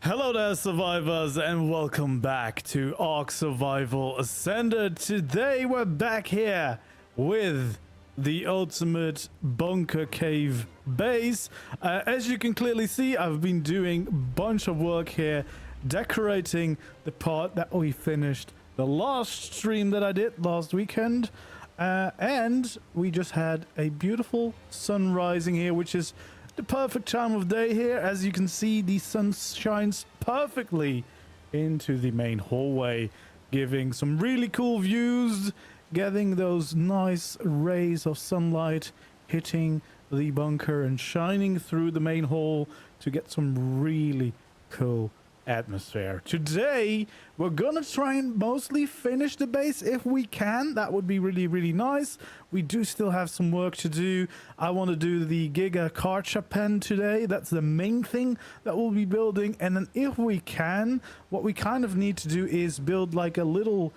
Hello there, survivors, and welcome back to ARK Survival Ascended. Today we're back here with the ultimate bunker cave base. As you can clearly see, I've been doing a bunch of work here, decorating the part that we finished the last stream that I did last weekend. And we just had a beautiful sun rising here, which is the perfect time of day here. As you can see, the sun shines perfectly into the main hallway, giving some really cool views, getting those nice rays of sunlight hitting the bunker and shining through the main hall to get some really cool atmosphere. Today we're gonna try and mostly finish the base if we can. That would be really nice. We do still have some work to do. I want to do the giga carcha pen today. That's the main thing that we'll be building, and then if we can, what we kind of need to do is build like a little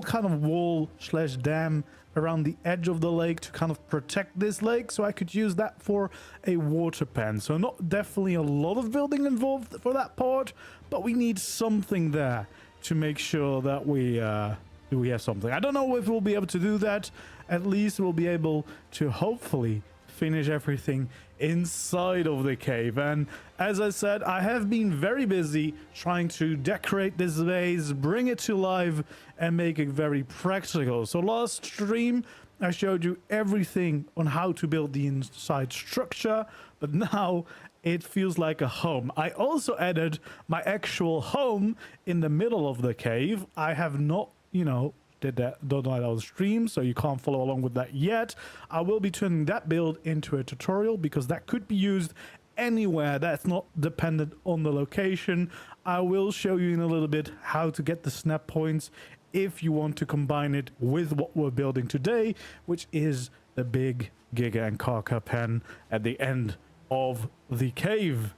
kind of wall slash dam around the edge of the lake to kind of protect this lake, so I could use that for a water pen. So not definitely a lot of building involved for that part, but we need something there to make sure that we have something. I don't know if we'll be able to do that. At least we'll be able to hopefully finish everything inside of the cave. And as I said, I have been very busy trying to decorate this base, bring it to life, and make it very practical. So last stream I showed you everything on how to build the inside structure, but now it feels like a home. I also added my actual home in the middle of the cave. I have not, done that on stream, so you can't follow along with that yet. I will be turning that build into a tutorial because that could be used anywhere that's not dependent on the location. I will show you in a little bit how to get the snap points if you want to combine it with what we're building today, which is the big giga and carca pen at the end of the cave.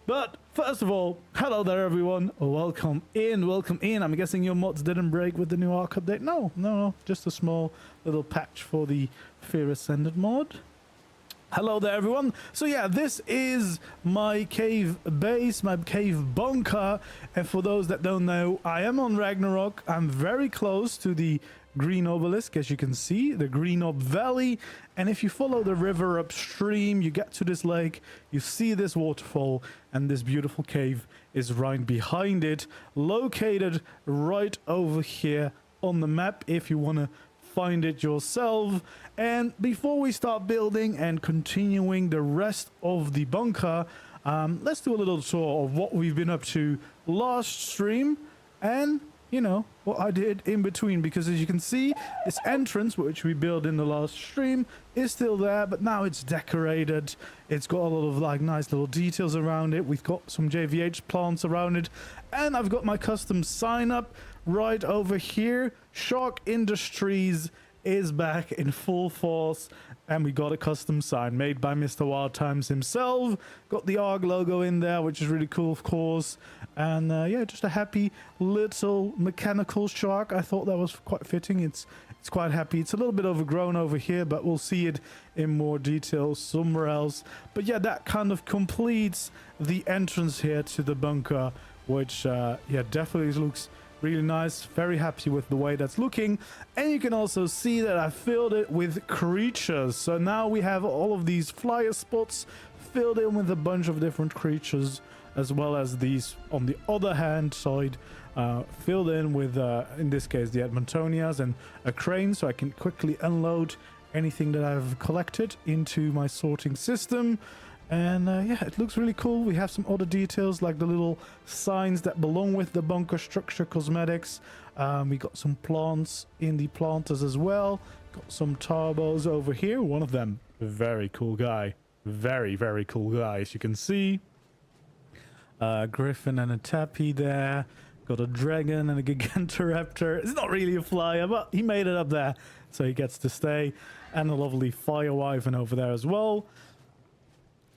But first of all, hello there everyone, welcome in. I'm guessing your mods didn't break with the new ARK update. No, just a small little patch for the Fear Ascended mod. Hello there everyone. So yeah, this is my cave base, my cave bunker, and for those that don't know, I am on Ragnarok. I'm very close to the green obelisk, as you can see, the green ob valley, and if you follow the river upstream, you get to this lake, you see this waterfall, and this beautiful cave is right behind it, located right over here on the map if you want to find it yourself. And before we start building and continuing the rest of the bunker, let's do a little tour of what we've been up to last stream and what I did in between, because as you can see, this entrance which we built in the last stream is still there, but now it's decorated. It's got a lot of like nice little details around it. We've got some JVH plants around it, and I've got my custom sign up right over here. Shark Industries is back in full force, and we got a custom sign made by Mr. Wild Times himself. Got the ARK logo in there, which is really cool, of course. And yeah, just a happy little mechanical shark. I thought that was quite fitting. It's quite happy. It's a little bit overgrown over here, but we'll see it in more detail somewhere else. But yeah, that kind of completes the entrance here to the bunker, which yeah, definitely looks really nice. Very happy with the way that's looking. And you can also see that I filled it with creatures. So now we have all of these flyer spots filled in with a bunch of different creatures, as well as these on the other hand side filled in with in this case the Edmontonias and a crane, so I can quickly unload anything that I've collected into my sorting system. And yeah, it looks really cool. We have some other details like the little signs that belong with the bunker structure cosmetics. We got some plants in the planters as well. Got some turbos over here. One of them, very cool guy. Very cool guy, as you can see. Griffin and a tappy there. Got a dragon and a gigantoraptor. It's not really a flyer, but he made it up there, so he gets to stay. And a lovely fire wyvern over there as well.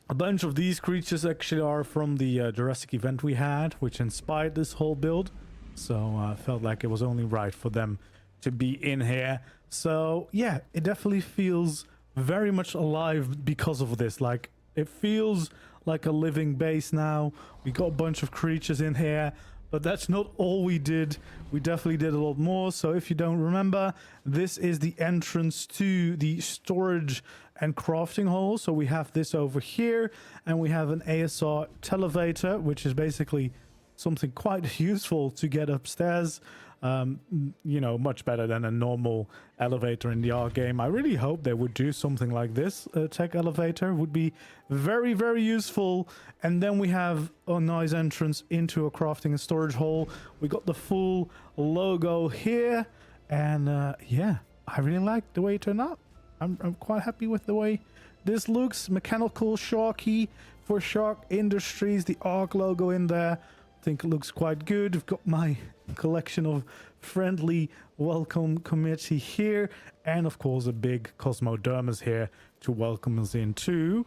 A bunch of these creatures actually are from the Jurassic event we had, which inspired this whole build. So I felt like it was only right for them to be in here. So yeah, it definitely feels very much alive because of this. Like, it feels like a living base now. We got a bunch of creatures in here, but that's not all we did. We definitely did a lot more. So if you don't remember, this is the entrance to the storage and crafting hole. So we have this over here, and we have an ASR televator, which is basically something quite useful to get upstairs. You know, much better than a normal elevator in the ARK game. I really hope they would do something like this. A tech elevator would be very, very useful. And then we have a nice entrance into a crafting and storage hole. We got the full logo here, and yeah, I really like the way it turned out. I'm quite happy with the way this looks. Mechanical Sharky for Shark Industries, the ARK logo in there. I think it looks quite good. I've got my collection of friendly welcome committee here, and of course a big Cosmodermus here to welcome us in too.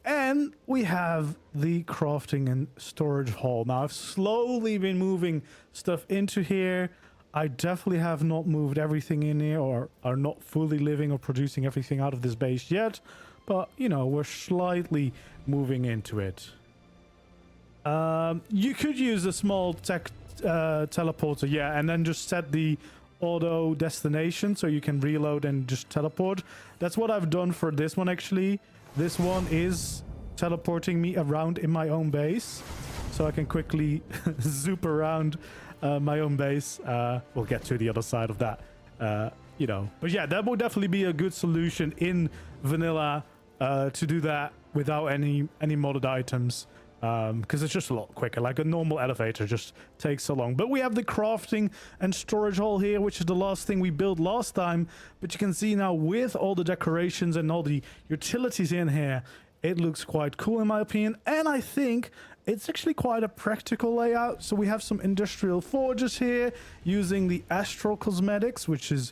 And we have the crafting and storage hall. Now I've slowly been moving stuff into here. I definitely have not moved everything in here, or are not fully living or producing everything out of this base yet, but you know, we're slightly moving into it. You could use a small tech teleporter, yeah, and then just set the auto destination so you can reload and just teleport. That's what I've done for this one actually. This one is teleporting me around in my own base, so I can quickly zoop around my own base. We'll get to the other side of that, you know. But yeah, that would definitely be a good solution in vanilla to do that without any modded items. Because it's just a lot quicker. Like a normal elevator just takes so long. But we have the crafting and storage hall here, which is the last thing we built last time. But you can see now with all the decorations and all the utilities in here, it looks quite cool in my opinion. And I think it's actually quite a practical layout. So we have some industrial forges here using the Astral Cosmetics, which is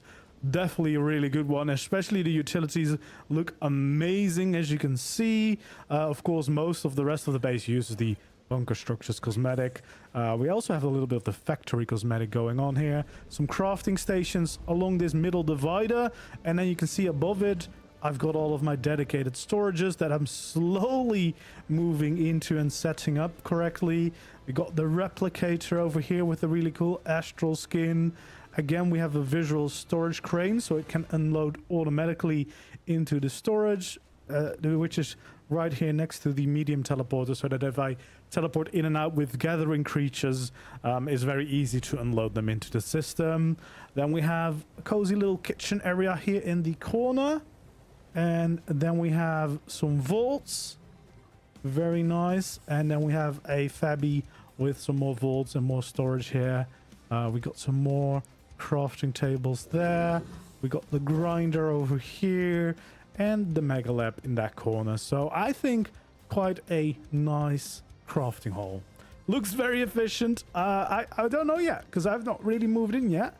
definitely a really good one. Especially the utilities look amazing, as you can see. Of course, most of the rest of the base uses the bunker structures cosmetic. We also have a little bit of the factory cosmetic going on here. Some crafting stations along this middle divider, and then you can see above it I've got all of my dedicated storages that I'm slowly moving into and setting up correctly. We got the replicator over here with a really cool astral skin. Again, we have a visual storage crane, so it can unload automatically into the storage, which is right here next to the medium teleporter, so that if I teleport in and out with gathering creatures, it's very easy to unload them into the system. Then we have a cozy little kitchen area here in the corner. And then we have some vaults. Very nice. And then we have a Fabby with some more vaults and more storage here. We got some more crafting tables there. We got the grinder over here. And the Mega Lab in that corner. So I think quite a nice crafting hall. Looks very efficient. I don't know yet, because I've not really moved in yet.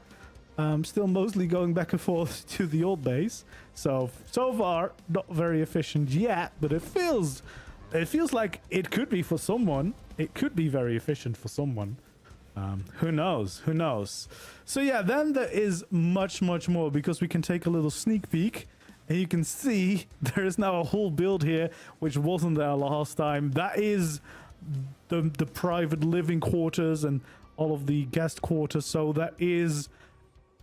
Still mostly going back and forth to the old base. So far, not very efficient yet, but it feels like it could be for someone. It could be very efficient for someone. Who knows? Who knows? So yeah, then there is much more, because we can take a little sneak peek. And you can see there is now a whole build here, which wasn't there last time. That is the private living quarters and all of the guest quarters. So that is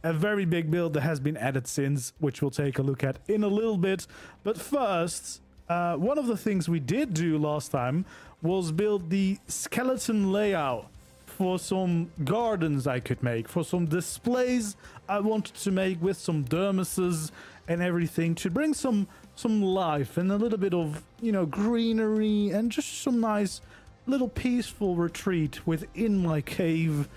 a very big build that has been added since, which we'll take a look at in a little bit. But first, one of the things we did do last time was build the skeleton layout for some gardens I could make, for some displays I wanted to make with some dermises and everything, to bring some life and a little bit of, you know, greenery and just some nice little peaceful retreat within my cave.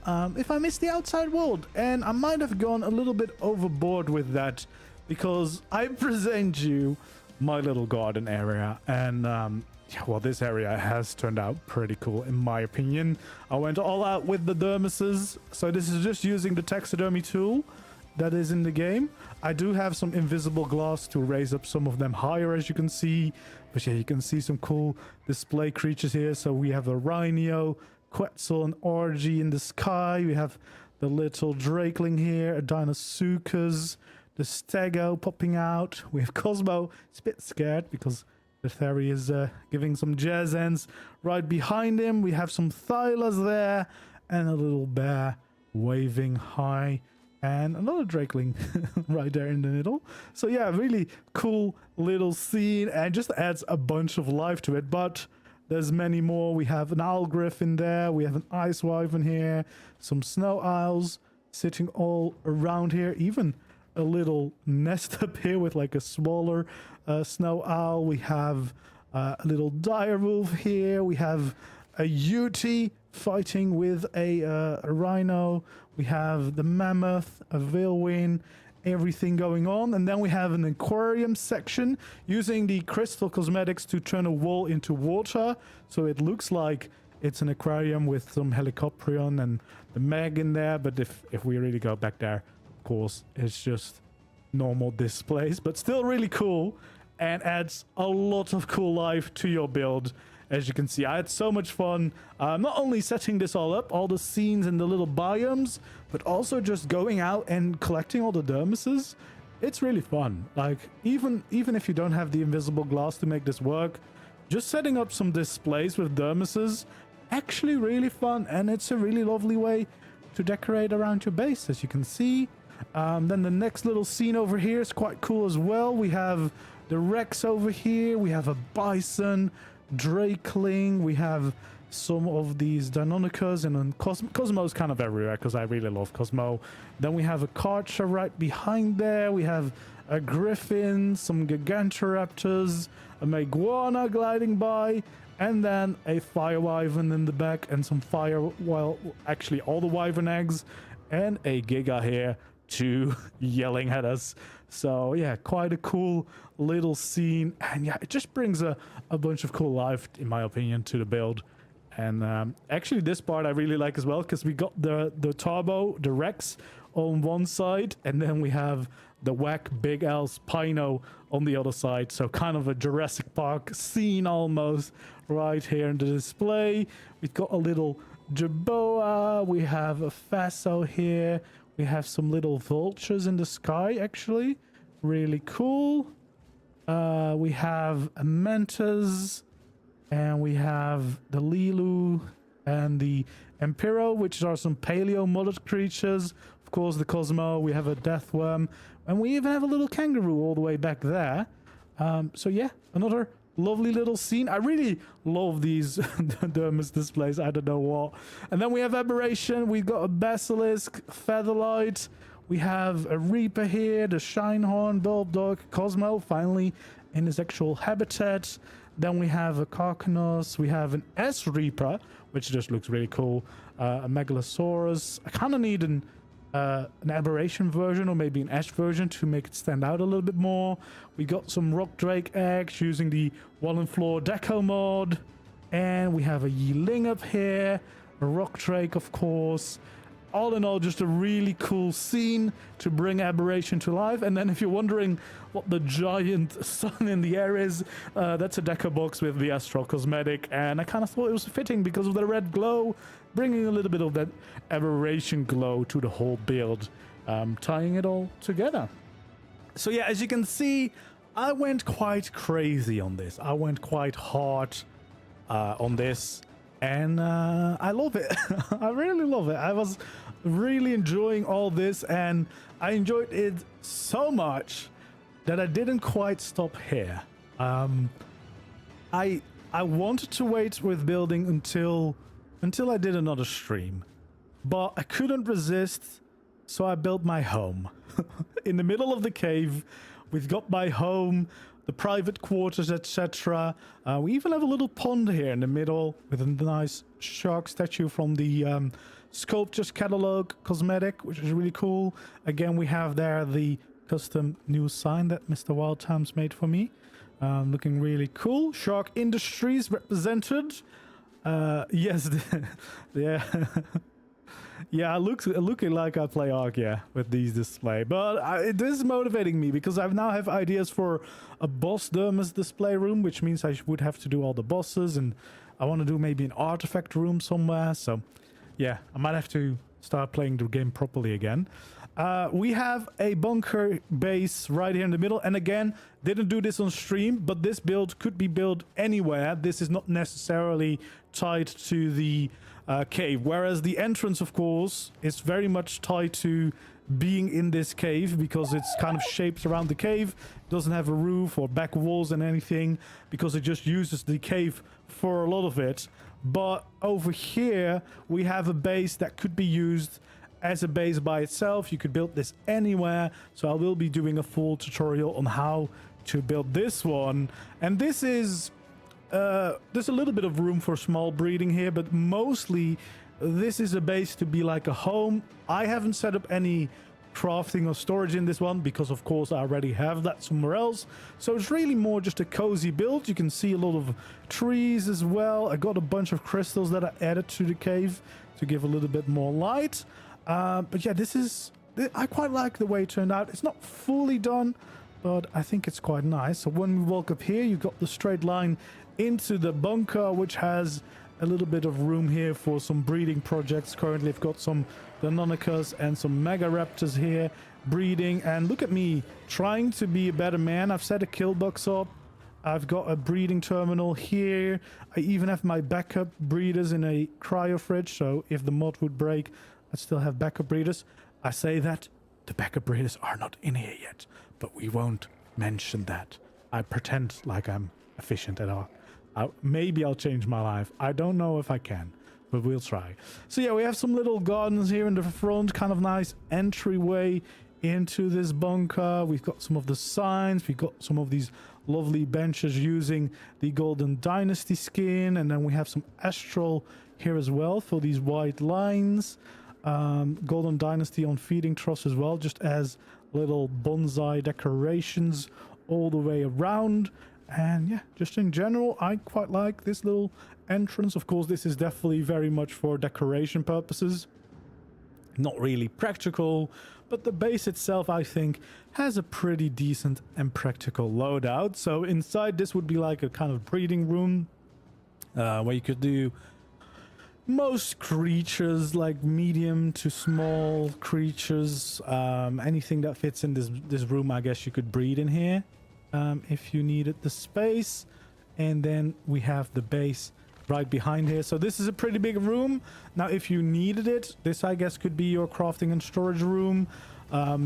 If I miss the outside world, and I might have gone a little bit overboard with that, because I present you my little garden area, and yeah, well, this area has turned out pretty cool in my opinion. I went all out with the dermises, so this is just using the taxidermy tool that is in the game. I do have some invisible glass to raise up some of them higher, as you can see, but yeah, you can see some cool display creatures here. So we have a rhino, Quetzal and Orgy in the sky. We have the little Drakeling here, a Deinosuchus, the Stego popping out. We have Cosmo. It's a bit scared because The Theory is giving some jazz hands. Right behind him, we have some Thylas there, and a little bear waving high, and another Drakeling right there in the middle. So yeah, really cool little scene, and just adds a bunch of life to it. But there's many more. We have an owl griffin there, we have an ice wyvern here, some snow owls sitting all around here, even a little nest up here with like a smaller snow owl. We have a little dire wolf here. We have a Yeti fighting with a rhino. We have the mammoth, a Veilwyn, everything going on. And then we have an aquarium section using the crystal cosmetics to turn a wall into water. So it looks like it's an aquarium with some Helicopterion and the Meg in there. But if we really go back there, of course, it's just normal displays, but still really cool and adds a lot of cool life to your build. As you can see, I had so much fun not only setting this all up, all the scenes and the little biomes, but also just going out and collecting all the dermises. It's really fun. Like, even if you don't have the invisible glass to make this work, just setting up some displays with dermises, actually really fun, and it's a really lovely way to decorate around your base, as you can see. Then the next little scene over here is quite cool as well. We have the Rex over here, we have a Bison, Drakeling, we have some of these Deinonychus, and then Cosmo's kind of everywhere because I really love Cosmo. Then we have a Karcher right behind there, we have a Griffin, some Gigantoraptors, a Meguana gliding by, and then a Fire Wyvern in the back, and some well, actually all the Wyvern eggs, and a Giga here too, yelling at us. So yeah, quite a cool little scene, and yeah, it just brings a bunch of cool life, in my opinion, to the build. And actually this part I really like as well, because we got the Turbo, the Rex on one side, and then we have the Whack Big L's Pino on the other side. So kind of a Jurassic Park scene almost right here in the display. We've got a little Jerboa, we have a Faso here, we have some little vultures in the sky, actually really cool. We have a Mantis, and we have the Lilu and the Empiro, which are some paleo modded creatures. Of course, the Cosmo, we have a Deathworm, and we even have a little kangaroo all the way back there. So yeah, another lovely little scene. I really love these dermis displays, I don't know what. And then we have Aberration, we've got a Basilisk, Featherlight, we have a Reaper here, the Shinehorn, Bulbdog, Cosmo, finally in his actual habitat. Then we have a Carcanos, we have an S-Reaper, which just looks really cool, a Megalosaurus. I kind of need an Aberration version, or maybe an Ash version, to make it stand out a little bit more. We got some Rock Drake eggs using the Wall Floor Deco mod, and we have a Yiling up here, a Rock Drake, of course. All in all, just a really cool scene to bring Aberration to life. And then if you're wondering what the giant sun in the air is, that's a deco box with the Astral cosmetic, and I kind of thought it was fitting because of the red glow, bringing a little bit of that Aberration glow to the whole build, tying it all together. So yeah, as you can see, I went quite crazy on this. I went quite hard on this, and I love it. I really love it. I was really enjoying all this, and I enjoyed it so much that I didn't quite stop here. I wanted to wait with building until I did another stream, but I couldn't resist, so I built my home. In the middle of the cave, we've got my home, the private quarters, etc. We even have a little pond here in the middle with a nice shark statue from the Sculptures Catalog cosmetic, which is really cool. Again, we have there the custom news sign that Mr. Wildtimes made for me. Looking really cool. Shark Industries represented. Yes, yeah. Yeah, looking like I play ARK, yeah, with these display. But this is motivating me because I now have ideas for a boss dermis display room, which means I would have to do all the bosses, and I want to do maybe an artifact room somewhere. So yeah, I might have to start playing the game properly again. We have a bunker base right here in the middle, and again, didn't do this on stream, but this build could be built anywhere. This is not necessarily tied to the cave, whereas the entrance, of course, is very much tied to being in this cave, because it's kind of shaped around the cave. It doesn't have a roof or back walls and anything, because it just uses the cave for a lot of it. But over here we have a base that could be used as a base by itself. You could build this anywhere, so I will be doing a full tutorial on how to build this one. And this is there's a little bit of room for small breeding here, but mostly this is a base to be like a home. I haven't set up any crafting or storage in this one because, of course, I already have that somewhere else. So it's really more just a cozy build. You can see a lot of trees as well. I got a bunch of crystals that I added to the cave to give a little bit more light. But yeah, I quite like the way it turned out. It's not fully done, but I think it's quite nice. So when we walk up here, you've got the straight line into the bunker, which has a little bit of room here for some breeding projects. Currently, I've got some Deinonychus and some Mega Raptors here breeding. And look at me trying to be a better man. I've set a kill box up. I've got a breeding terminal here. I even have my backup breeders in a cryo fridge. So if the mod would break, I still have backup breeders. I say that the backup breeders are not in here yet, but we won't mention that. I pretend like I'm efficient at all. Maybe I'll change my life. I don't know if I can, but we'll try. So yeah, we have some little gardens here in the front, kind of nice entryway into this bunker. We've got some of the signs. We've got some of these lovely benches using the Golden Dynasty skin, and then we have some astral here as well for these white lines. Golden Dynasty on feeding troughs as well, just as little bonsai decorations all the way around. And yeah, just in general, I quite like this little entrance. Of course, this is definitely very much for decoration purposes, not really practical, but the base itself, I think, has a pretty decent and practical loadout. So inside, this would be like a kind of breeding room where you could do most creatures, like medium to small creatures. Anything that fits in this room, I guess you could breed in here if you needed the space. And then we have the base right behind here. So this is a pretty big room. Now, if you needed it, this, I guess, could be your crafting and storage room.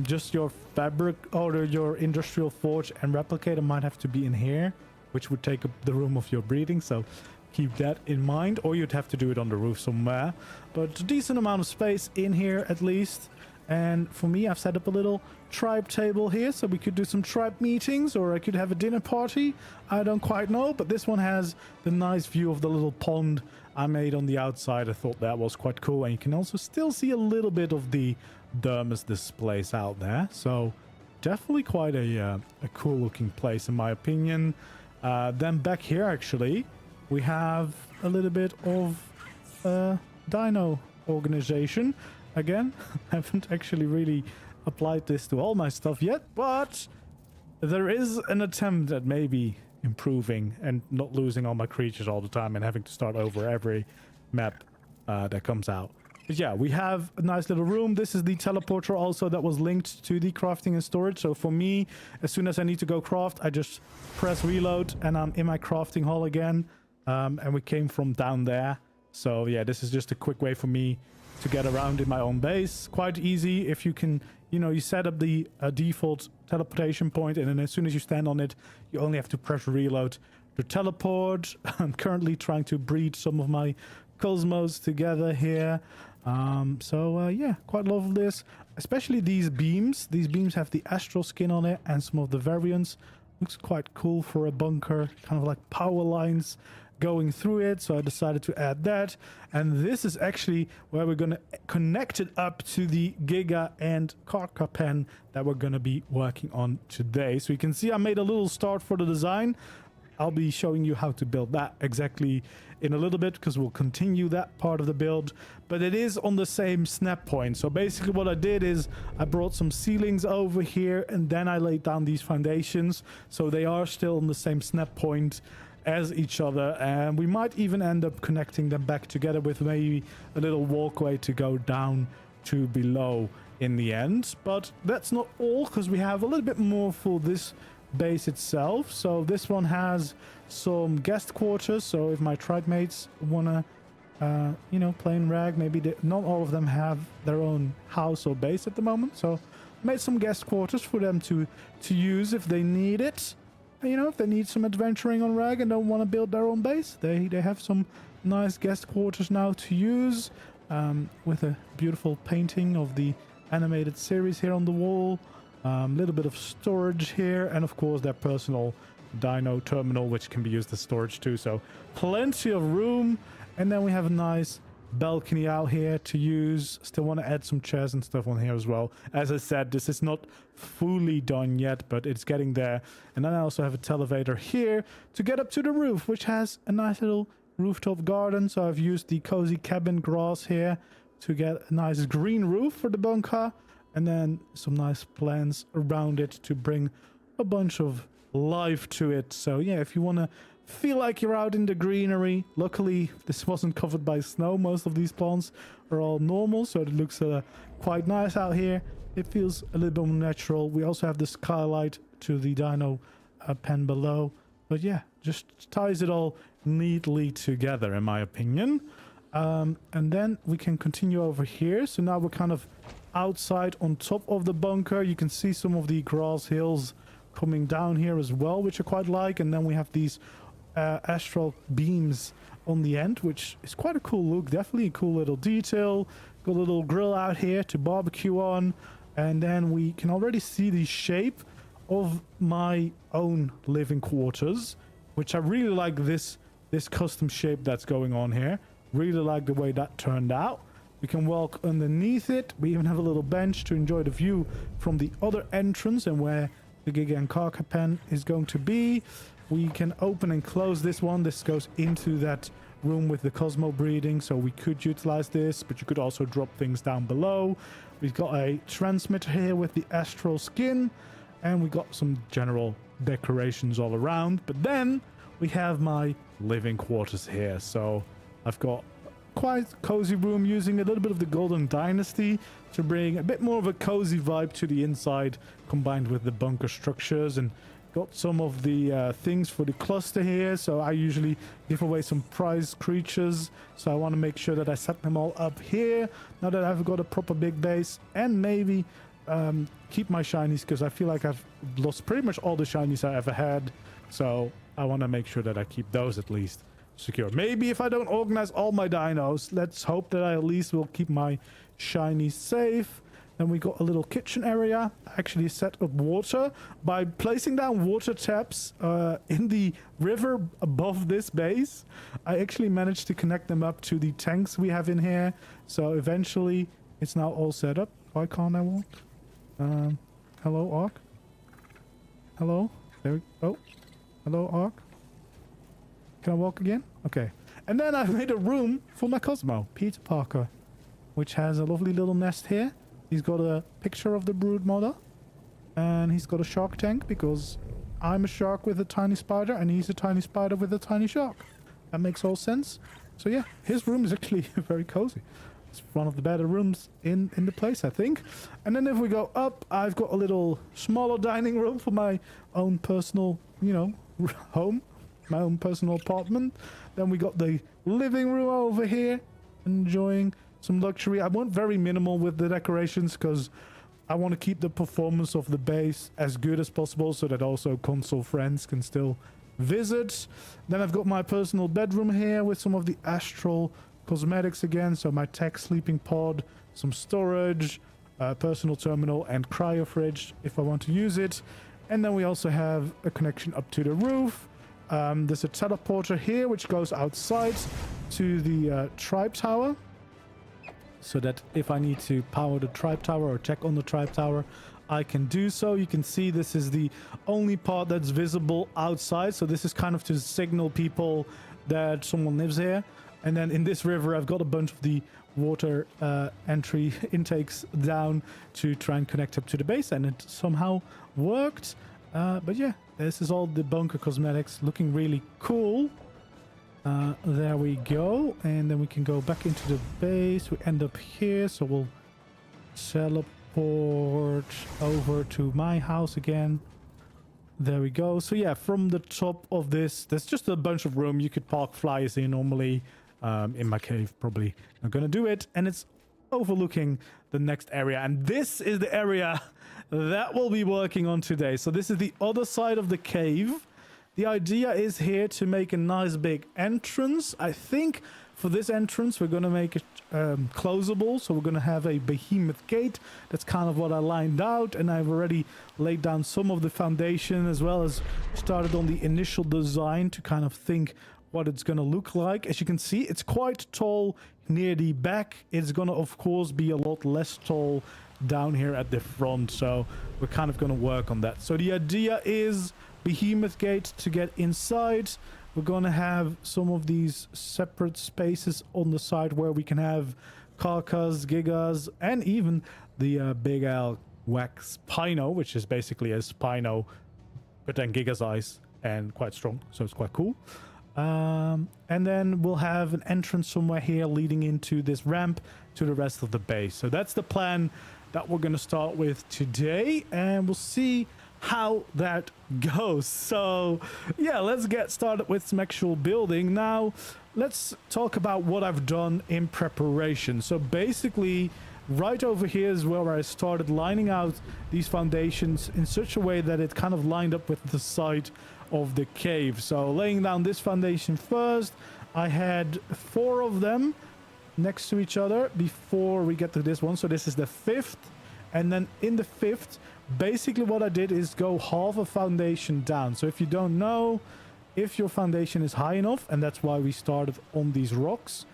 Just your fabric or your industrial forge and replicator might have to be in here, which would take up the room of your breeding. So keep that in mind, or you'd have to do it on the roof somewhere. But a decent amount of space in here at least. And for me, I've set up a little tribe table here, so we could do some tribe meetings, or I could have a dinner party. I don't quite know, but this one has the nice view of the little pond I made on the outside. I thought that was quite cool, and you can also still see a little bit of the dermis displays out there. So definitely quite a cool looking place in my opinion. Then back here, actually, we have a little bit of dino organization. Again, I haven't actually really applied this to all my stuff yet, but there is an attempt at maybe improving and not losing all my creatures all the time and having to start over every map that comes out. But yeah, we have a nice little room. This is the teleporter also that was linked to the crafting and storage. So for me, as soon as I need to go craft, I just press reload and I'm in my crafting hall again. And we came from down there. So yeah, this is just a quick way for me to get around in my own base. Quite easy if you can, you set up the default teleportation point, and then as soon as you stand on it, you only have to press reload to teleport. I'm currently trying to breed some of my cosmos together here. Yeah, quite love this, especially these beams. These beams have the astral skin on it and some of the variants. Looks quite cool for a bunker, kind of like power lines going through it, so I decided to add that. And this is actually where we're going to connect it up to the giga and Karka pen that we're going to be working on today. So you can see I made a little start for the design. I'll be showing you how to build that exactly in a little bit, because we'll continue that part of the build, but it is on the same snap point. So basically what I did is I brought some ceilings over here, and then I laid down these foundations, so they are still on the same snap point as each other, and we might even end up connecting them back together with maybe a little walkway to go down to below in the end. But that's not all, because we have a little bit more for this base itself. So this one has some guest quarters, so if my tribe mates wanna you know, play in Rag, maybe not all of them have their own house or base at the moment, so made some guest quarters for them to use if they need it. You know, if they need some adventuring on Rag and don't want to build their own base, they have some nice guest quarters now to use, with a beautiful painting of the animated series here on the wall, little bit of storage here, and of course their personal dino terminal, which can be used as storage too, so plenty of room. And then we have a nice balcony out here to use. Still want to add some chairs and stuff on here as well. As I said, this is not fully done yet, but it's getting there. And then I also have a televator here to get up to the roof, which has a nice little rooftop garden. So I've used the cozy cabin grass here to get a nice green roof for the bunker, and then some nice plants around it to bring a bunch of life to it. So yeah, if you want to feel like you're out in the greenery, luckily this wasn't covered by snow. Most of these plants are all normal, so it looks quite nice out here. It feels a little bit more natural. We also have the skylight to the dino pen below, but yeah, just ties it all neatly together in my opinion. And then we can continue over here. So now we're kind of outside on top of the bunker. You can see some of the grass hills coming down here as well, which I quite like. And then we have these astral beams on the end, which is quite a cool look. Definitely a cool little detail. Got a little grill out here to barbecue on, and then we can already see the shape of my own living quarters, which I really like. This custom shape that's going on here, really like the way that turned out. We can walk underneath it. We even have a little bench to enjoy the view from the other entrance and where the giga and carca pen is going to be. We can open and close this one. This goes into that room with the Cosmo breeding, so we could utilize this, but you could also drop things down below. We've got a transmitter here with the astral skin, and we got some general decorations all around. But then we have my living quarters here. So I've got quite cozy room, using a little bit of the Golden Dynasty to bring a bit more of a cozy vibe to the inside, combined with the bunker structures, and got some of the things for the cluster here. So I usually give away some prize creatures, so I want to make sure that I set them all up here now that I've got a proper big base, and maybe keep my shinies, because I feel like I've lost pretty much all the shinies I ever had, so I want to make sure that I keep those at least secure. Maybe if I don't organize all my dinos, let's hope that I at least will keep my shinies safe. Then we got a little kitchen area. I actually set up water by placing down water taps in the river above this base. I actually managed to connect them up to the tanks we have in here. So eventually it's now all set up. Why can't I walk? Hello, ARK? Hello? There we go. Oh, hello, ARK? Can I walk again? Okay. And then I've made a room for my Cosmo, Peter Parker, which has a lovely little nest here. He's got a picture of the brood mother, and he's got a shark tank, because I'm a shark with a tiny spider and he's a tiny spider with a tiny shark. That makes all sense. So yeah, his room is actually very cozy. It's one of the better rooms in the place, I think. And then if we go up, I've got a little smaller dining room for my own personal, you know, home, my own personal apartment. Then we got the living room over here, enjoying some luxury. I went very minimal with the decorations because I want to keep the performance of the base as good as possible, so that also console friends can still visit. Then I've got my personal bedroom here with some of the astral cosmetics again. So my tech sleeping pod, some storage, personal terminal, and cryo fridge if I want to use it. And then we also have a connection up to the roof. There's a teleporter here which goes outside to the tribe tower, so that if I need to power the tribe tower or check on the tribe tower, I can do so. You can see this is the only part that's visible outside, so this is kind of to signal people that someone lives here. And then in this river I've got a bunch of the water entry intakes down to try and connect up to the base, and it somehow worked. But yeah, this is all the bunker cosmetics, looking really cool. There we go, and then we can go back into the base. We end up here, so we'll teleport over to my house again. There we go. So yeah, from the top of this, there's just a bunch of room you could park flyers in normally. In my cave, probably not gonna do it. And it's overlooking the next area. And this is the area that we'll be working on today. So this is the other side of the cave. The idea is here to make a nice big entrance. I think for this entrance, we're going to make it closable. So we're going to have a behemoth gate. That's kind of what I lined out. And I've already laid down some of the foundation as well as started on the initial design to kind of think what it's going to look like. As you can see, it's quite tall near the back. It's going to, of course, be a lot less tall down here at the front. So we're kind of going to work on that. So the idea is behemoth gate to get inside. We're going to have some of these separate spaces on the side where we can have carcass, gigas, and even the big Al wax Spino, which is basically a Spino, but then giga size and quite strong. So it's quite cool. And then we'll have an entrance somewhere here leading into this ramp to the rest of the base. So that's the plan that we're going to start with today, and we'll see how that goes. So yeah, let's get started with some actual building. Now let's talk about what I've done in preparation. So basically right over here is where I started lining out these foundations in such a way that it kind of lined up with the side of the cave. So laying down this foundation first, I had 4 of them next to each other before we get to this one. So this is the 5th, and then in the 5th, basically what I did is go half a foundation down. So if you don't know, if your foundation is high enough, and that's why we started on these rocks,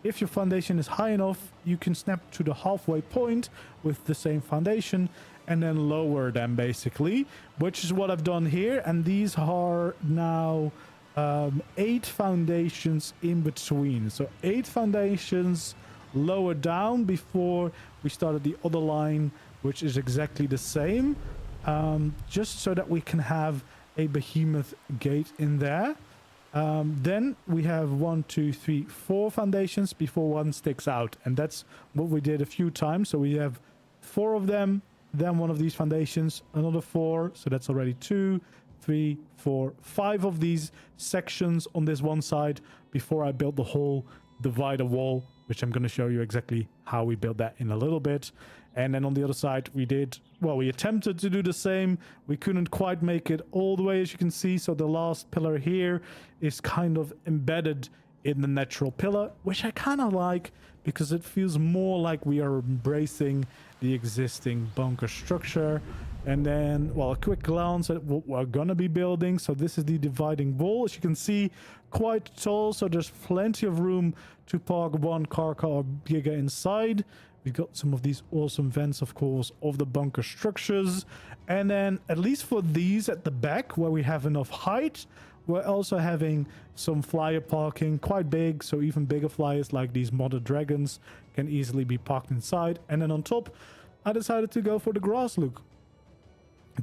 if your foundation is high enough, you can snap to the halfway point with the same foundation and then lower them basically, which is what I've done here. And these are now 8 foundations in between. So 8 foundations lower down before we started the other line, which is exactly the same, just so that we can have a behemoth gate in there. Then we have 1, 2, 3, 4 foundations before one sticks out, and that's what we did a few times. So we have 4 of them, then one of these foundations, another 4, so that's already 2, 3, 4, 5 of these sections on this one side before I built the whole divider wall, which I'm going to show you exactly how we built that in a little bit. And then on the other side, we attempted to do the same. We couldn't quite make it all the way, as you can see. So the last pillar here is kind of embedded in the natural pillar, which I kind of like because it feels more like we are embracing the existing bunker structure. And then, well, a quick glance at what we're gonna be building. So this is the dividing wall, as you can see, quite tall. So there's plenty of room to park one car or giga inside. We've got some of these awesome vents, of course, of the bunker structures. And then, at least for these at the back, where we have enough height, we're also having some flyer parking, quite big. So even bigger flyers like these modded dragons can easily be parked inside. And then on top, I decided to go for the grass look,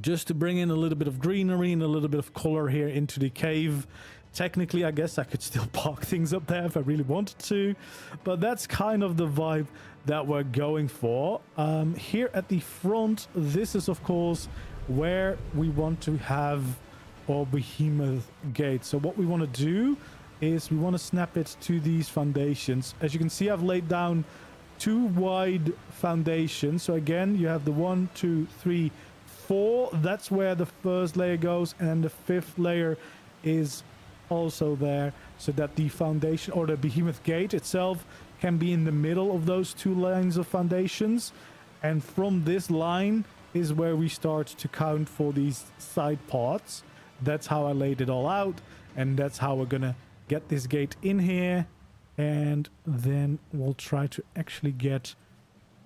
just to bring in a little bit of greenery and a little bit of color here into the cave. Technically, I guess I could still park things up there if I really wanted to, but that's kind of the vibe that we're going for. Here at the front, this is of course where we want to have our behemoth gate. So what we want to do is we want to snap it to these foundations. As you can see, I've laid down 2 wide foundations. So again, you have the 1, 2, 3, 4. That's where the first layer goes, and the 5th layer is also there, so that the foundation or the behemoth gate itself can be in the middle of those 2 lines of foundations. And from this line is where we start to count for these side parts. That's how I laid it all out, and that's how we're gonna get this gate in here. And then we'll try to actually get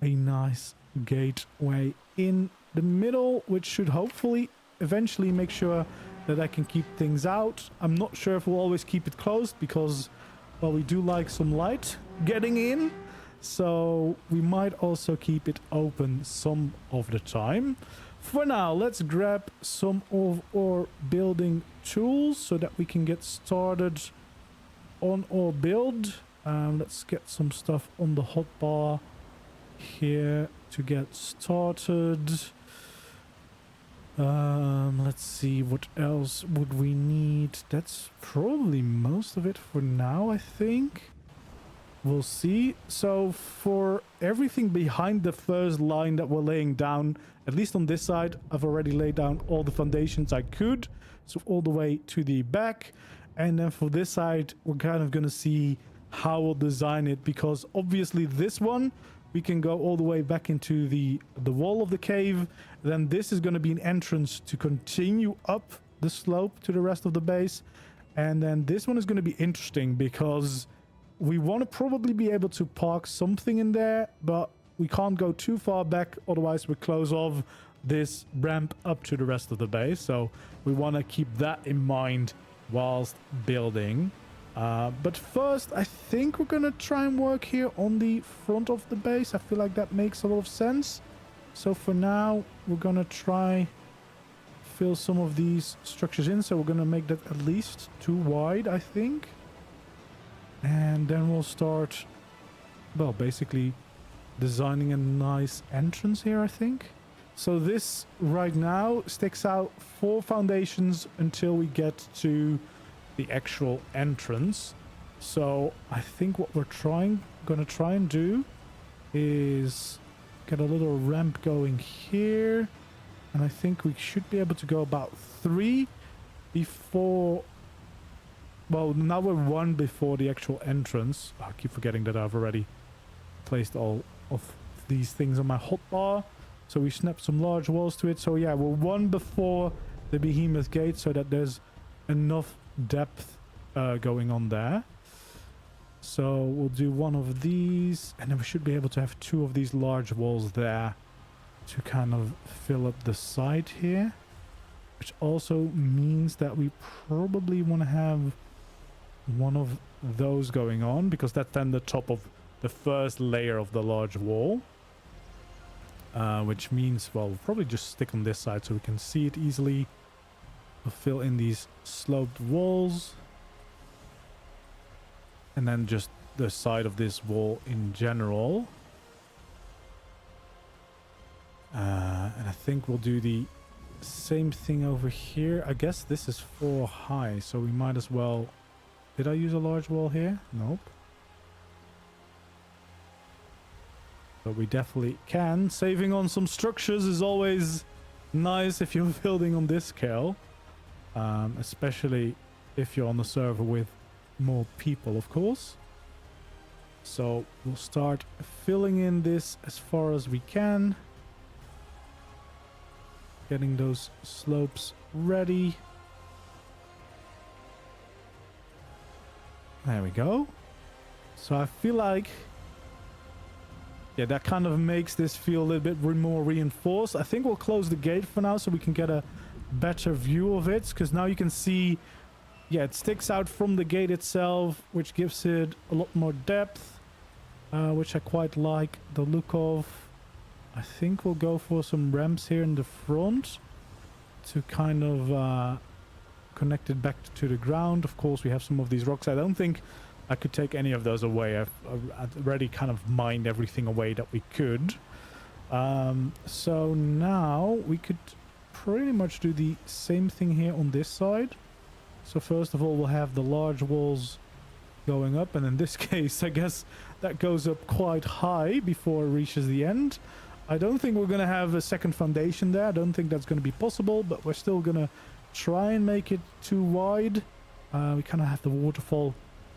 a nice gateway in the middle, which should hopefully eventually make sure that I can keep things out. I'm not sure if we'll always keep it closed because, well, we do like some light getting in. So we might also keep it open some of the time. For now, let's grab some of our building tools so that we can get started on our build. Let's get some stuff on the hotbar here to get started. Let's see, what else would we need? That's probably most of it for now, I think. We'll see. So for everything behind the first line that we're laying down, at least on this side, I've already laid down all the foundations I could. So all the way to the back. And then for this side, we're kind of going to see how we'll design it, because obviously this one, we can go all the way back into the wall of the cave. Then this is going to be an entrance to continue up the slope to the rest of the base. And then this one is going to be interesting because we want to probably be able to park something in there, but we can't go too far back, otherwise we close off this ramp up to the rest of the base. So we want to keep that in mind whilst building. But first, I think we're gonna try and work here on the front of the base. I feel like that makes a lot of sense. So for now, we're gonna try fill some of these structures in. So we're gonna make that at least 2 wide, I think. And then we'll start, well, basically designing a nice entrance here, I think. So this right now sticks out 4 foundations until we get to the actual entrance. So I think what we're gonna try and do is get a little ramp going here, and I think we should be able to go about 3 before, well, now we're 1 before the actual entrance. I keep forgetting that I've already placed all of these things on my hotbar. So we snap some large walls to it. So yeah, we're 1 before the behemoth gate, so that there's enough depth going on there. So we'll do 1 of these, and then we should be able to have 2 of these large walls there to kind of fill up the side here, which also means that we probably want to have 1 of those going on, because that's then the top of the first layer of the large wall, which means, well, we'll probably just stick on this side so we can see it easily. We'll fill in these sloped walls, and then just the side of this wall in general. And I think we'll do the same thing over here. I guess this is 4 high, so we might as well... Did I use a large wall here? Nope. But we definitely can. Saving on some structures is always nice if you're building on this scale. Especially if you're on the server with more people, of course. So we'll start filling in this as far as we can. Getting those slopes ready. There we go. So I feel like, yeah, that kind of makes this feel a little bit more reinforced. I think we'll close the gate for now so we can get a better view of it, because now you can see, yeah, it sticks out from the gate itself, which gives it a lot more depth, which I quite like the look of. I think we'll go for some ramps here in the front to kind of connect it back to the ground. Of course, we have some of these rocks. I don't think I could take any of those away. I've already kind of mined everything away that we could. So now we could pretty much do the same thing here on this side. So first of all, we'll have the large walls going up, and in this case, I guess that goes up quite high before it reaches the end. I don't think we're going to have a second foundation there. I don't think that's going to be possible, but we're still going to try and make it too wide. We kind of have the waterfall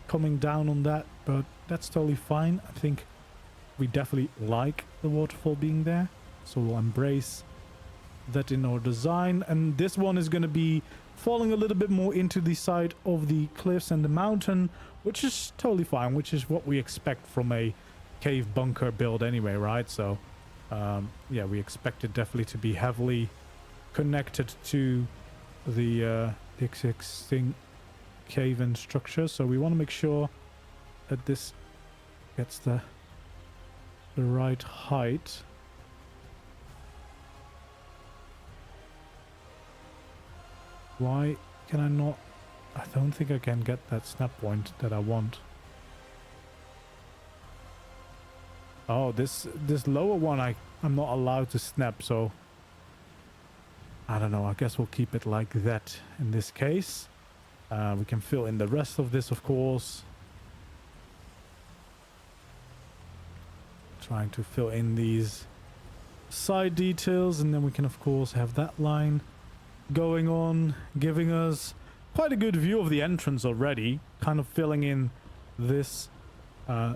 coming down on that, but that's totally fine. I think we definitely like the waterfall being there, so we'll embrace that in our design. And this one is going to be falling a little bit more into the side of the cliffs and the mountain, which is totally fine, which is what we expect from a cave bunker build anyway, right? So yeah, we expect it definitely to be heavily connected to the existing cave and structure. So we want to make sure that this gets the right height. Why can I not? I don't think I can get that snap point that I want. Oh, this lower one I'm not allowed to snap, so I don't know. I guess we'll keep it like that in this case. We can fill in the rest of this, of course. Trying to fill in these side details, and then we can of course have that line going on, giving us quite a good view of the entrance already, kind of filling in this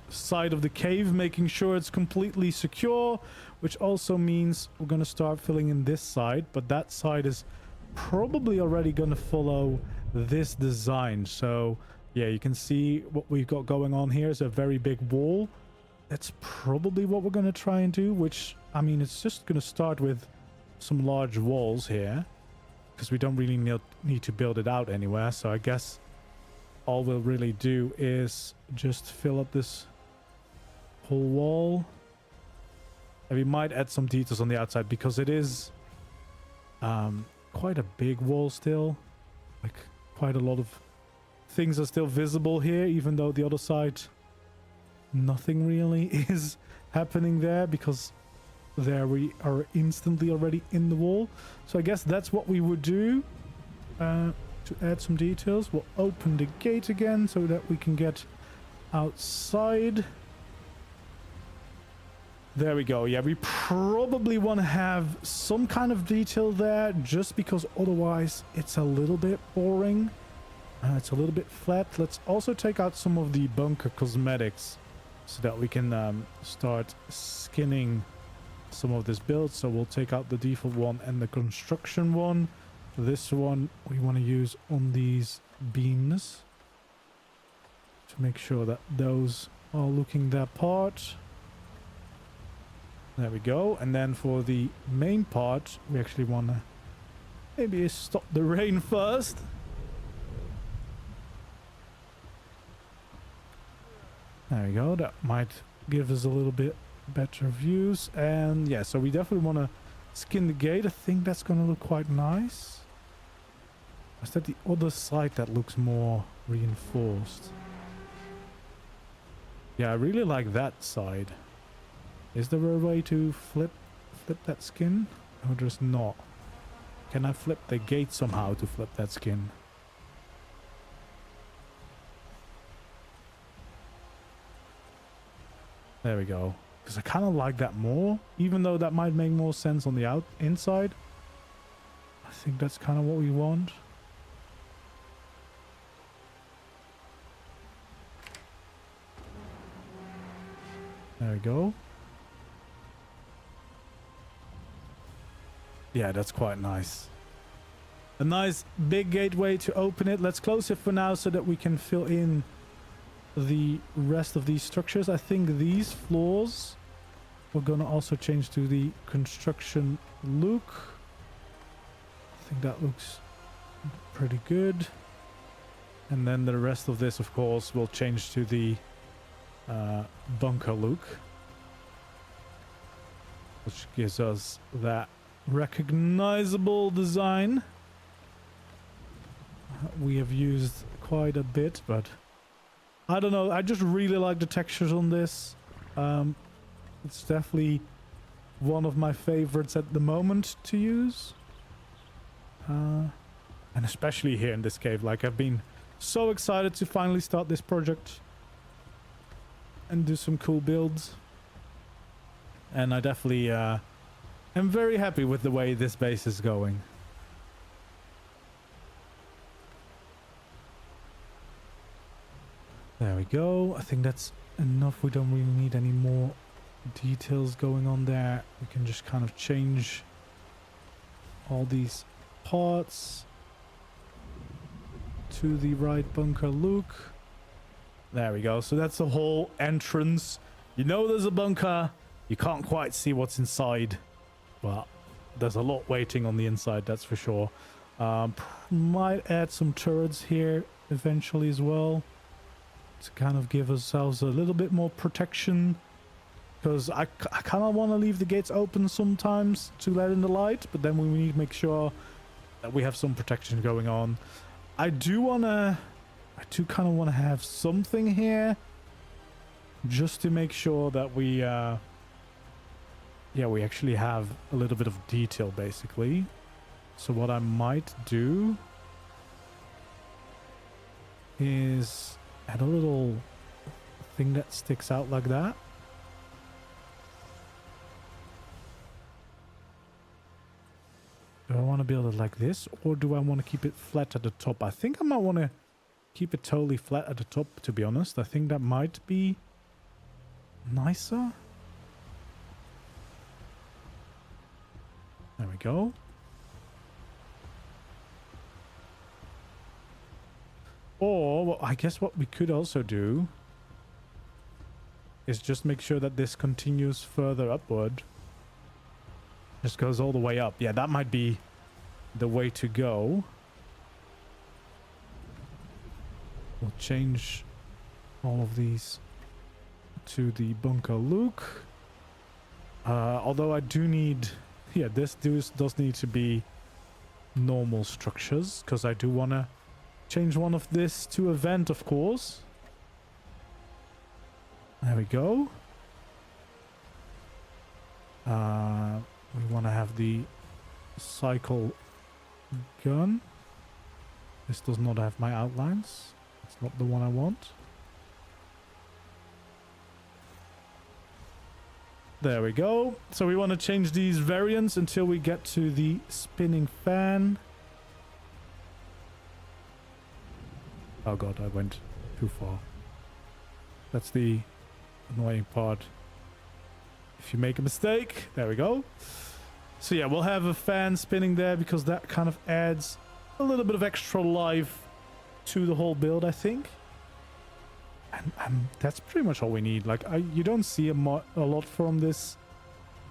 side of the cave, making sure it's completely secure, which also means we're going to start filling in this side, but that side is probably already going to follow this design. So yeah, you can see what we've got going on here is a very big wall. That's probably what we're going to try and do, which, I mean, it's just going to start with some large walls here, because we don't really need to build it out anywhere. So I guess all we'll really do is just fill up this whole wall. And we might add some details on the outside, because it is quite a big wall still. Like, quite a lot of things are still visible here, even though the other side, nothing really is happening there, because there we are instantly already in the wall. So I guess that's what we would do to add some details. We'll open the gate again so that we can get outside. There we go. Yeah, we probably want to have some kind of detail there, just because otherwise it's a little bit boring. It's a little bit flat. Let's also take out some of the bunker cosmetics so that we can start skinning some of this build. So we'll take out the default one and the construction one. This one we want to use on these beams to make sure that those are looking that part. There we go. And then for the main part, we actually want to maybe stop the rain first. There we go. That might give us a little bit better views. And yeah, so we definitely want to skin the gate. I think that's going to look quite nice. Is that the other side that looks more reinforced? Yeah, I really like that side. Is there a way to flip that skin? Or there's not? Can I flip the gate somehow to flip that skin? There we go. Because I kind of like that more, even though that might make more sense on the inside. I think that's kind of what we want. There we go. Yeah, that's quite nice. A nice big gateway to open it. Let's close it for now so that we can fill in the rest of these structures. I think these floors we're gonna also change to the construction look. I think that looks pretty good. And then the rest of this, of course, will change to the bunker look, which gives us that recognizable design we have used quite a bit, but I don't know, I just really like the textures on this. It's definitely one of my favorites at the moment to use, and especially here in this cave. Like, I've been so excited to finally start this project and do some cool builds, and I definitely am very happy with the way this base is going. There we go. I think that's enough. We don't really need any more details going on there. We can just kind of change all these parts to the right bunker look. There we go. So that's the whole entrance. You know there's a bunker. You can't quite see what's inside, but there's a lot waiting on the inside, that's for sure. Might add some turrets here eventually as well, to kind of give ourselves a little bit more protection, because I kind of want to leave the gates open sometimes to let in the light, but then we need to make sure that we have some protection going on. I do kind of want to have something here just to make sure that we yeah, we actually have a little bit of detail basically. So what I might do is add a little thing that sticks out like that. Do I want to build it like this, or do I want to keep it flat at the top? I think I might want to keep it totally flat at the top, to be honest. I think that might be nicer. There we go. Or, well, I guess what we could also do is just make sure that this continues further upward. Just goes all the way up. Yeah, that might be the way to go. We'll change all of these to the bunker look. Although I do need... Yeah, this does need to be normal structures, because I do want to change one of this to a vent, of course. There we go. We want to have the cycle gun. This does not have my outlines. It's not the one I want. There we go. So we want to change these variants until we get to the spinning fan. Oh god, I went too far. That's the annoying part. If you make a mistake, there we go. So yeah, we'll have a fan spinning there because that kind of adds a little bit of extra life to the whole build, I think. And that's pretty much all we need. Like, you don't see a lot from this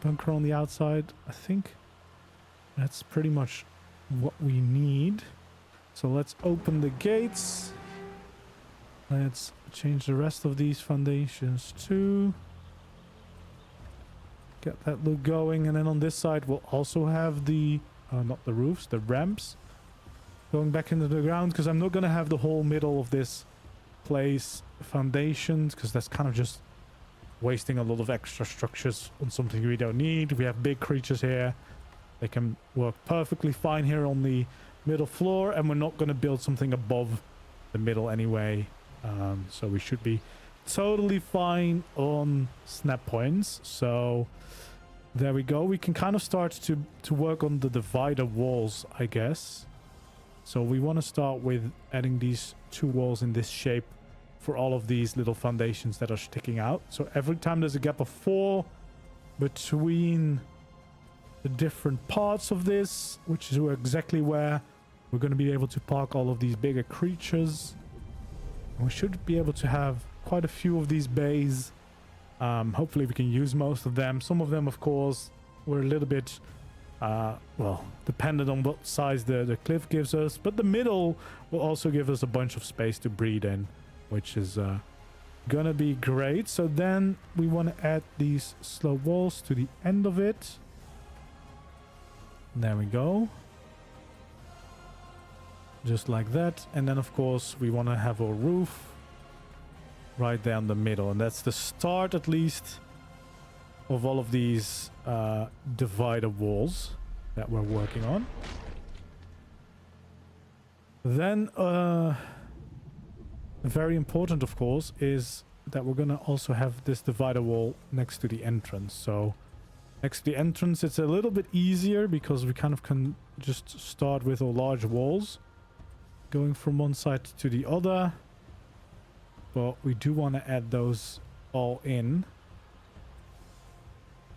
bunker on the outside. I think that's pretty much what we need. So let's open the gates. Let's change the rest of these foundations too. Get that look going. And then on this side, we'll also have the, not the roofs, the ramps going back into the ground, because I'm not going to have the whole middle of this place foundations, because that's kind of just wasting a lot of extra structures on something we don't need. We have big creatures here. They can work perfectly fine here on the middle floor, and we're not going to build something above the middle anyway. So we should be totally fine on snap points. So there we go. We can kind of start to work on the divider walls, I guess. So we want to start with adding these two walls in this shape for all of these little foundations that are sticking out. So every time there's a gap of 4 between the different parts of this, which is exactly where we're going to be able to park all of these bigger creatures. And we should be able to have quite a few of these bays. Hopefully we can use most of them. Some of them, of course, were a little bit well, dependent on what size the cliff gives us, but the middle will also give us a bunch of space to breathe in, which is gonna be great. So then we want to add these slope walls to the end of it. There we go, just like that. And then of course we want to have a roof right down the middle, and that's the start at least of all of these divider walls that we're working on. Then very important, of course, is that we're gonna also have this divider wall next to the entrance. So next to the entrance it's a little bit easier because we kind of can just start with our large walls going from one side to the other, but we do want to add those all in.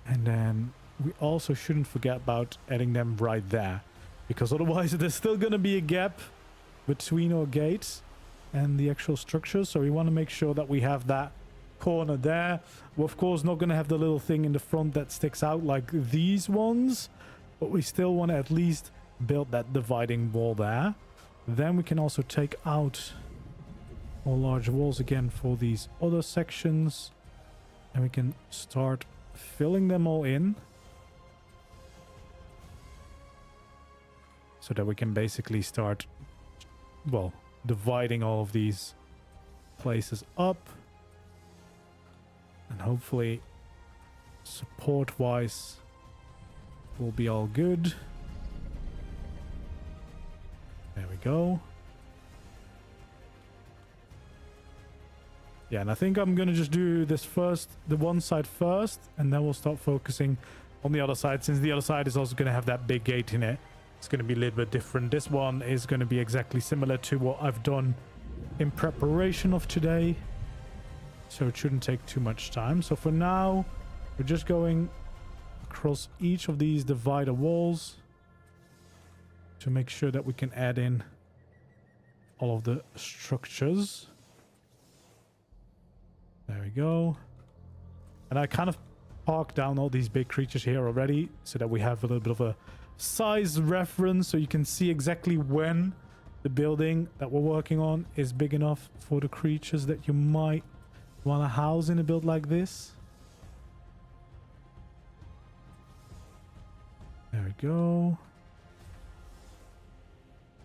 And then we also shouldn't forget about adding them right there, because otherwise there's still going to be a gap between our gates and the actual structure. So we want to make sure that we have that corner there. We're of course not going to have the little thing in the front that sticks out like these ones, but we still want to at least build that dividing wall there. Then we can also take out our large walls again for these other sections, and we can start filling them all in so that we can basically start, well, dividing all of these places up. And hopefully support wise will be all good. There we go. Yeah, and I think I'm gonna just do this first, the one side first, and then we'll start focusing on the other side, since the other side is also gonna have that big gate in it. It's gonna be a little bit different. This one is gonna be exactly similar to what I've done in preparation of today, so it shouldn't take too much time. So for now, we're just going across each of these divider walls to make sure that we can add in all of the structures. There we go. And I kind of parked down all these big creatures here already so that we have a little bit of a size reference, so you can see exactly when the building that we're working on is big enough for the creatures that you might want to house in a build like this. There we go.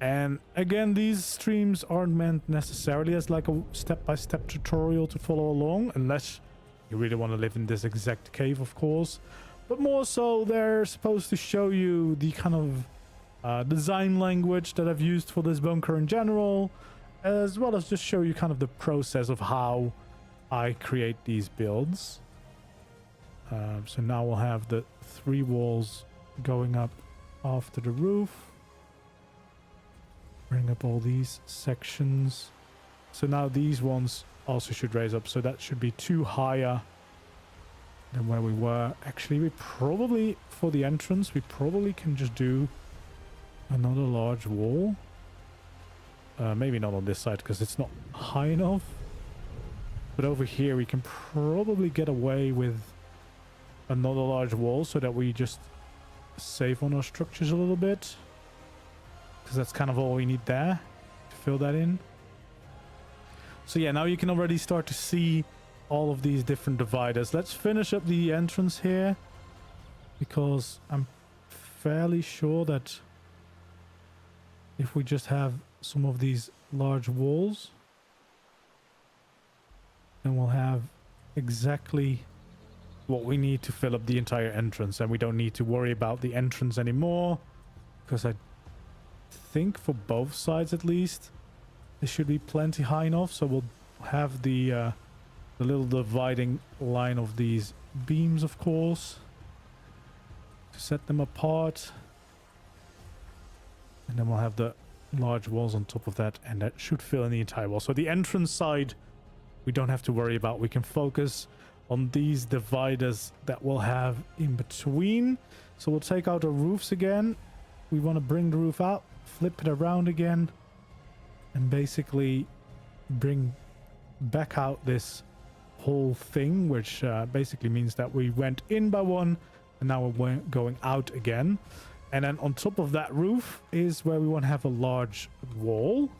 And again, these streams aren't meant necessarily as like a step-by-step tutorial to follow along, unless you really want to live in this exact cave, of course. But more so, they're supposed to show you the kind of design language that I've used for this bunker in general, as well as just show you kind of the process of how I create these builds. So now we'll have the 3 walls going up after the roof. Bring up all these sections. So now these ones also should raise up, so that should be 2 higher than where we were. Actually, we probably, for the entrance, we probably can just do another large wall. Maybe not on this side because it's not high enough. But over here we can probably get away with another large wall so that we just save on our structures a little bit. Because that's kind of all we need there to fill that in. So yeah, now you can already start to see all of these different dividers. Let's finish up the entrance here, because I'm fairly sure that if we just have some of these large walls, then we'll have exactly what we need to fill up the entire entrance, and we don't need to worry about the entrance anymore, because I think for both sides at least it should be plenty high enough. So we'll have the little dividing line of these beams, of course, to set them apart, and then we'll have the large walls on top of that, and that should fill in the entire wall. So the entrance side we don't have to worry about. We can focus on these dividers that we'll have in between. So we'll take out our roofs again. We want to bring the roof out, flip it around again, and basically bring back out this whole thing, which basically means that we went in by one and now we're going out again. And then on top of that roof is where we want to have a large wall.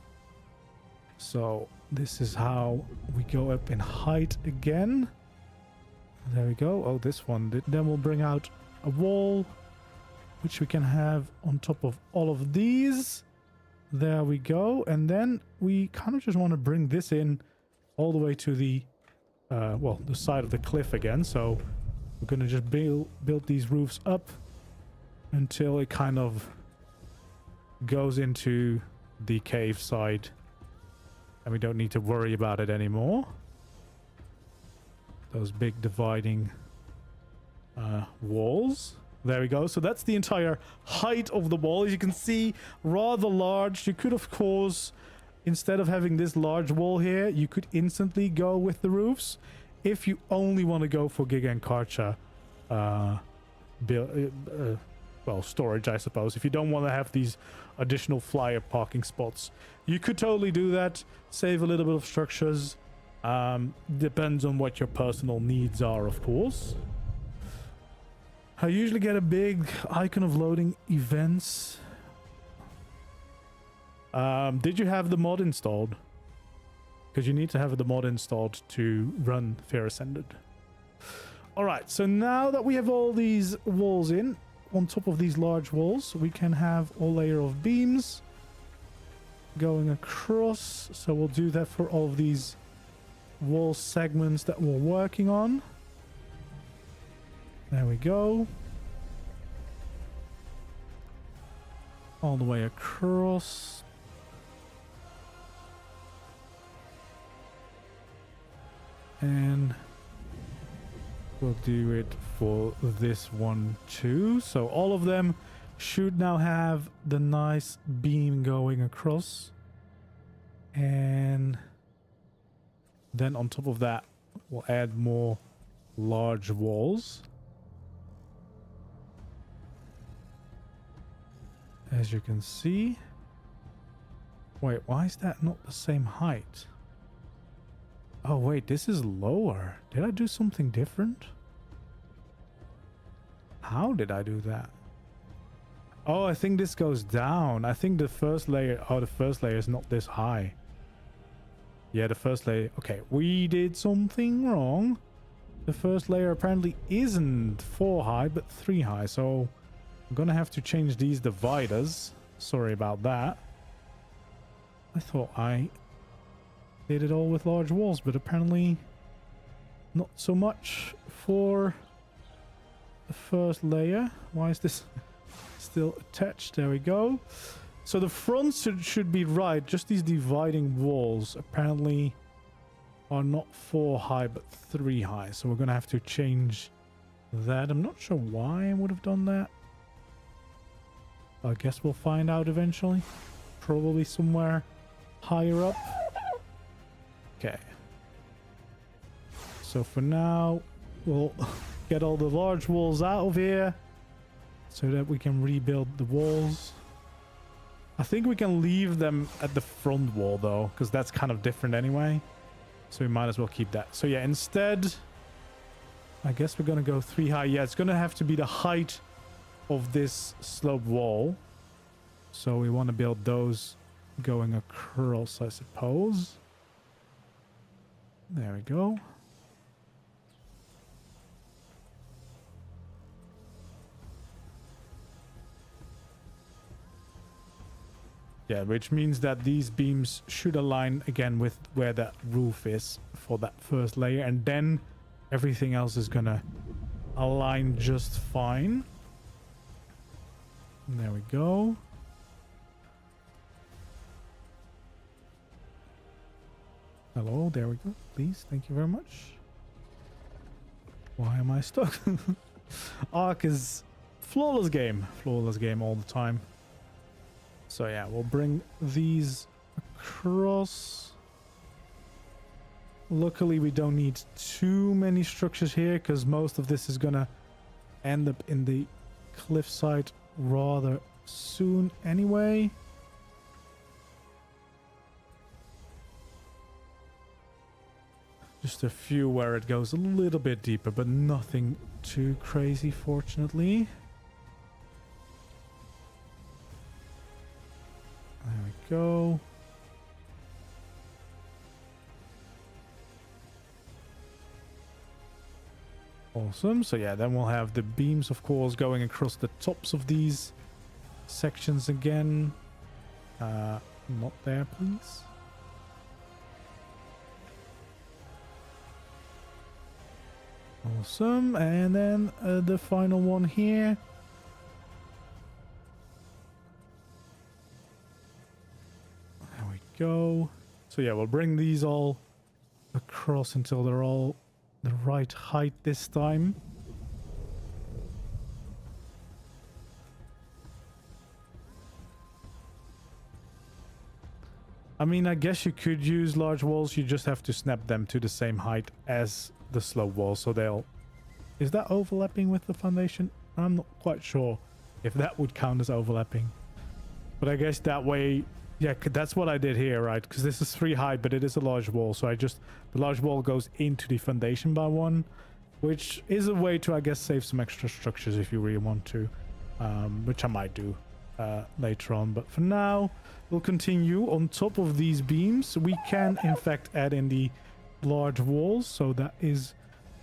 So this is how we go up in height again. There we go. Oh, this one. Then we'll bring out a wall, which we can have on top of all of these. There we go. And then we kind of just want to bring this in all the way to the well, the side of the cliff again. So we're going to just build these roofs up until it kind of goes into the cave side, and we don't need to worry about it anymore. Those big dividing walls. There we go. So that's the entire height of the wall. As you can see, rather large. You could, of course, instead of having this large wall here, you could instantly go with the roofs if you only want to go for Giga and Karcha well, storage, I suppose. If you don't want to have these additional flyer parking spots, you could totally do that. Save a little bit of structures. Depends on what your personal needs are, of course. I usually get a big icon of loading events. Did you have the mod installed? Because you need to have the mod installed to run Fear Ascended. Alright, so now that we have all these walls in, on top of these large walls, we can have a layer of beams going across. So we'll do that for all of these wall segments that we're working on. There we go. All the way across. And we'll do it for this one too. So all of them should now have the nice beam going across. And then on top of that, we'll add more large walls. As you can see. Wait, why is that not the same height? Oh wait, this is lower. Did I do something different? How did I do that? Oh, I think this goes down. I think the first layer... Oh, the first layer is not this high. Yeah, the first layer... Okay, we did something wrong. The first layer apparently isn't 4 high, but 3 high. So I'm gonna have to change these dividers. Sorry about that. I thought I did it all with large walls, but apparently not so much for the first layer. Why is this still attached? There we go. So the front should be right. Just these dividing walls apparently are not 4 high, but 3 high. So we're going to have to change that. I'm not sure why I would have done that. I guess we'll find out eventually. Probably somewhere higher up. Okay. So for now, we'll get all the large walls out of here so that we can rebuild the walls. I think we can leave them at the front wall though, because that's kind of different anyway. So we might as well keep that. So yeah, instead, I guess we're going to go 3 high. Yeah, it's going to have to be the height of this slope wall. So we want to build those going across, I suppose. There we go. Yeah, which means that these beams should align again with where that roof is for that first layer, and then everything else is gonna align just fine. And there we go. Hello, there we go. Please, thank you very much. Why am I stuck? ARK is flawless game all the time. So yeah, we'll bring these across. Luckily, we don't need too many structures here because most of this is gonna end up in the cliffside rather soon anyway. Just a few where it goes a little bit deeper, but nothing too crazy, fortunately. There we go. Awesome. So yeah, then we'll have the beams, of course, going across the tops of these sections again. Not there, please. Awesome. And then the final one here. There we go. So yeah, we'll bring these all across until they're all the right height this time. I mean, I guess you could use large walls. You just have to snap them to the same height as the slope wall, so they'll... Is that overlapping with the foundation? I'm not quite sure if that would count as overlapping. But I guess that way... Yeah, that's what I did here, right? Because this is 3 high, but it is a large wall. So I just... The large wall goes into the foundation by 1. Which is a way to, I guess, save some extra structures if you really want to. Which I might do later on. But for now, we'll continue. On top of these beams, we can, in fact, add in the large walls. So that is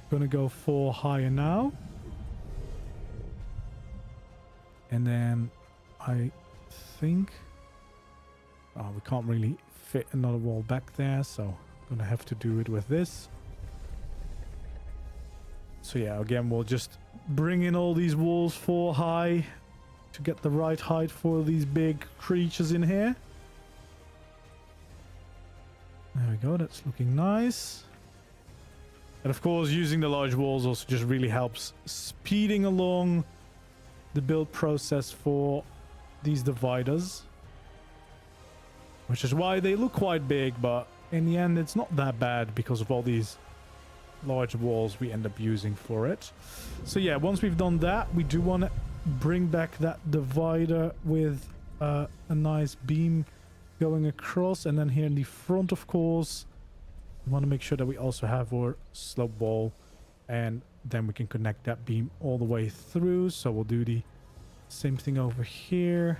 going to go 4 higher now. And then I think... Oh, we can't really fit another wall back there, so I'm gonna have to do it with this. So yeah, again, we'll just bring in all these walls 4 high to get the right height for these big creatures in here. There we go, that's looking nice. And of course, using the large walls also just really helps speeding along the build process for these dividers. Which is why they look quite big, but in the end it's not that bad because of all these large walls we end up using for it. So yeah, once we've done that, we do want to bring back that divider with a nice beam going across, and then here in the front, of course, we want to make sure that we also have our slope wall, and then we can connect that beam all the way through. So we'll do the same thing over here,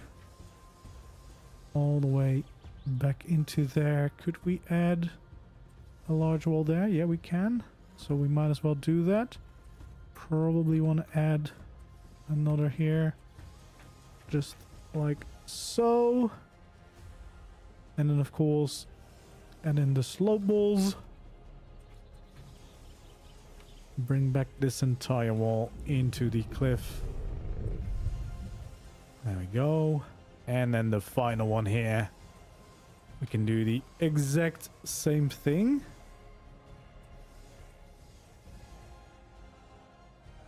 all the way back into there. Could we add a large wall there? Yeah, we can. So we might as well do that. Probably want to add another here, just like so. And then of course add in the slope walls. Bring back this entire wall into the cliff. There we go. And then the final one here, we can do the exact same thing,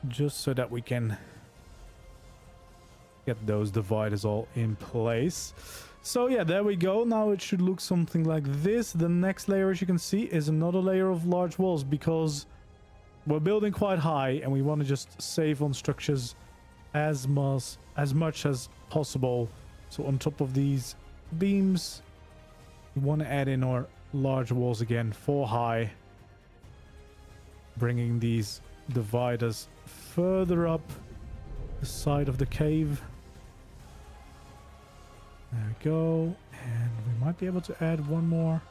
just so that we can get those dividers all in place. So yeah, there we go. Now it should look something like this. The next layer, as you can see, is another layer of large walls, because we're building quite high and we want to just save on structures as much as possible. So on top of these beams, we want to add in our large walls again, 4 high, bringing these dividers further up the side of the cave. There we go. And we might be able to add one more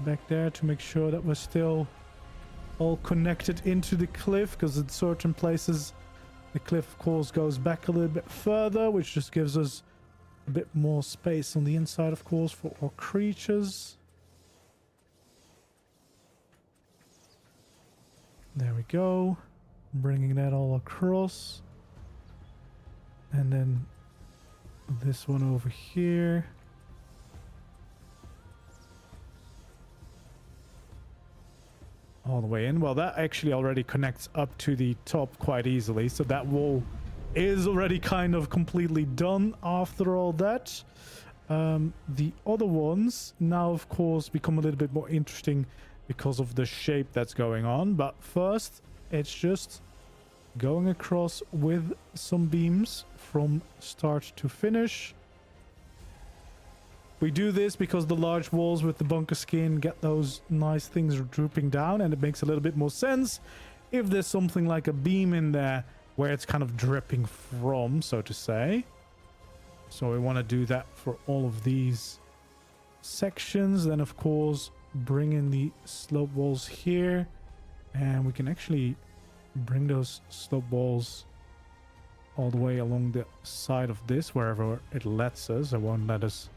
back there to make sure that we're still all connected into the cliff, because in certain places the cliff, of course, goes back a little bit further, which just gives us a bit more space on the inside, of course, for our creatures. There we go. Bringing that all across. And then this one over here. All the way in. Well, that actually already connects up to the top quite easily. So that wall is already kind of completely done after all that. The other ones now, of course, become a little bit more interesting because of the shape that's going on. But first, it's just going across with some beams from start to finish. We do this because the large walls with the bunker skin get those nice things drooping down, and it makes a little bit more sense if there's something like a beam in there where it's kind of dripping from, so to say. So we want to do that for all of these sections. Then, of course, bring in the slope walls here, and we can actually bring those slope walls all the way along the side of this, wherever it lets us. It won't let us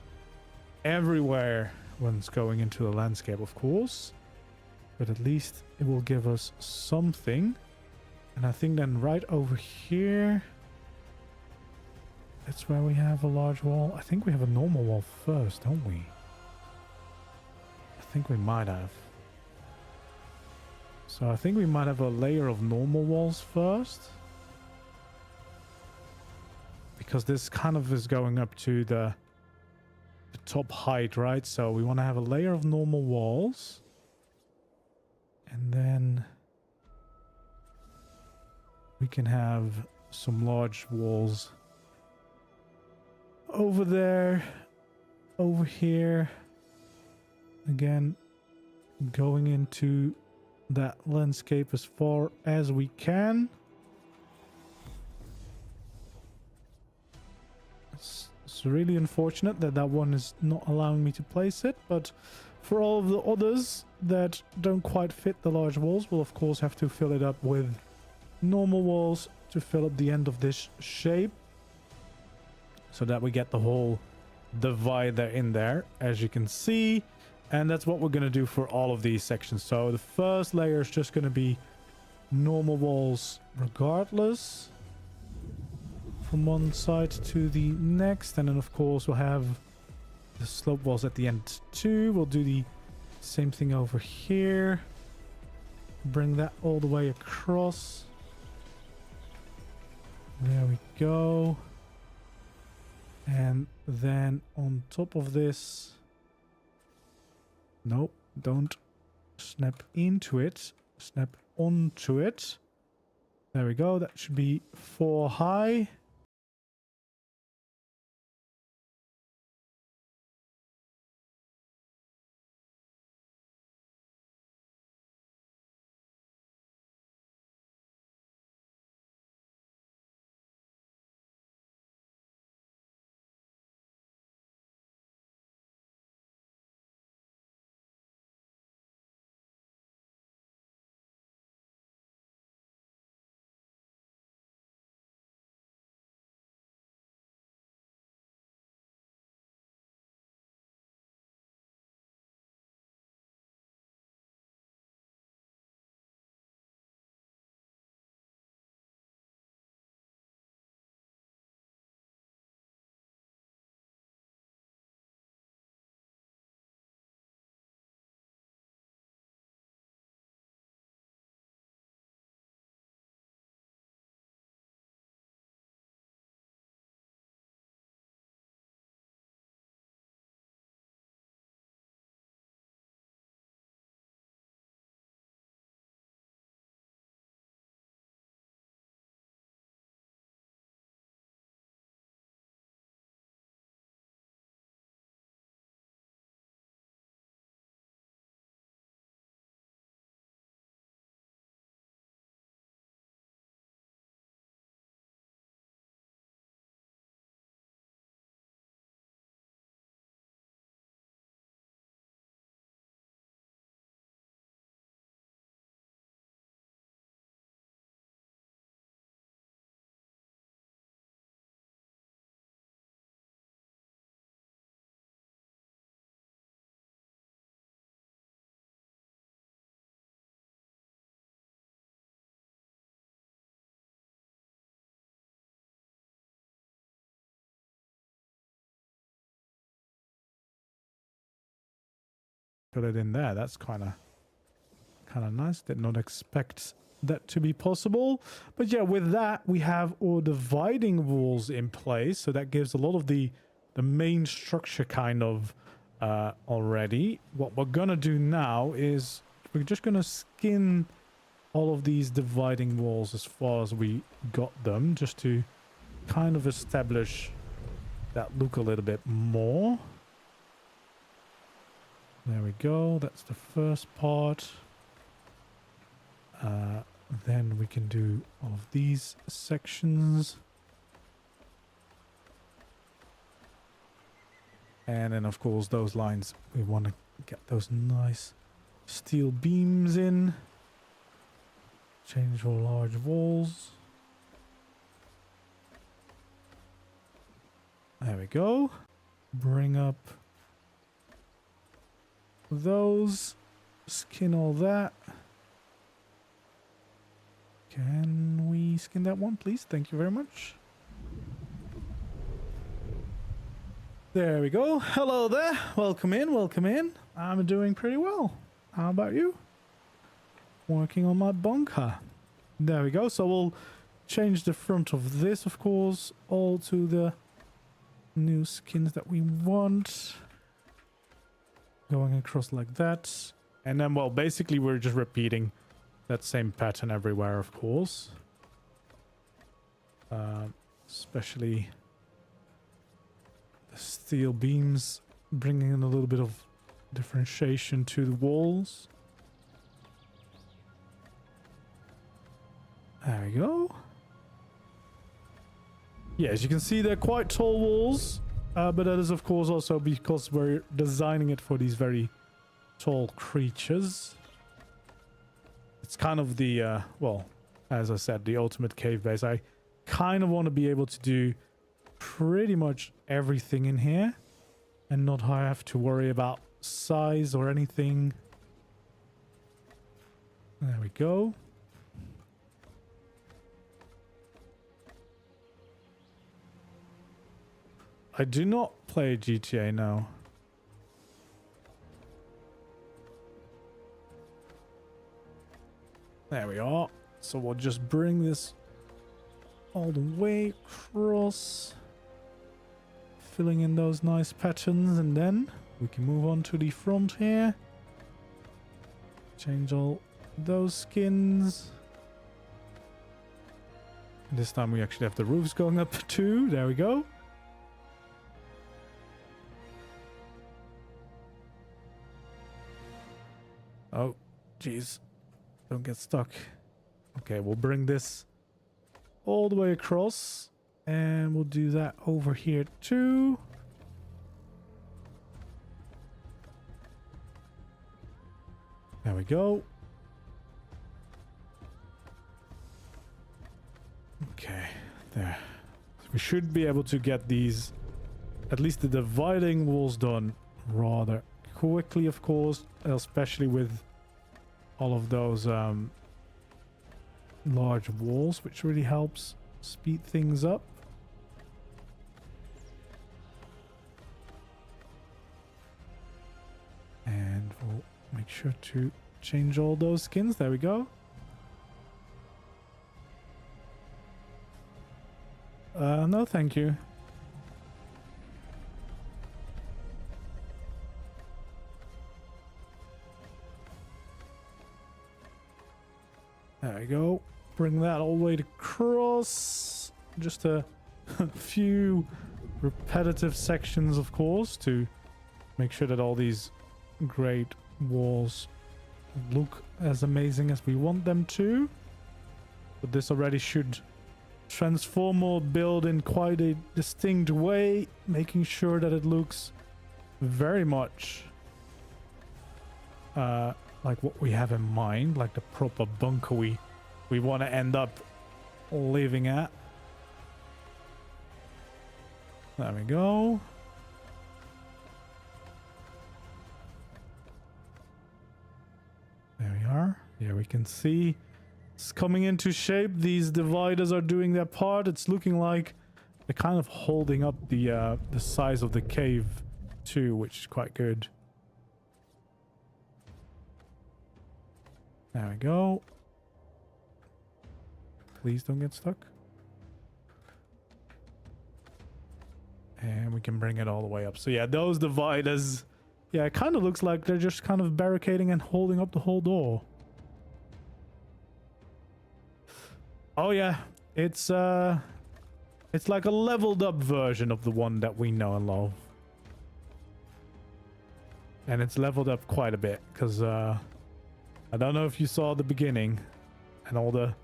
everywhere when it's going into the landscape, of course, but at least it will give us something. And I think then right over here, that's where we have a large wall. I think we have a normal wall first, don't we? I think we might have. So I think we might have a layer of normal walls first, because this kind of is going up to the top height, right? So we want to have a layer of normal walls, and then we can have some large walls over there, over here, again going into that landscape as far as we can. It's really unfortunate that that one is not allowing me to place it, but for all of the others that don't quite fit the large walls, we'll of course have to fill it up with normal walls to fill up the end of this shape, so that we get the whole divider in there, as you can see. And that's what we're going to do for all of these sections. So the first layer is just going to be normal walls regardless from one side to the next. And then of course we'll have the slope walls at the end too. We'll do the same thing over here. Bring that all the way across. There we go. And then on top of this, nope, don't snap into it, snap onto it. There we go. That should be 4 high. Put it in there. That's kind of nice. Did not expect that to be possible. But yeah, with that, we have all dividing walls in place. So that gives a lot of the main structure kind of already. What we're going to do now is we're just going to skin all of these dividing walls as far as we got them, just to kind of establish that look a little bit more. There we go. That's the first part. Then we can do all of these sections. And then, of course, those lines, we want to get those nice steel beams in. Change for large walls. There we go. Bring up those. Skin all that. Can we skin that one, please? Thank you very much. There we go. Hello there. Welcome in. Welcome in. I'm doing pretty well. How about you? Working on my bunker. There we go. So we'll change the front of this, of course, all to the new skins that we want. Going across like that. And then, well, basically we're just repeating that same pattern everywhere, of course. Especially the steel beams, bringing in a little bit of differentiation to the walls. There we go. Yeah, as you can see, they're quite tall walls, but that is, of course, also because we're designing it for these very tall creatures. It's kind of the, well, as I said, the ultimate cave base. I kind of want to be able to do pretty much everything in here and not have to worry about size or anything. There we go. I do not play GTA now. There we are. So we'll just bring this all the way across, filling in those nice patterns, and then we can move on to the front here. Change all those skins. And this time we actually have the roofs going up too. There we go. Oh, jeez. Don't get stuck. Okay, we'll bring this all the way across. And we'll do that over here too. There we go. Okay, there. So we should be able to get these, at least the dividing walls done rather quickly, of course, especially with all of those large walls, which really helps speed things up. And we'll make sure to change all those skins. There we go. No, thank you. There we go. Bring that all the way across. Just a few repetitive sections, of course, to make sure that all these great walls look as amazing as we want them to. But this already should transform or build in quite a distinct way, making sure that it looks very much like what we have in mind, like the proper bunker we want to end up living at. There we go. There we are. Here we can see it's coming into shape. These dividers are doing their part. It's looking like they're kind of holding up the size of the cave too, which is quite good. There we go. Please don't get stuck. And we can bring it all the way up. So yeah, those dividers, yeah, it kind of looks like they're just kind of barricading and holding up the whole door. Oh yeah, it's like a leveled up version of the one that we know and love. And it's leveled up quite a bit, because I don't know if you saw the beginning and all the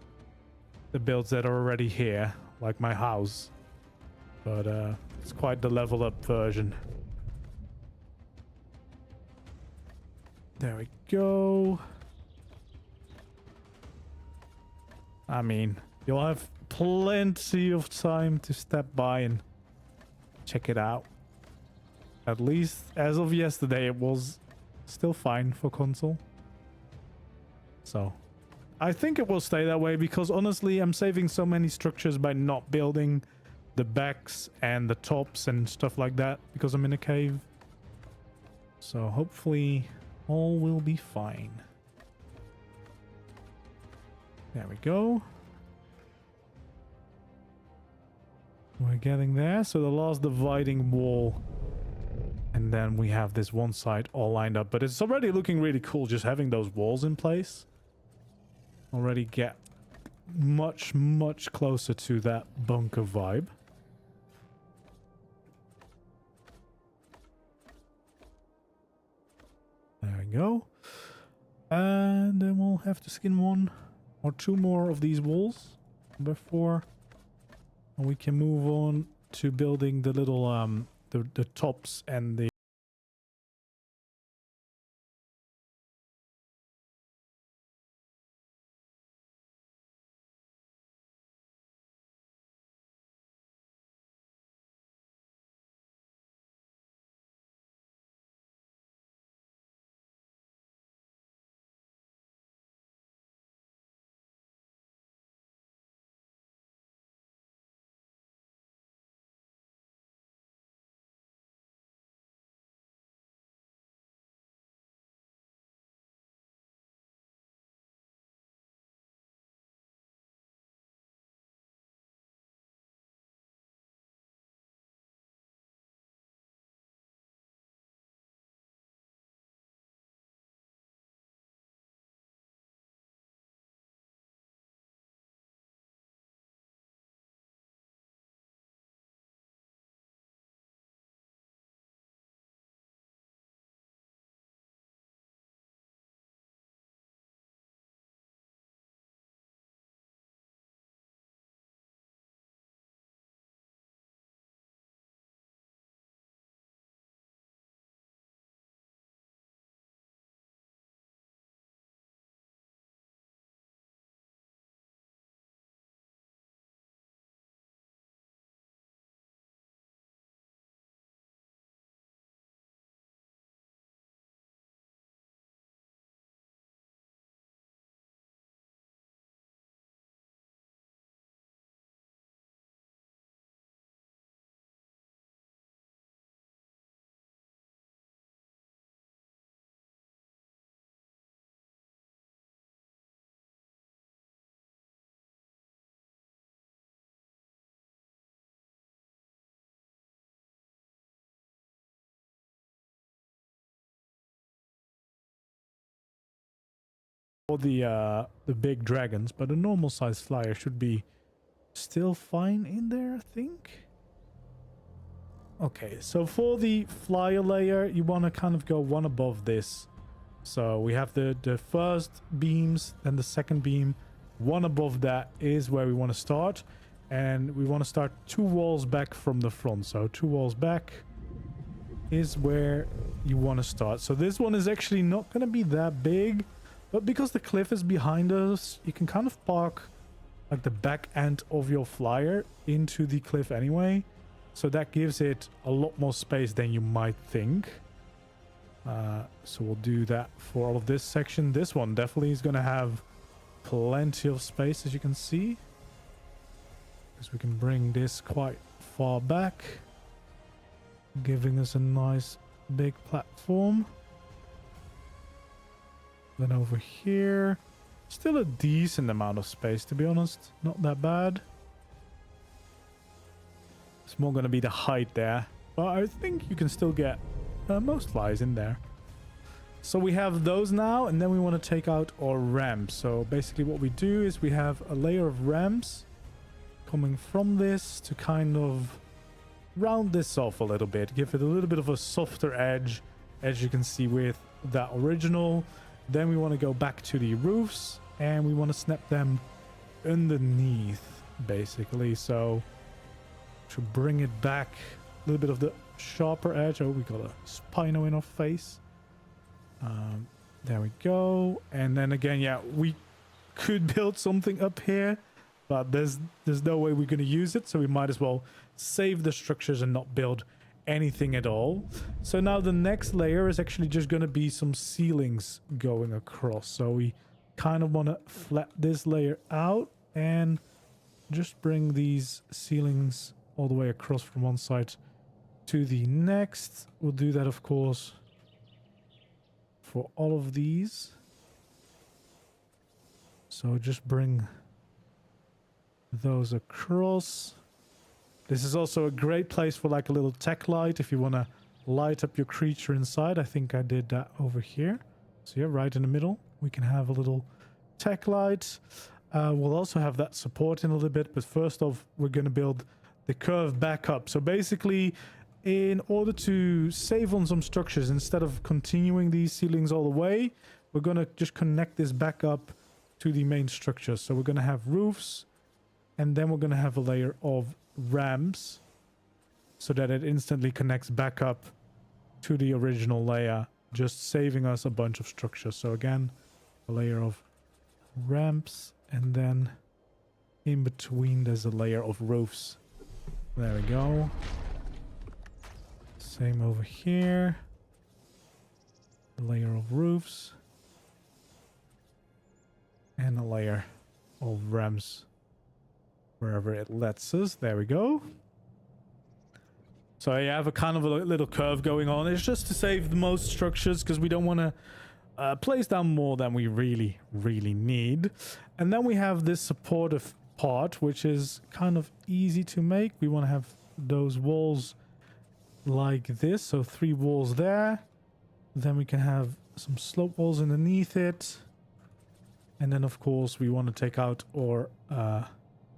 builds that are already here, like my house. But it's quite the leveled up version. There we go. I mean, you'll have plenty of time to step by and check it out. At least as of yesterday, it was still fine for console. So I think it will stay that way, because honestly, I'm saving so many structures by not building the backs and the tops and stuff like that, because I'm in a cave. So hopefully all will be fine. There we go. We're getting there. So the last dividing wall, and then we have this one side all lined up. But it's already looking really cool just having those walls in place. Already get much closer to that bunker vibe. There we go. And then we'll have to skin one or two more of these walls before we can move on to building the little the tops and the for the big dragons, but a normal size flyer should be still fine in there, I think. Okay, so for the flyer layer, you want to kind of go one above this. So we have the first beams, then the second beam. One above that is where we want to start. And we want to start 2 walls back from the front. So 2 walls back is where you want to start. So this one is actually not going to be that big. But because the cliff is behind us, you can kind of park like the back end of your flyer into the cliff anyway. So that gives it a lot more space than you might think. So we'll do that for all of this section. This one definitely is going to have plenty of space, as you can see. Because we can bring this quite far back, giving us a nice big platform. Then over here, still a decent amount of space, to be honest. Not that bad. It's more going to be the height there, but I think you can still get most flies in there. So we have those now, and then we want to take out our ramps. So basically what we do is we have a layer of ramps coming from this to kind of round this off a little bit, give it a little bit of a softer edge, as you can see with that original. Then we want to go back to the roofs, and we want to snap them underneath, basically. So to bring it back, a little bit of the sharper edge. Oh, we got a Spino in our face. There we go. And then again, yeah, we could build something up here, but there's no way we're going to use it, so we might as well save the structures and not build anything at all. So now the next layer is actually just going to be some ceilings going across. So we kind of want to flat this layer out and just bring these ceilings all the way across from one side to the next. We'll do that, of course, for all of these. So just bring those across. This is also a great place for like a little tech light if you want to light up your creature inside. I think I did that over here. So yeah, right in the middle, we can have a little tech light. We'll also have that support in a little bit, but first off, we're going to build the curve back up. So basically, in order to save on some structures, instead of continuing these ceilings all the way, we're going to just connect this back up to the main structure. So we're going to have roofs, and then we're going to have a layer of ramps so that it instantly connects back up to the original layer, just saving us a bunch of structures. So again, a layer of ramps, and then in between there's a layer of roofs. There we go. Same over here. A layer of roofs. And a layer of ramps wherever it lets us. There we go. So you have a kind of a little curve going on. It's just to save the most structures because we don't want to place down more than we really need. And then we have this supportive part, which is kind of easy to make. We want to have those walls like this. So 3 walls there. Then we can have some slope walls underneath it. And then, of course, we want to take out our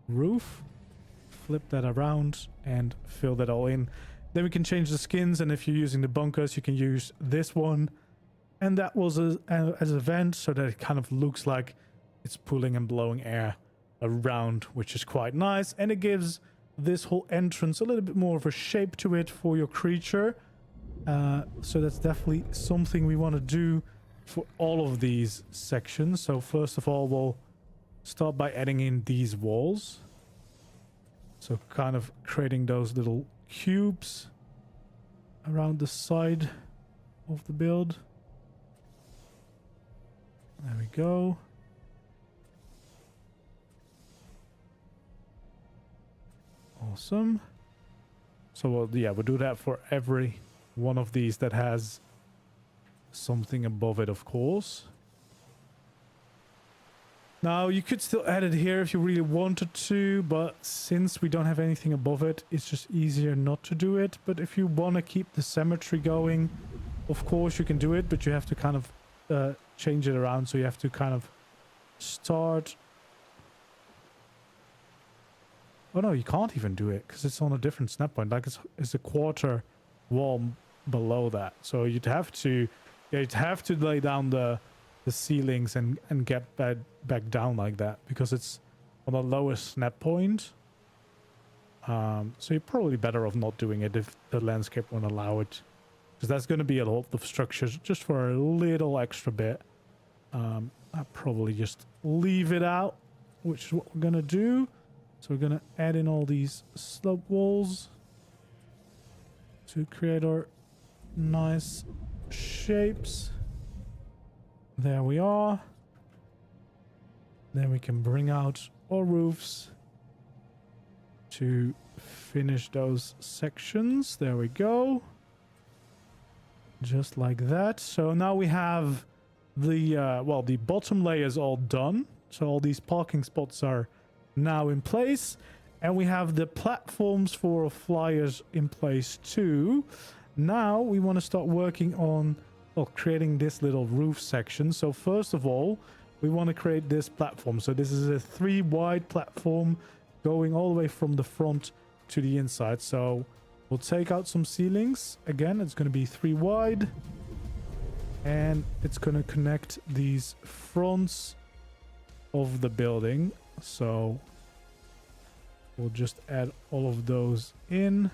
roof, flip that around, and fill that all in. Then we can change the skins, and if you're using the bunkers, you can use this one. And that was as a vent, so that it kind of looks like it's pulling and blowing air around, which is quite nice. And it gives this whole entrance a little bit more of a shape to it for your creature. So that's definitely something we want to do for all of these sections. So first of all, we'll start by adding in these walls. So kind of creating those little cubes around the side of the build. There we go. Awesome. So we'll do that for every one of these that has something above it, of course. Now, you could still add it here if you really wanted to, but since we don't have anything above it, it's just easier not to do it. But if you want to keep the symmetry going, of course you can do it, but you have to kind of change it around. So you have to kind of start. Oh no, you can't even do it because it's on a different snap point. Like it's a quarter wall below that. So you'd have to lay down the ceilings and get back down like that because it's on the lowest snap point. So you're probably better off not doing it if the landscape won't allow it, because that's going to be a lot of structures just for a little extra bit. I'll probably just leave it out, which is what we're going to do. So we're going to add in all these slope walls to create our nice shapes. There we are. Then we can bring out our roofs to finish those sections. There we go. Just like that. So now we have the bottom layer is all done. So all these parking spots are now in place, and we have the platforms for flyers in place too. Now we want to start working on creating this little roof section. So first of all, we want to create this platform. So this is a 3 wide platform going all the way from the front to the inside. So we'll take out some ceilings. Again, it's going to be 3 wide, and it's going to connect these fronts of the building. So we'll just add all of those in.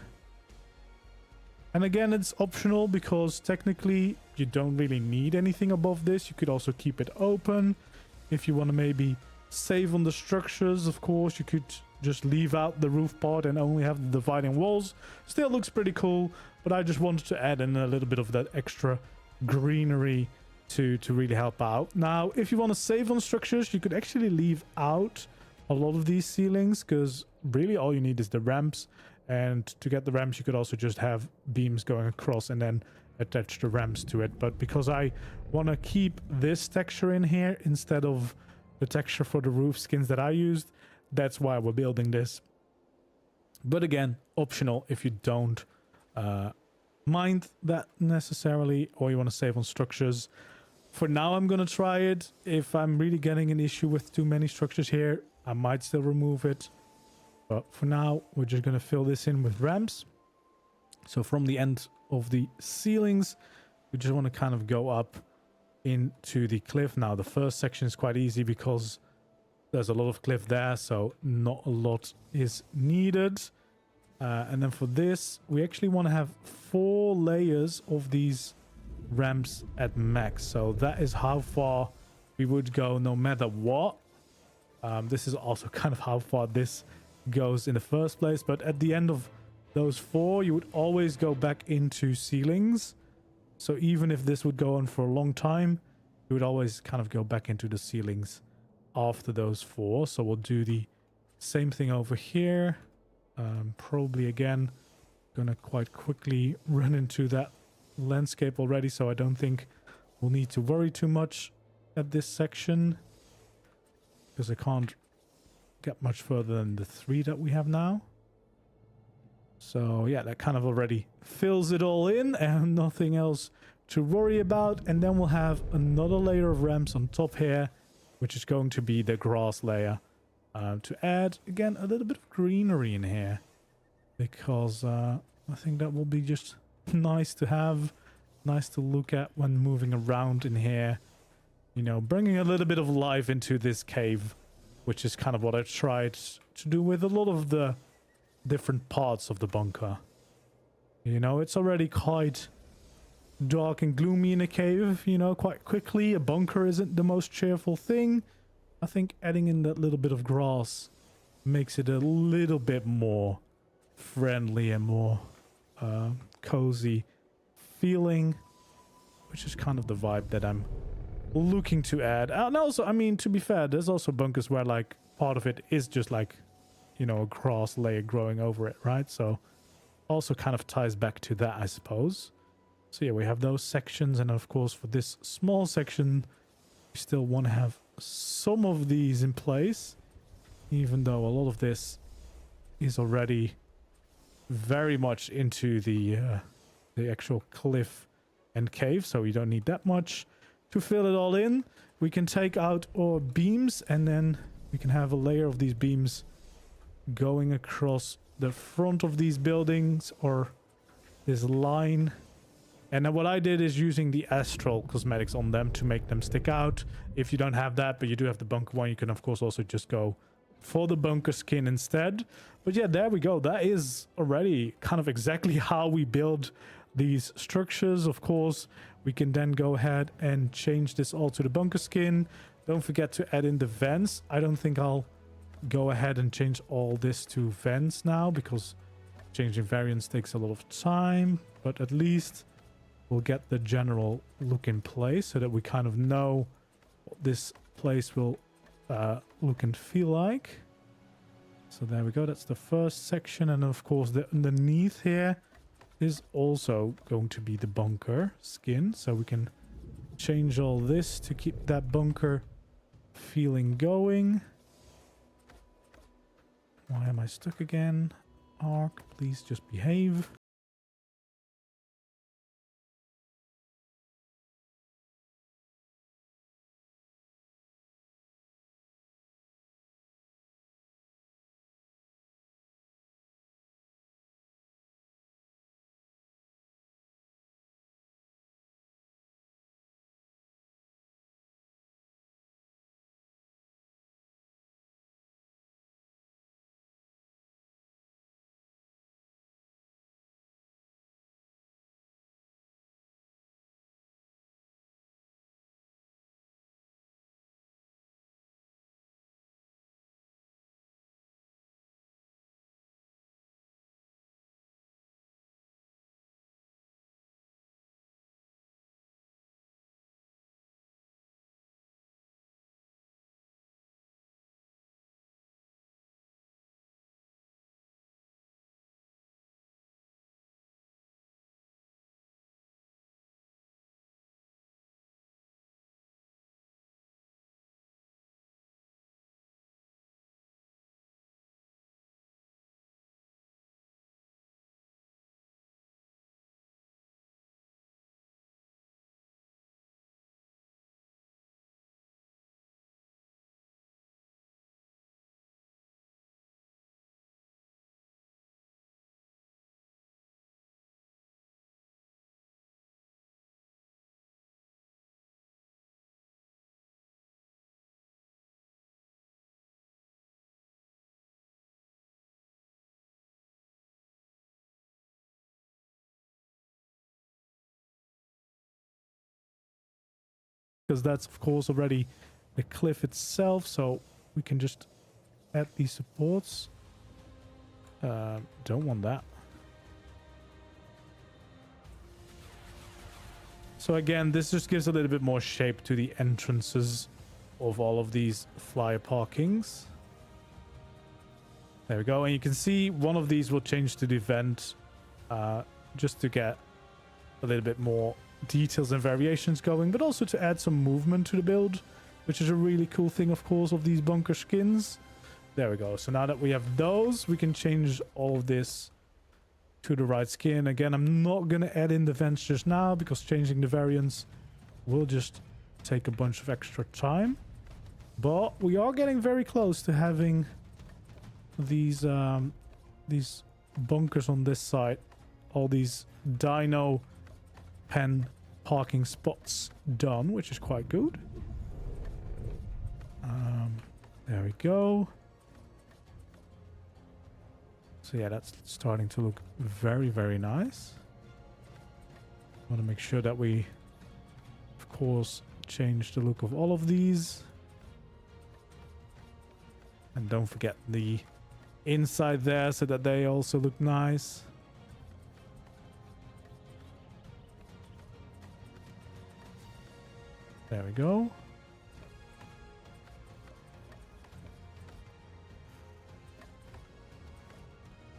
And again, it's optional because technically you don't really need anything above this. You could also keep it open. If you want to maybe save on the structures, of course, you could just leave out the roof part and only have the dividing walls. Still looks pretty cool, but I just wanted to add in a little bit of that extra greenery to really help out. Now, if you want to save on structures, you could actually leave out a lot of these ceilings, because really all you need is the ramps. And to get the ramps, you could also just have beams going across and then attach the ramps to it. But because I want to keep this texture in here instead of the texture for the roof skins that I used, that's why we're building this. But again, optional if you don't mind that necessarily, or you want to save on structures. For now, I'm going to try it. If I'm really getting an issue with too many structures here, I might still remove it. But for now, we're just going to fill this in with ramps. So from the end of the ceilings, we just want to kind of go up into the cliff. Now, the first section is quite easy because there's a lot of cliff there, so not a lot is needed. And then for this, we actually want to have 4 layers of these ramps at max. So that is how far we would go no matter what. This is also kind of how far this goes in the first place, but at the end of those 4, you would always go back into ceilings. So even if this would go on for a long time, you would always kind of go back into the ceilings after those 4. So we'll do the same thing over here. Probably again gonna quite quickly run into that landscape already, so I don't think we'll need to worry too much at this section, because I can't get much further than the 3 that we have now. So yeah, that kind of already fills it all in and nothing else to worry about. And then we'll have another layer of ramps on top here, which is going to be the grass layer, to add again a little bit of greenery in here, because I think that will be just nice to have, nice to look at when moving around in here, you know, bringing a little bit of life into this cave, which is kind of what I tried to do with a lot of the different parts of the bunker. You know, it's already quite dark and gloomy in a cave, you know, quite quickly. A bunker isn't the most cheerful thing. I think adding in that little bit of grass makes it a little bit more friendly and more cozy feeling, which is kind of the vibe that I'm looking to add. And also, I mean, to be fair, there's also bunkers where like part of it is just like, you know, a grass layer growing over it, right? So also kind of ties back to that, I suppose. So yeah, we have those sections, and of course for this small section we still want to have some of these in place, even though a lot of this is already very much into the actual cliff and cave, so we don't need that much. to fill it all in, we can take out our beams, and then we can have a layer of these beams going across the front of these buildings, or this line. And then what I did is using the astral cosmetics on them to make them stick out. If you don't have that, but you do have the bunker one, you can of course also just go for the bunker skin instead. But yeah, there we go. That is already kind of exactly how we build these structures. Of course, we can then go ahead and change this all to the bunker skin. Don't forget to add in the vents. I don't think I'll go ahead and change all this to vents now, because changing variants takes a lot of time, but at least we'll get the general look in place so that we kind of know what this place will look and feel like. So there we go. That's the first section. And of course, the underneath here is also going to be the bunker skin. So we can change all this to keep that bunker feeling going. Why am I stuck again? ARK, please just behave. Because that's of course already the cliff itself, so we can just add these supports. Don't want that. So again, this just gives a little bit more shape to the entrances of all of these flyer parkings. There we go. And you can see one of these will change to the event, just to get a little bit more details and variations going, but also to add some movement to the build, which is a really cool thing, of course, of these bunker skins. There we go. So now that we have those, we can change all of this to the right skin. Again, I'm not going to add in the vents just now, because changing the variants will just take a bunch of extra time. But we are getting very close to having these bunkers on this side, all these dino pen parking spots done, which is quite good. There we go. So yeah, that's starting to look very, very nice. Want to make sure that we, of course, change the look of all of these. And don't forget the inside there so that they also look nice. There we go.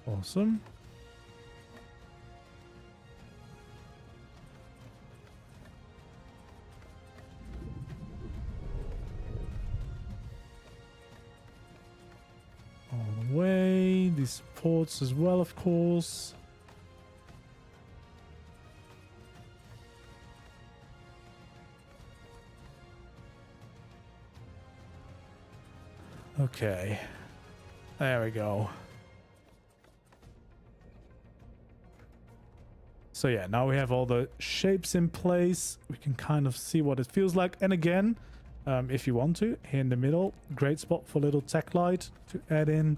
Awesome. All the way. These supports as well, of course. Okay. There we go. So yeah, now we have all the shapes in place. We can kind of see what it feels like. And again, if you want to, here in the middle, great spot for a little tech light to add in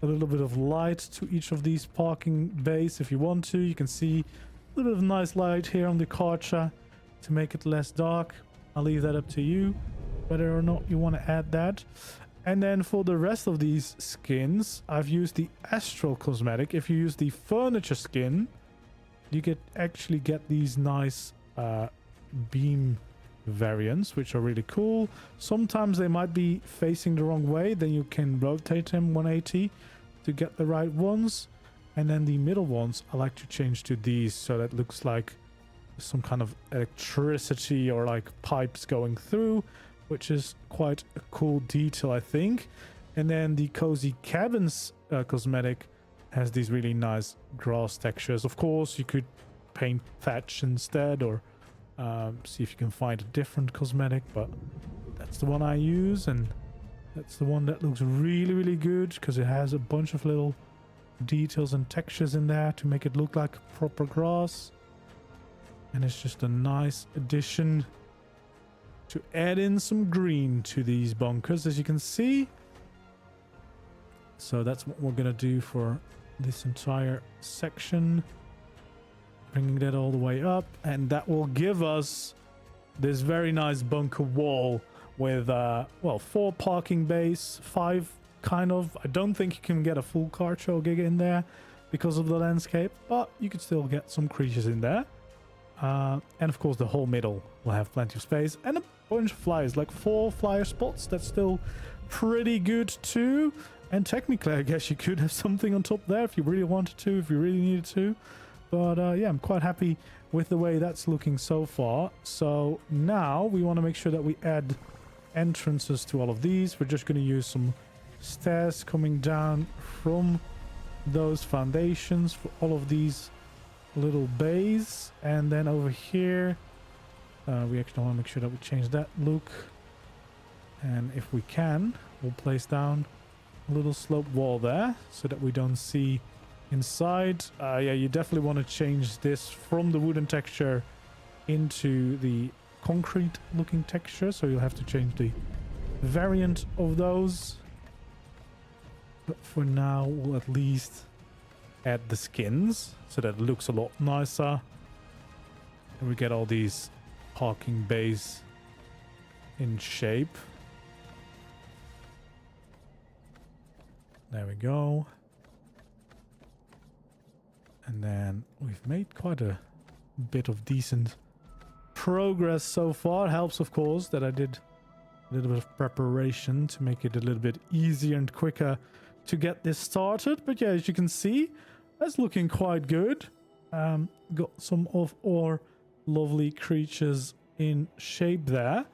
a little bit of light to each of these parking bays. If you want to, you can see a little bit of nice light here on the Karcher to make it less dark. I'll leave that up to you, whether or not you want to add that. And then for the rest of these skins, I've used the Astral cosmetic. If you use the furniture skin, you actually get these nice beam variants, which are really cool. Sometimes they might be facing the wrong way, then you can rotate them 180 to get the right ones. And then the middle ones I like to change to these, so that looks like some kind of electricity or like pipes going through, which is quite a cool detail, I think. And then the Cozy Cabins cosmetic has these really nice grass textures. Of course, you could paint thatch instead, or see if you can find a different cosmetic, but that's the one I use, and that's the one that looks really, really good because it has a bunch of little details and textures in there to make it look like proper grass. And it's just a nice addition to add in some green to these bunkers, as you can see. So that's what we're gonna do for this entire section, bringing that all the way up, and that will give us this very nice bunker wall with well, 4 parking bays, 5 kind of. I don't think you can get a full Karcher or giga in there because of the landscape, but you could still get some creatures in there. And of course the whole middle will have plenty of space and a bunch of flyers, like 4 flyer spots. That's still pretty good too. And technically, I guess you could have something on top there if you really wanted to, if you really needed to. But yeah, I'm quite happy with the way that's looking so far. So now we want to make sure that we add entrances to all of these. We're just going to use some stairs coming down from those foundations for all of these little bays. And then over here, we actually want to make sure that we change that look. And if we can, we'll place down a little slope wall there so that we don't see inside. Yeah, you definitely want to change this from the wooden texture into the concrete looking texture, so you'll have to change the variant of those. But for now, we'll at least add the skins so that it looks a lot nicer, and we get all these parking bays in shape. There we go. And then we've made quite a bit of decent progress so far. It helps, of course, that I did a little bit of preparation to make it a little bit easier and quicker to get this started. But yeah, as you can see, that's looking quite good. Got some of our lovely creatures in shape there.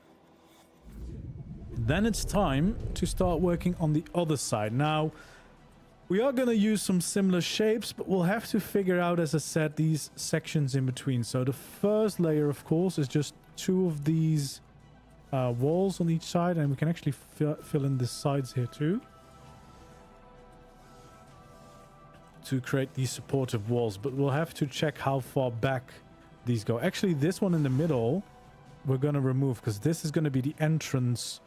Then it's time to start working on the other side. Now, we are going to use some similar shapes, but we'll have to figure out, as I said, these sections in between. So the first layer, of course, is just 2 of these walls on each side, and we can actually fill in the sides here too to create these supportive walls. But we'll have to check how far back these go. Actually, this one in the middle, we're going to remove, because this is going to be the entrance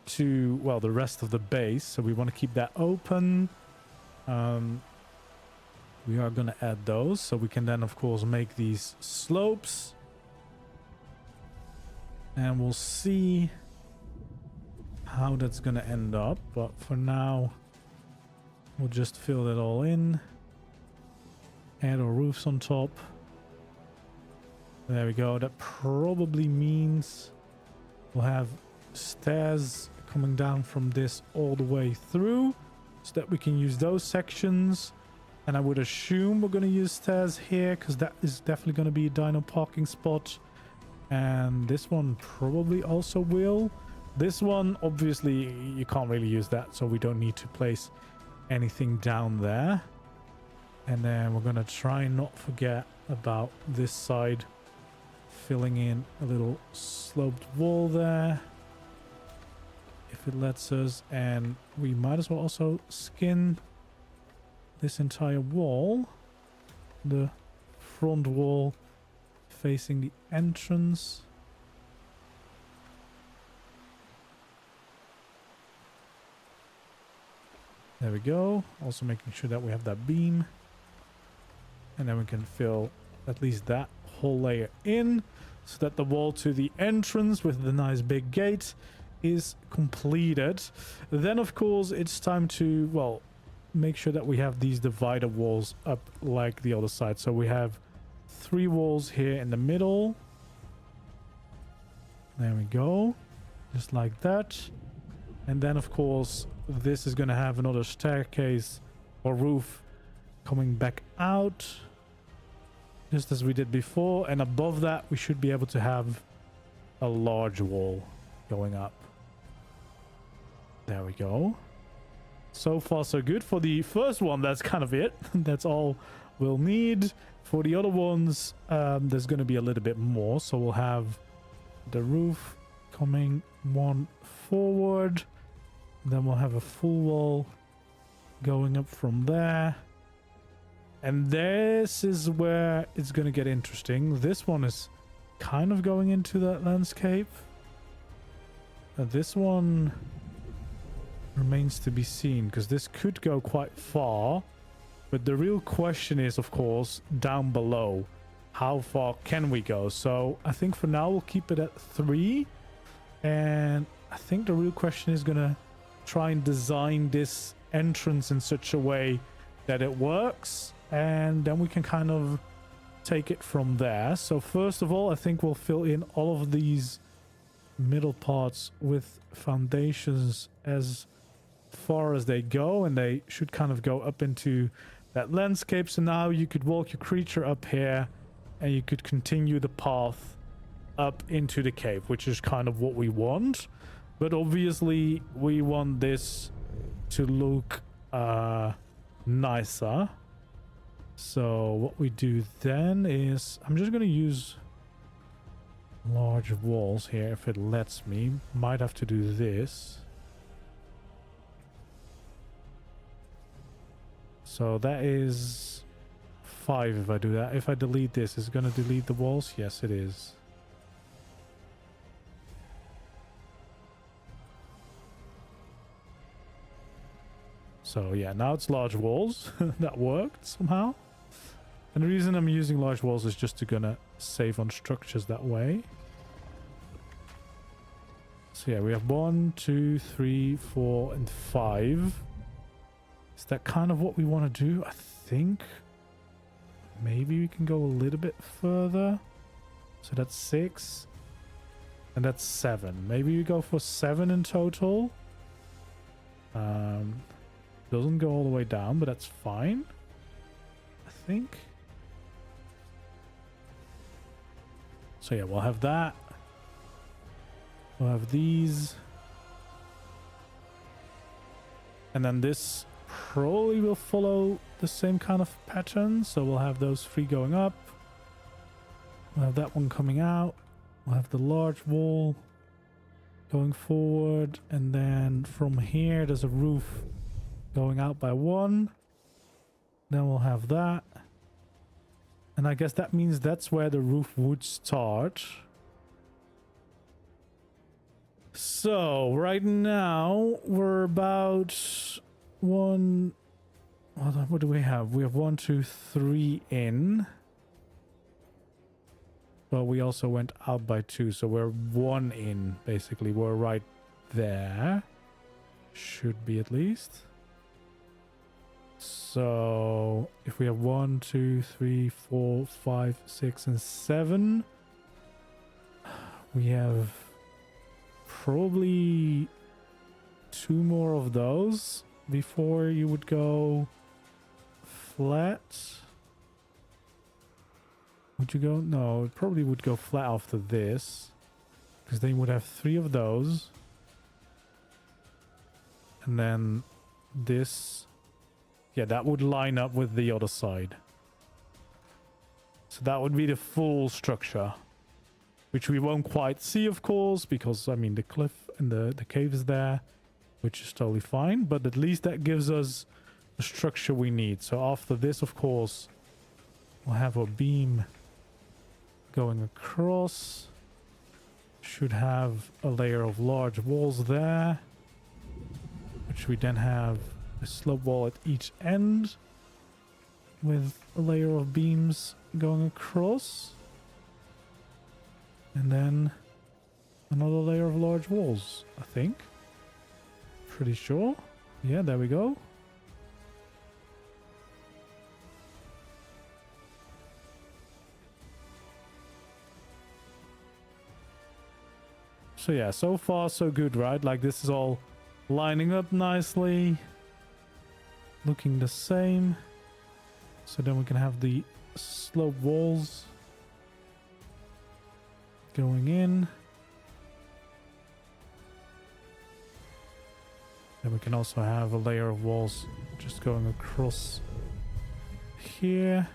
to, well, the rest of the base. So we want to keep that open. We are going to add those, so we can then, of course, make these slopes. And we'll see how that's going to end up. But for now, we'll just fill that all in. Add our roofs on top. There we go. That probably means we'll have stairs coming down from this all the way through, so that we can use those sections. And I would assume we're going to use stairs here, because that is definitely going to be a dino parking spot. And this one probably also will. This one, obviously, you can't really use that, so we don't need to place anything down there. And then we're going to try and not forget about this side, filling in a little sloped wall there. If if it lets us, and we might as well also skin this entire wall, the front wall facing the entrance. There we go. Also making sure that we have that beam, and then we can fill at least that whole layer in, so that the wall to the entrance with the nice big gate is completed. Then of course it's time to, well, make sure that we have these divider walls up like the other side. So we have 3 walls here in the middle. There we go, just like that. And then of course this is going to have another staircase or roof coming back out, just as we did before, and above that we should be able to have a large wall going up. There we go. So far so good. For the first one, that's kind of it. That's all we'll need. For the other ones, there's going to be a little bit more, so we'll have the roof coming one forward, then we'll have a full wall going up from there. And this is where it's going to get interesting. This one is kind of going into that landscape. This one remains to be seen, because this could go quite far. But the real question is, of course, down below. How far can we go? So I think for now we'll keep it at 3. And I think the real question is going to try and design this entrance in such a way that it works. And then we can kind of take it from there. So first of all, I think we'll fill in all of these middle parts with foundations as far as they go, and they should kind of go up into that landscape. So now you could walk your creature up here and you could continue the path up into the cave, which is kind of what we want. But obviously we want this to look nicer. So what we do then is, I'm just going to use large walls here if it lets me. Might have to do this. So that is 5 if I do that. If I delete this, is it going to delete the walls? Yes, it is. So yeah, now it's large walls. That worked somehow. And the reason I'm using large walls is just to gonna save on structures that way. So yeah, we have 1, 2, 3, 4, and 5. Is that kind of what we want to do? I think maybe we can go a little bit further. So that's 6. And that's 7. Maybe we go for 7 in total. Doesn't go all the way down, but that's fine, I think. So yeah, we'll have that. We'll have these. And then this probably will follow the same kind of pattern. So we'll have those 3 going up. We'll have that one coming out. We'll have the large wall going forward. And then from here, there's a roof going out by 1. Then we'll have that. And I guess that means that's where the roof would start. So right now we're about 1. What do we have? We have 1, 2, 3 in. But we also went out by 2, so we're 1 in basically. We're right there. Should be at least. So if we have 1, 2, 3, 4, 5, 6, and 7, we have probably 2 more of those before you would go flat. Would you go? No, it probably would go flat after this, because then you would have 3 of those, and then this. Yeah, that would line up with the other side. So that would be the full structure, which we won't quite see, of course, because, I mean, the cliff and the cave is there. which is totally fine, but at least that gives us the structure we need. So after this, of course, we'll have a beam going across. Should have a layer of large walls there, which we then have a slope wall at each end with a layer of beams going across, and then another layer of large walls, I think. Pretty sure. Yeah, there we go. So yeah, so far so good, right? Like this is all lining up nicely, looking the same. So then we can have the slope walls going in. Then we can also have a layer of walls just going across here.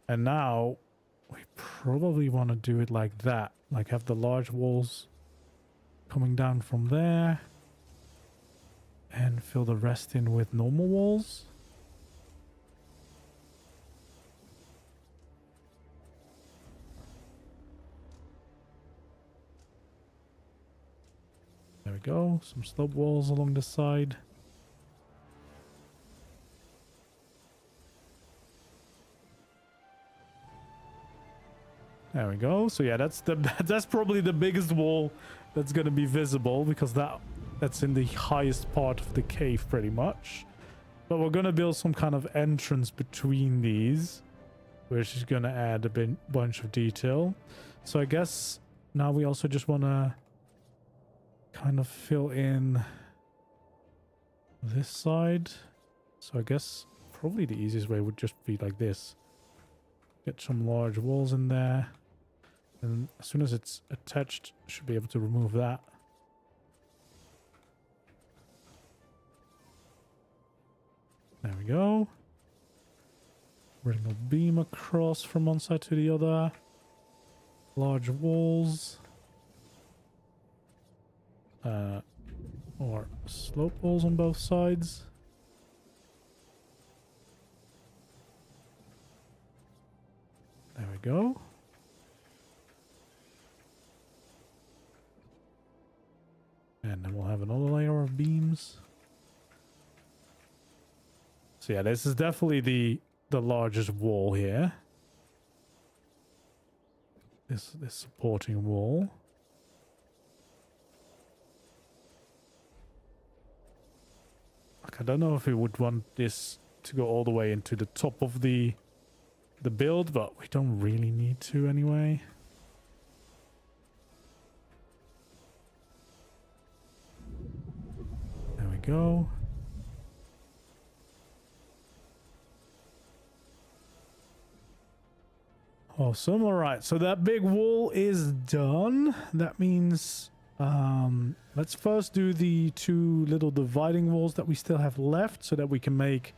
And now we probably want to do it like that. Like have the large walls coming down from there. And fill the rest in with normal walls. There we go. Some slope walls along the side. There we go. So yeah, that's probably the biggest wall that's going to be visible, because that's in the highest part of the cave pretty much. But we're going to build some kind of entrance between these, which is going to add a bunch of detail. So I guess now we also just want to kind of fill in this side. So I guess probably the easiest way would just be like this. Get some large walls in there. And as soon as it's attached, should be able to remove that. There we go. Bring a beam across from one side to the other. Large walls. Or slope walls on both sides. There we go. And then we'll have another layer of beams. So yeah, this is definitely the largest wall here. This supporting wall. Like, I don't know if we would want this to go all the way into the top of the build, but we don't really need to anyway. There we go. Awesome. All right, so that big wall is done. That means let's first do the two little dividing walls that we still have left, so that we can make,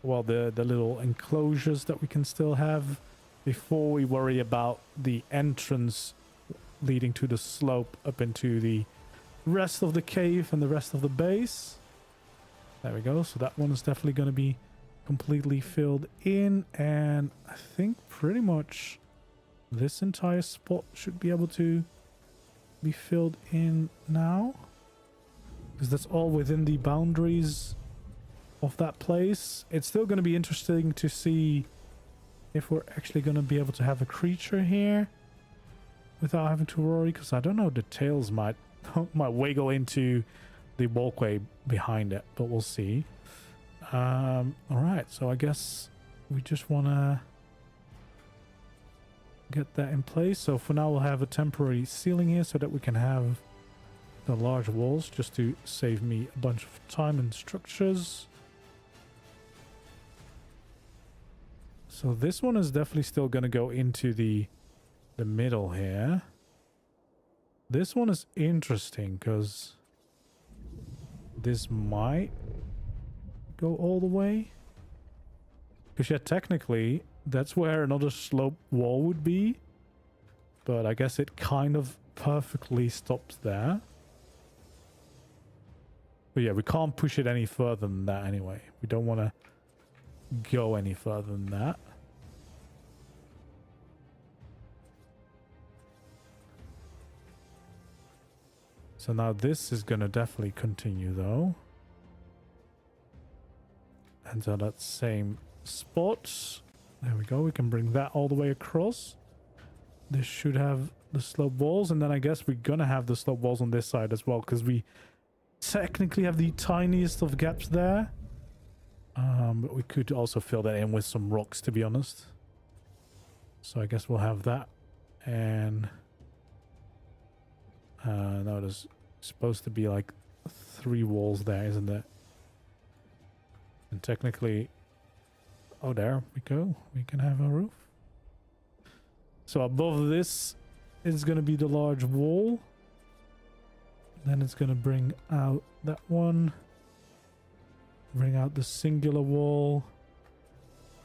well, the little enclosures that we can still have before we worry about the entrance leading to the slope up into the rest of the cave and the rest of the base. There we go. So that one is definitely going to be completely filled in, and I think pretty much this entire spot should be able to be filled in now, because that's all within the boundaries of that place. It's still going to be interesting to see if we're actually going to be able to have a creature here without having to worry, because I don't know, the tails might wiggle into the walkway behind it, but we'll see. All right, so I guess we just want to get that in place. So for now, we'll have a temporary ceiling here so that we can have the large walls, just to save me a bunch of time and structures. So this one is definitely still going to go into the middle here. This one is interesting because this might go all the way. Because yeah, technically that's where another slope wall would be. But I guess it kind of perfectly stops there. But yeah, we can't push it any further than that anyway. We don't want to go any further than that. So now this is going to definitely continue though. And so that same spot. There we go. We can bring that all the way across. This should have the slope walls. And then I guess we're going to have the slope walls on this side as well. Because we technically have the tiniest of gaps there. But we could also fill that in with some rocks, to be honest. So I guess we'll have that. And... no, there's supposed to be like 3 walls there, isn't it? And technically... Oh, there we go. We can have a roof. So above this is going to be the large wall. Then it's going to bring out that one. Bring out the singular wall.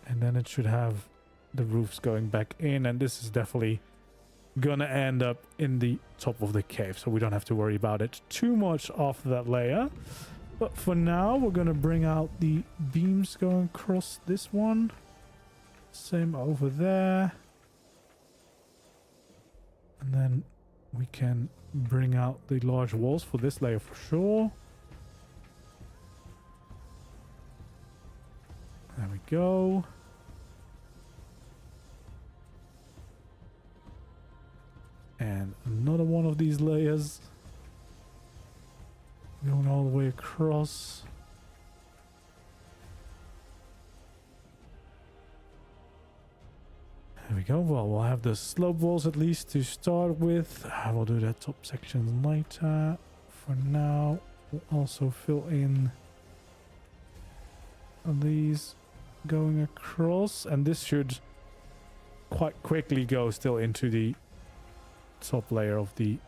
And then it should have the roofs going back in. And this is definitely gonna end up in the top of the cave, so we don't have to worry about it too much after that layer. But for now, we're gonna bring out the beams going across this one. Same over there. And then we can bring out the large walls for this layer for sure. There we go. And another one of these layers going all the way across. There we go. Well, we'll have the slope walls at least to start with. We'll do that top section later. For now, we'll also fill in these going across. And this should quite quickly go still into the top layer of the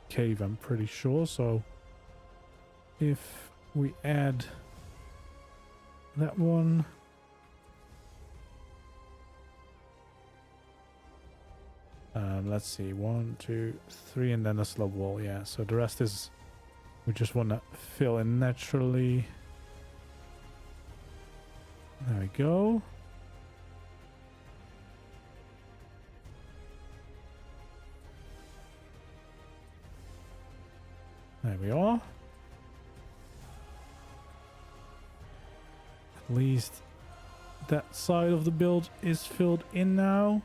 cave, I'm pretty sure. So if we add that one, let's see, 1, 2, 3, and then a slope wall. Yeah, so the rest is we just want to fill in naturally. There we go. There we are. At least that side of the build is filled in now.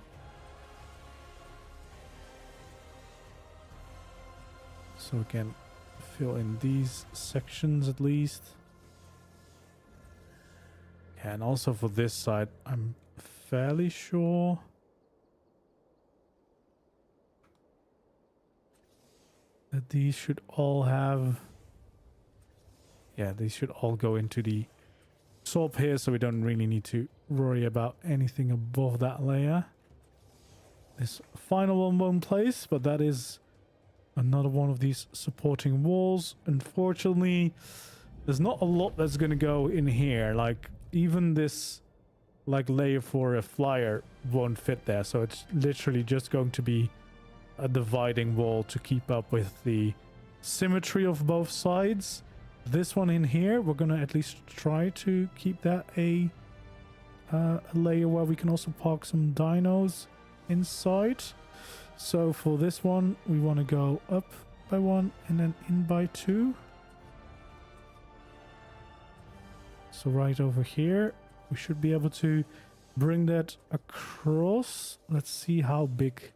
So we can fill in these sections at least. Yeah, and also for this side, I'm fairly sure that these should all have... Yeah, these should all go into the top here, so we don't really need to worry about anything above that layer. This final one won't place, but that is another one of these supporting walls. Unfortunately, there's not a lot that's going to go in here. Like, even this like layer for a flyer won't fit there, so it's literally just going to be a dividing wall to keep up with the symmetry of both sides. This one in here, we're gonna at least try to keep that a layer where we can also park some dinos inside. So for this one, we want to go up by 1 and then in by 2. So right over here, we should be able to bring that across. Let's see how big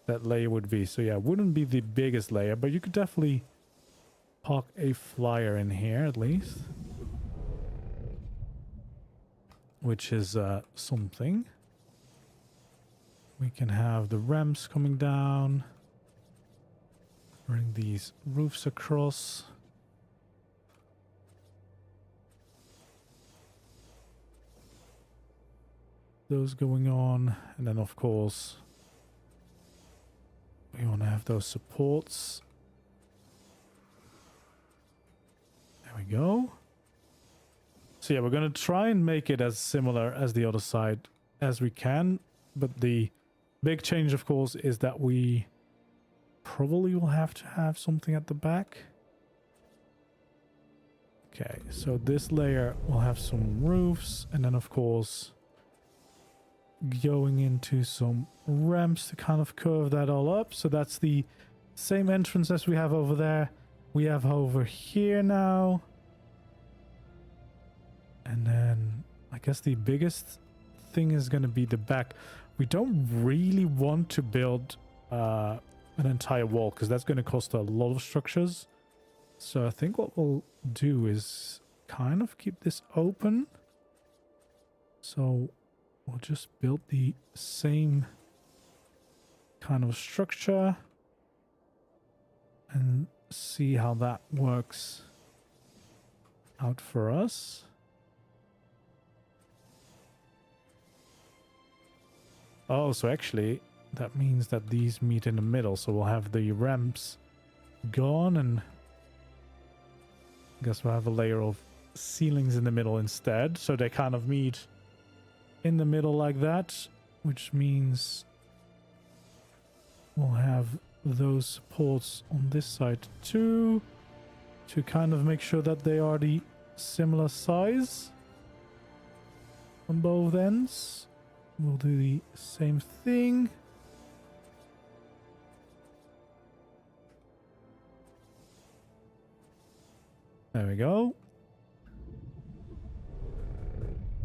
that layer would be. So yeah, it wouldn't be the biggest layer, but you could definitely park a flyer in here at least, which is something. We can have the ramps coming down, bring these roofs across. Those going on, and then of course we want to have those supports. There we go. So yeah, we're going to try and make it as similar as the other side as we can, but the big change of course is that we probably will have to have something at the back. Okay, so this layer will have some roofs, and then of course going into some ramps to kind of curve that all up. So that's the same entrance as we have over there. We have over here now. And then I guess the biggest thing is going to be the back. We don't really want to build an entire wall because that's going to cost a lot of structures. So I think what we'll do is kind of keep this open. So we'll just build the same kind of structure and see how that works out for us. Oh, so actually that means that these meet in the middle. So we'll have the ramps gone, and I guess we'll have a layer of ceilings in the middle instead. So they kind of meet in the middle like that, which means we'll have those supports on this side too, to kind of make sure that they are the similar size on both ends. We'll do the same thing. There we go.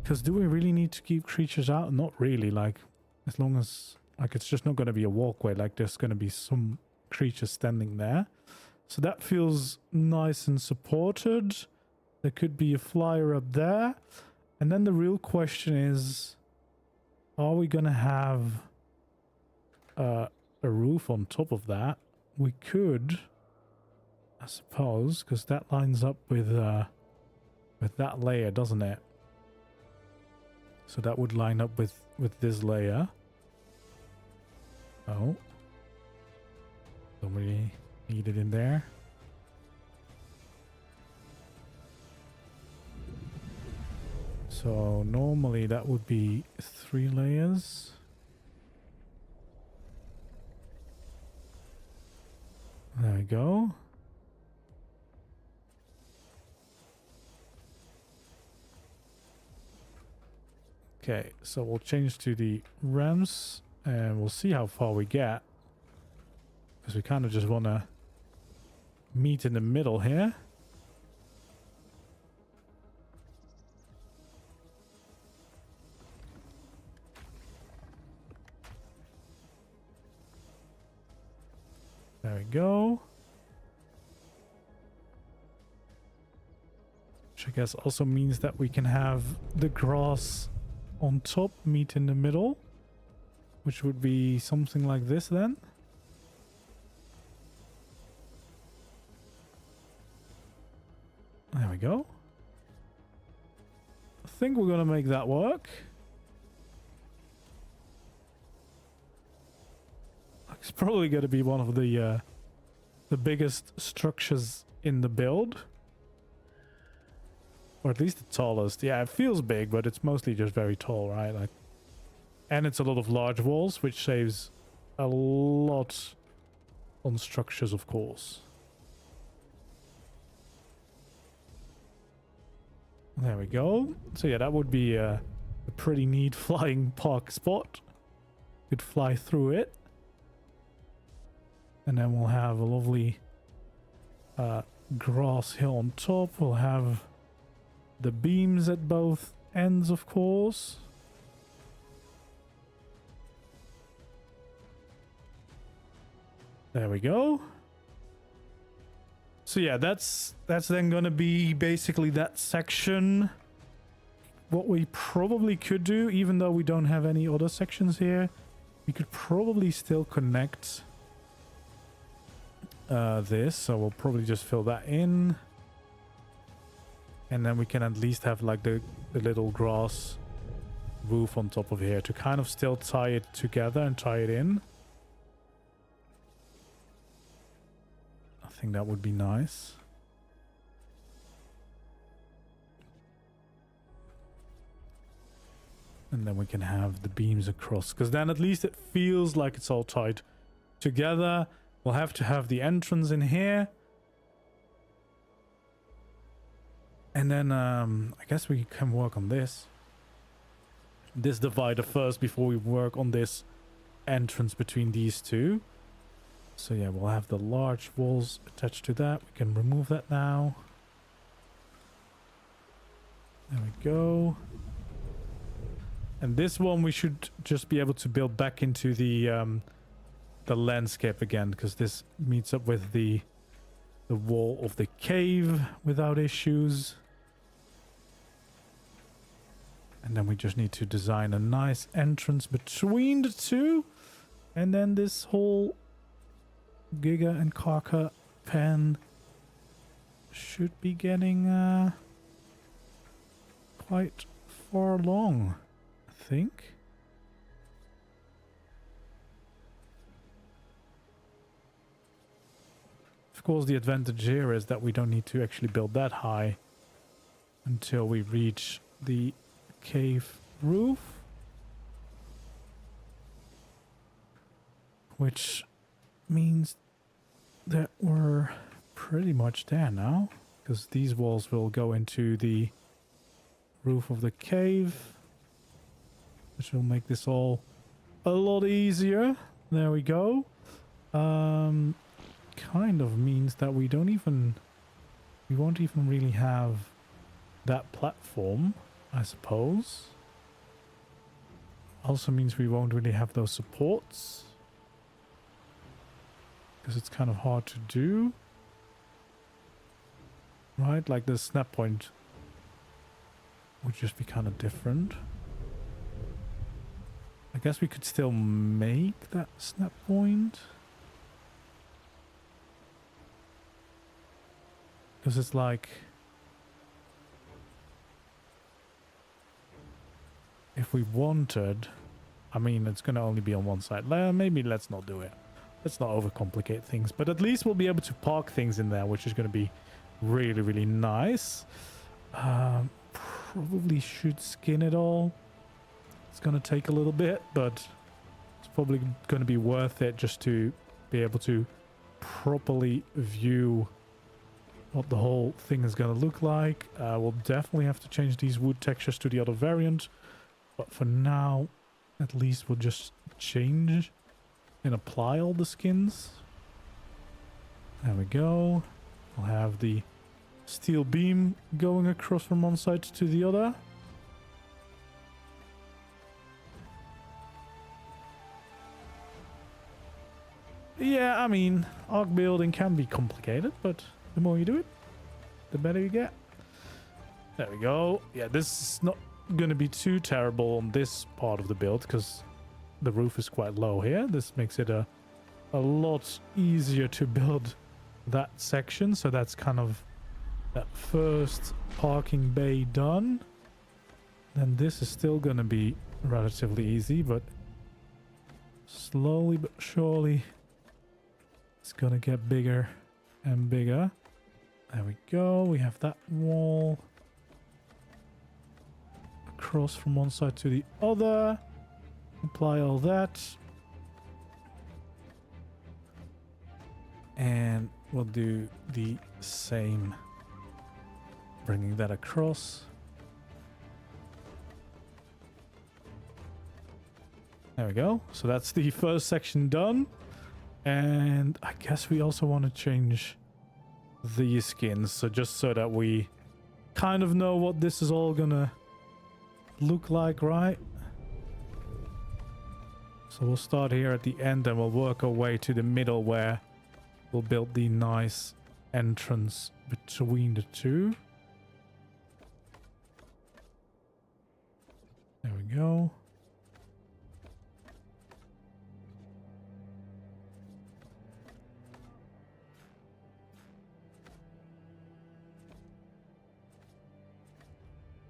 Because do we really need to keep creatures out? Not really. Like, as long as, like, it's just not going to be a walkway. Like, there's going to be some creatures standing there. So that feels nice and supported. There could be a flyer up there. And then the real question is, are we going to have a roof on top of that? We could, I suppose, because that lines up with that layer, doesn't it? So that would line up with this layer. Oh. Don't really need it in there. So normally that would be 3 layers. There we go. Okay, so we'll change to the ramps and we'll see how far we get. Because we kind of just want to meet in the middle here. There we go. Which I guess also means that we can have the grass on top meet in the middle, which would be something like this then. There we go. I think we're gonna make that work. It's probably gonna be one of the biggest structures in the build. Or at least the tallest. Yeah, it feels big, but it's mostly just very tall, right? Like, and it's a lot of large walls, which saves a lot on structures, of course. There we go. So yeah, that would be a pretty neat flying park spot. Could fly through it. And then we'll have a lovely grass hill on top. We'll have the beams at both ends, of course. There we go. So yeah, that's then gonna be basically that section. What we probably could do, even though we don't have any other sections here, we could probably still connect this. So we'll probably just fill that in. And then we can at least have like the little grass roof on top of here to kind of still tie it together and tie it in. I think that would be nice. And then we can have the beams across, because then at least it feels like it's all tied together. We'll have to have the entrance in here. And then I guess we can work on this divider first before we work on this entrance between these two. So yeah, we'll have the large walls attached to that. We can remove that now. There we go. And this one we should just be able to build back into the landscape again, because this meets up with the wall of the cave without issues. And then we just need to design a nice entrance between the two. And then this whole Giga and Karka pen should be getting quite far along, I think. Of course, the advantage here is that we don't need to actually build that high until we reach the cave roof, which means that we're pretty much there now, because these walls will go into the roof of the cave, which will make this all a lot easier. There we go. Kind of means that we won't even really have that platform, I suppose. Also means we won't really have those supports, because it's kind of hard to do, right? Like the snap point would just be kind of different. I guess we could still make that snap point, because it's like, if we wanted, I mean, it's going to only be on one side. Maybe let's not do it. Let's not overcomplicate things, but at least we'll be able to park things in there, which is going to be really, really nice. Probably should skin it all. It's going to take a little bit, but it's probably going to be worth it just to be able to properly view what the whole thing is going to look like. We'll definitely have to change these wood textures to the other variant, but for now, at least we'll just change and apply all the skins. There we go. We'll have the steel beam going across from one side to the other. Yeah, I mean, ARK building can be complicated, but the more you do it, the better you get. There we go. Yeah, this is not going to be too terrible on this part of the build, because the roof is quite low here. This makes it a lot easier to build that section. So that's kind of that first parking bay done. Then this is still going to be relatively easy, but slowly but surely it's going to get bigger and bigger. There we go. We have that wall across from one side to the other. Apply all that. And we'll do the same, bringing that across. There we go. So that's the first section done. And I guess we also want to change these skins. So just so that we kind of know what this is all gonna look like, right? So we'll start here at the end and we'll work our way to the middle, where we'll build the nice entrance between the two. There we go.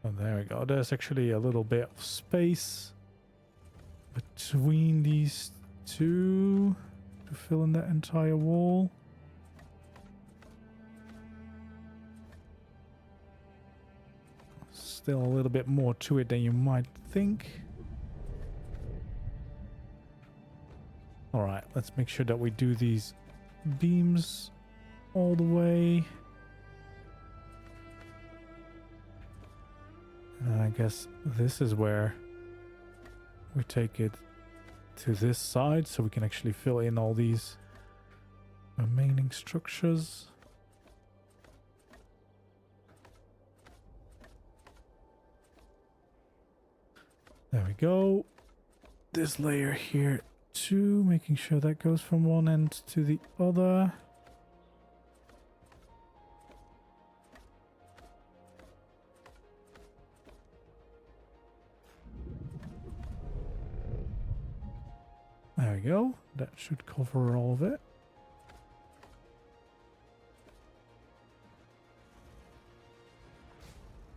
Oh, there we go. There's actually a little bit of space between these two to fill in that entire wall. Still a little bit more to it than you might think. Alright, let's make sure that we do these beams all the way. And I guess this is where we take it to this side so we can actually fill in all these remaining structures. There we go. This layer here too, making sure that goes from one end to the other. There we go. That should cover all of it.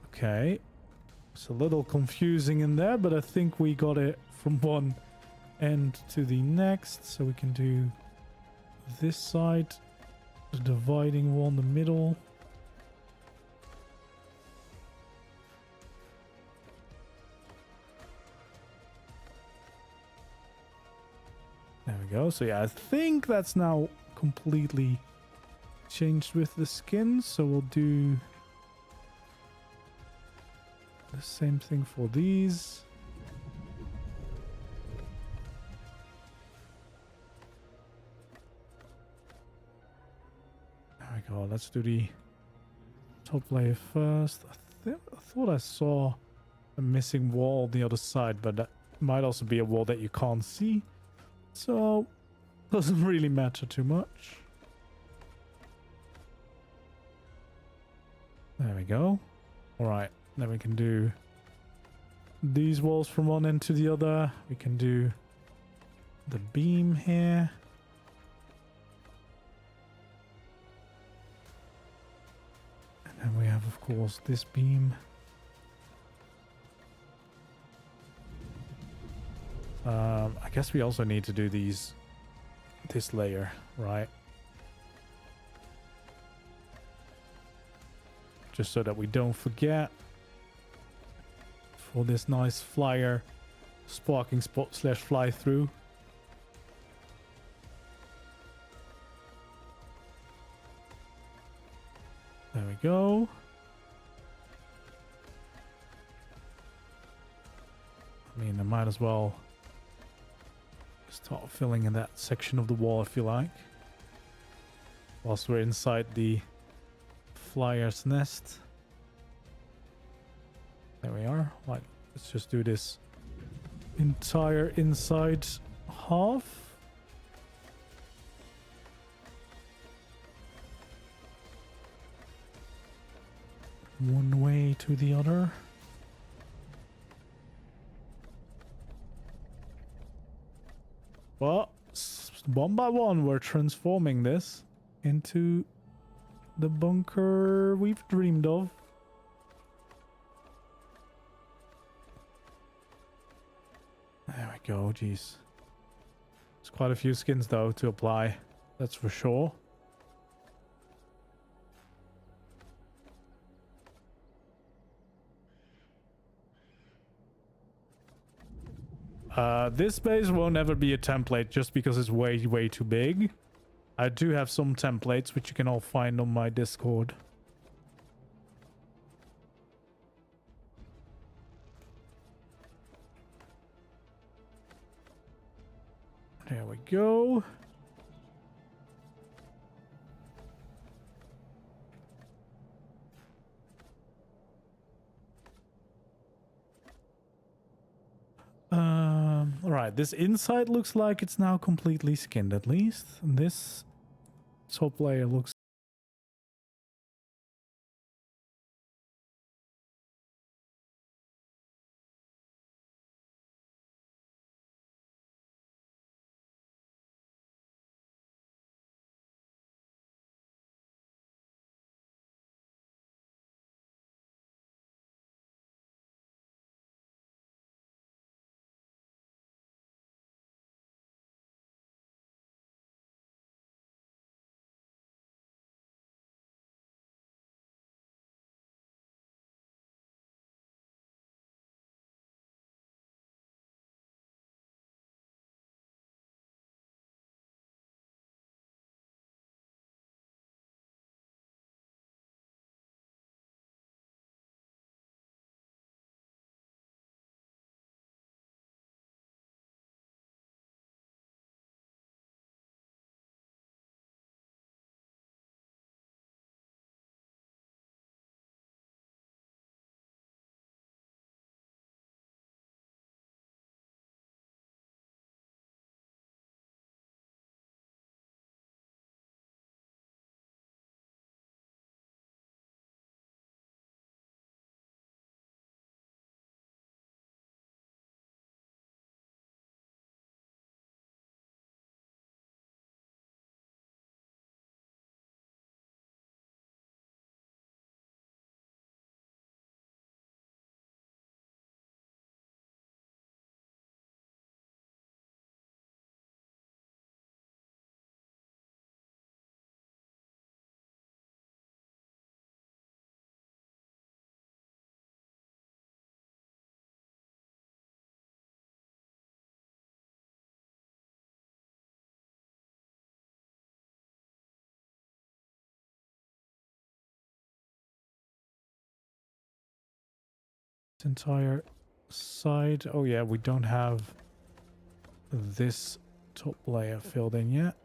Okay. It's a little confusing in there, but I think we got it from one end to the next. So we can do this side, the dividing wall in the middle. There we go. So yeah, I think that's now completely changed with the skin. So we'll do the same thing for these. There we go. Let's do the top layer first. I thought I saw a missing wall on the other side, but that might also be a wall that you can't see. So, doesn't really matter too much. There we go. Alright, then we can do these walls from one end to the other. We can do the beam here. And then we have, of course, this beam. I guess we also need to do this layer, right? Just so that we don't forget for this nice flyer sparking spot / fly through. There we go. I mean, I might as well start filling in that section of the wall if you like, whilst we're inside the flyer's nest. There we are. Right, let's just do this entire inside half. One way to the other. Well, one by one, we're transforming this into the bunker we've dreamed of. There we go, jeez. There's quite a few skins, though, to apply. That's for sure. This base won't ever be a template just because it's way too big. I do have some templates which you can all find on my Discord. There we go. Alright, this inside looks like it's now completely skinned at least. And this top layer looks This entire side. Oh yeah, we don't have this top layer filled in yet.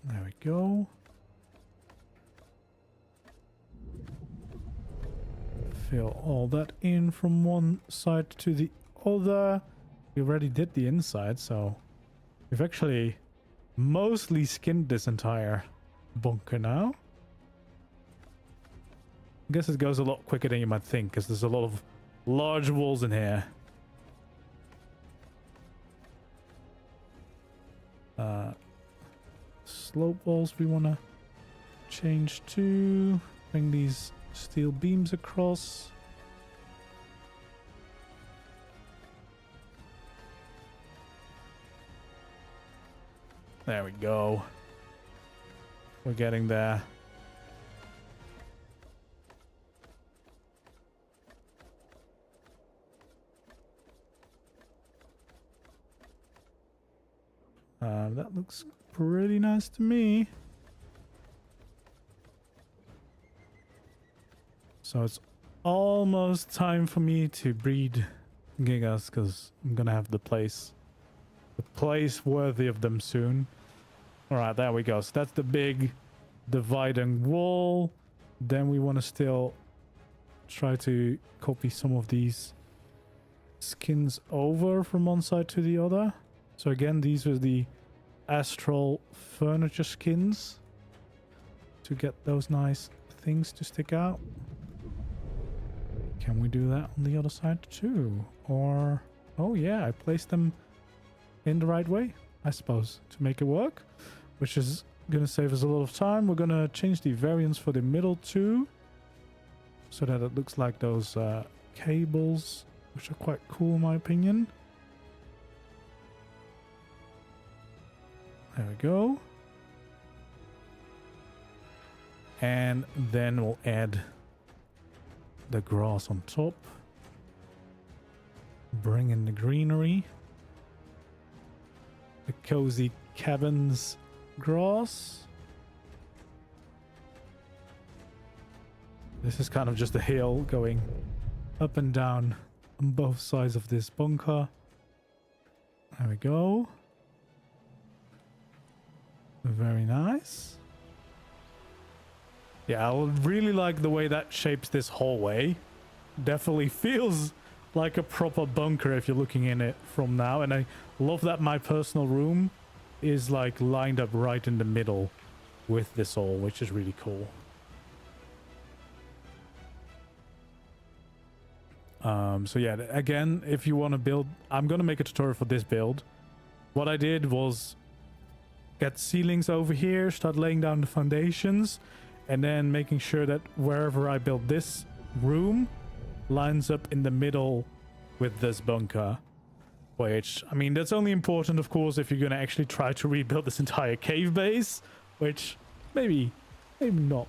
There we go. Fill all that in from one side to the other. We already did the inside, so we've actually mostly skinned this entire bunker now. I guess it goes a lot quicker than you might think, because there's a lot of large walls in here. Slope walls we want to change to. Bring these steel beams across. There we go. We're getting there. That looks pretty nice to me. So it's almost time for me to breed gigas, because I'm gonna have the place worthy of them soon. All right, there we go. So that's the big dividing wall. Then we want to still try to copy some of these skins over from one side to the other. So again, these are the astral furniture skins to get those nice things to stick out. Can we do that on the other side too? Or, oh yeah, I placed them in the right way, I suppose, to make it work, which is going to save us a lot of time. We're going to change the variance for the middle too, so that it looks like those cables, which are quite cool in my opinion. There we go. And then we'll add the grass on top. Bring in the greenery. The cozy cabins grass. This is kind of just a hill going up and down on both sides of this bunker. There we go. Very nice. Yeah, I really like the way that shapes this hallway. Definitely feels like a proper bunker if you're looking in it from now. And I love that my personal room is like lined up right in the middle with this all, which is really cool. So yeah, again, if you want to build, I'm going to make a tutorial for this build. What I did was get ceilings over here, start laying down the foundations, and then making sure that wherever I build this room lines up in the middle with this bunker. Which, I mean, that's only important, of course, if you're going to actually try to rebuild this entire cave base, which maybe not.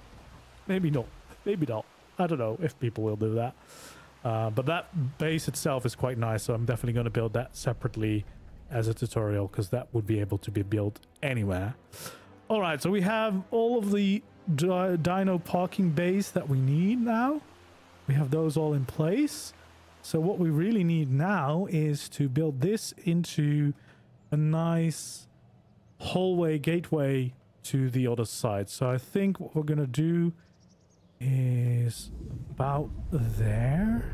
I don't know if people will do that. But that base itself is quite nice, so I'm definitely going to build that separately as a tutorial, because that would be able to be built anywhere. All right, so we have all of the dino parking bays that we need now. We have those all in place. So what we really need now is to build this into a nice hallway gateway to the other side. So I think what we're going to do is about there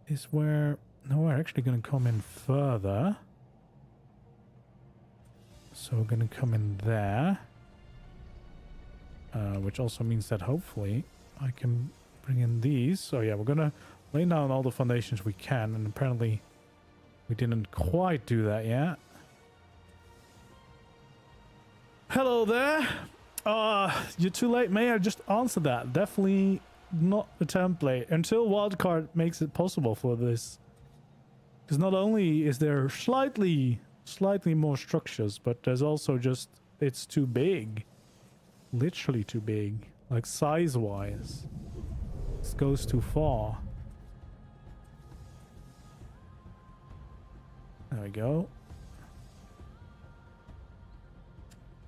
is where... No, we're actually going to come in further. So we're going to come in there. Which also means that hopefully I can bring in these. So yeah, we're going to lay down all the foundations we can. And apparently we didn't quite do that yet. Hello there. You're too late. May I just answer that? Definitely not a template until wildcard makes it possible for this. Because not only is there slightly more structures, but there's also just, it's too big. Literally too big. Like size-wise. This goes too far. There we go.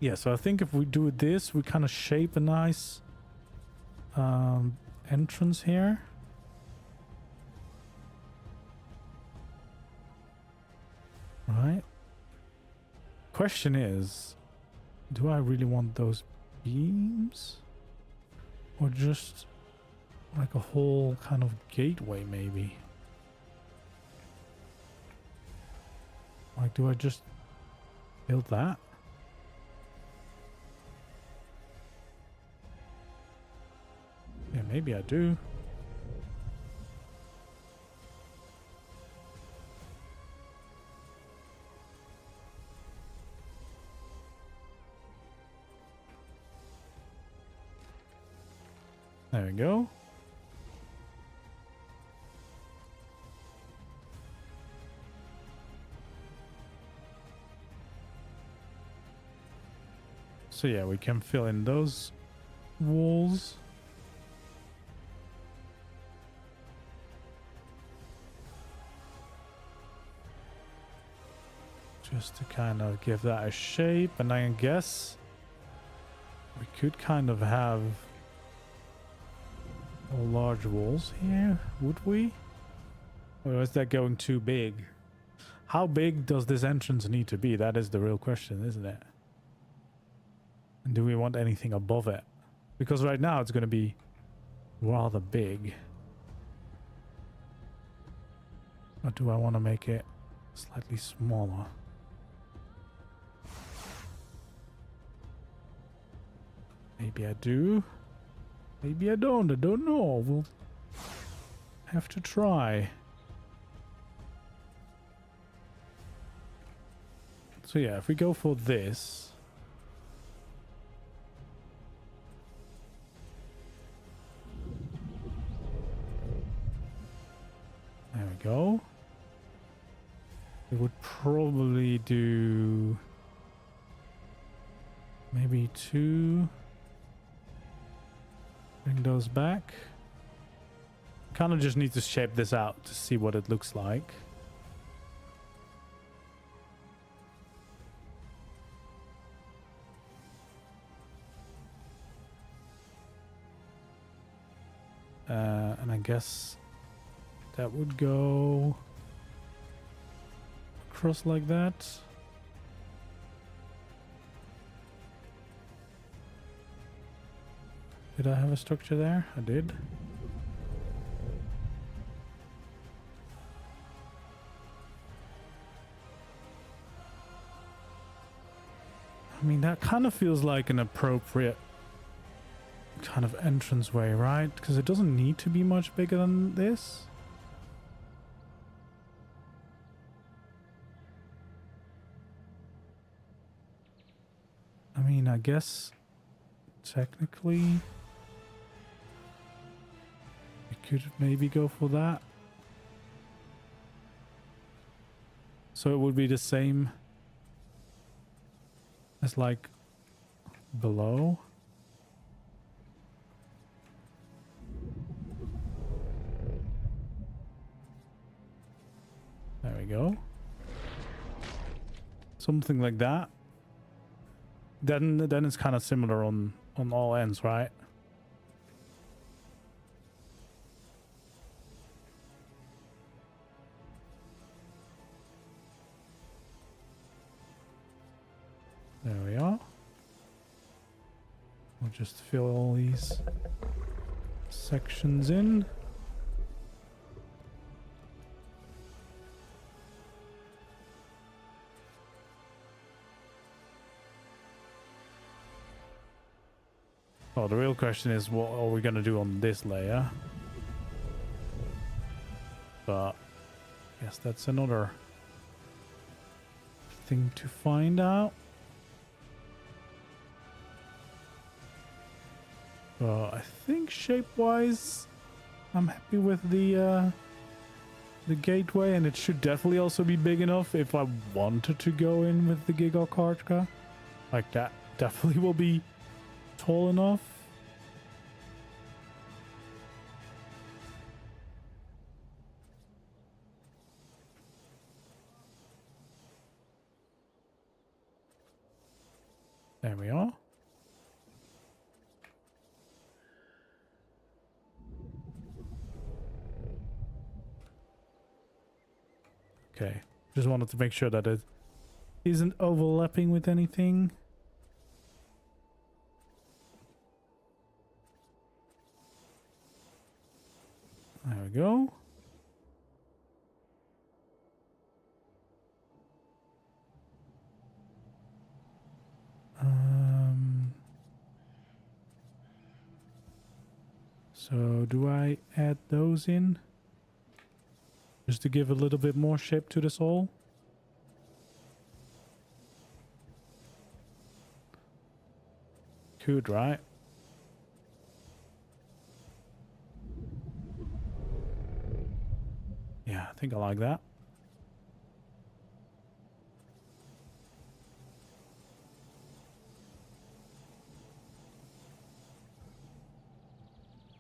Yeah, so I think if we do this, we kind of shape a nice entrance here. Right. Question is, do I really want those beams? Or just like a whole kind of gateway maybe? Like, do I just build that? Yeah, maybe I do. There we go. So yeah, we can fill in those walls. Just to kind of give that a shape, and I guess we could kind of have large walls here, would we? Or is that going too big? How big does this entrance need to be? That is the real question, isn't it? And do we want anything above it? Because right now it's going to be rather big. Or do I want to make it slightly smaller? Maybe I do. Maybe I don't. I don't know. We'll have to try. So yeah, if we go for this. There we go. We would probably do maybe 2. Bring those back. Kind of just need to shape this out to see what it looks like. And I guess that would go across like that. Did I have a structure there? I did. I mean, that kind of feels like an appropriate kind of entranceway, right? Because it doesn't need to be much bigger than this. I mean, I guess technically we could maybe go for that. So it would be the same as like below. There we go. Something like that. Then it's kind of similar on all ends, right? There we are. We'll just fill all these sections in. Oh, the real question is, what are we going to do on this layer? But I guess that's another thing to find out. I think shape-wise, I'm happy with the gateway, and it should definitely also be big enough if I wanted to go in with the giga. Like, that definitely will be tall enough. There Okay. Just wanted to make sure that it isn't overlapping with anything. There we go. So do I add those in? Just to give a little bit more shape to this all? Could, right? Yeah, I think I like that.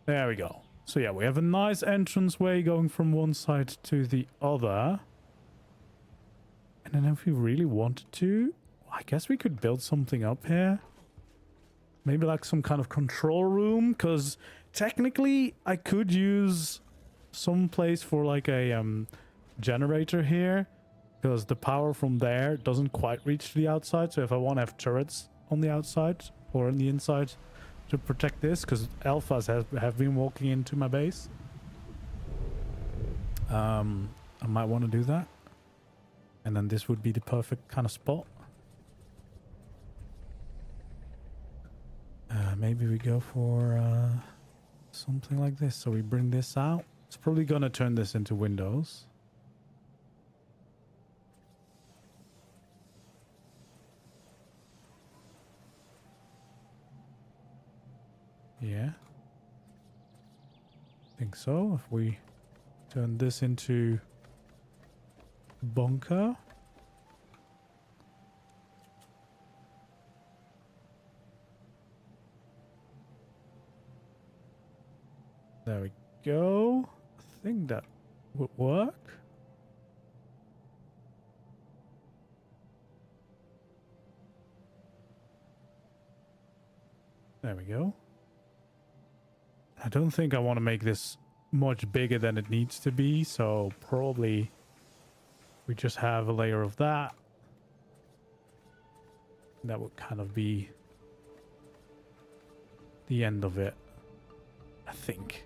There we go. So yeah, we have a nice entranceway going from one side to the other. And then if we really wanted to, I guess we could build something up here. Maybe like some kind of control room, because technically I could use some place for like a generator here, because the power from there doesn't quite reach to the outside. So if I want to have turrets on the outside or on the inside to protect this, because alphas have been walking into my base, I might want to do that. And then this would be the perfect kind of spot. Maybe we go for something like this. So we bring this out. It's probably going to turn this into windows. Yeah. I think so. If we turn this into bunker. There we go. I think that would work. There we go. I don't think I want to make this much bigger than it needs to be, so probably we just have a layer of that. That would kind of be the end of it, I think.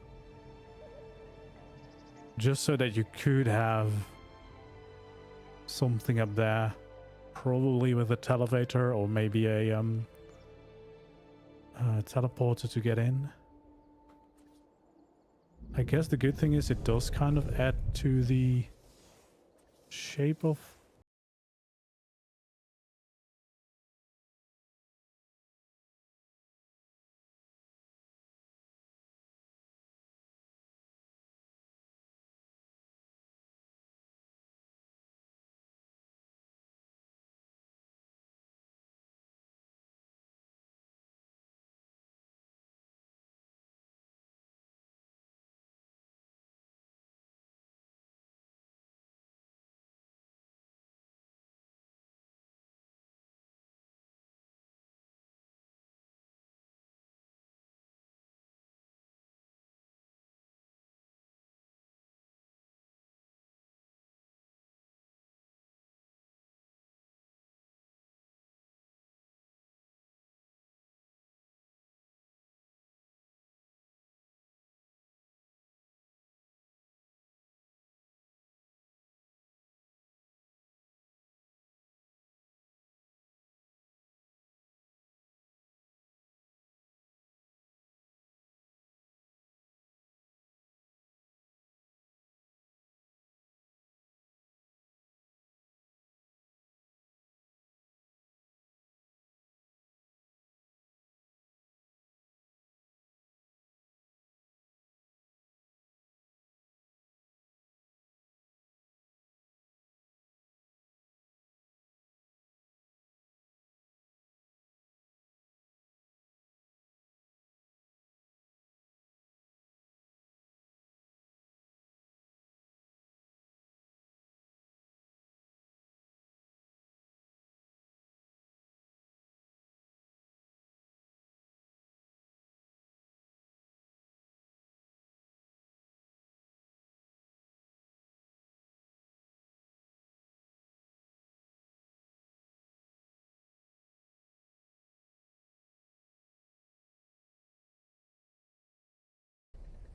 Just so that you could have something up there, probably with a televator or maybe a teleporter to get in. I guess the good thing is it does kind of add to the shape of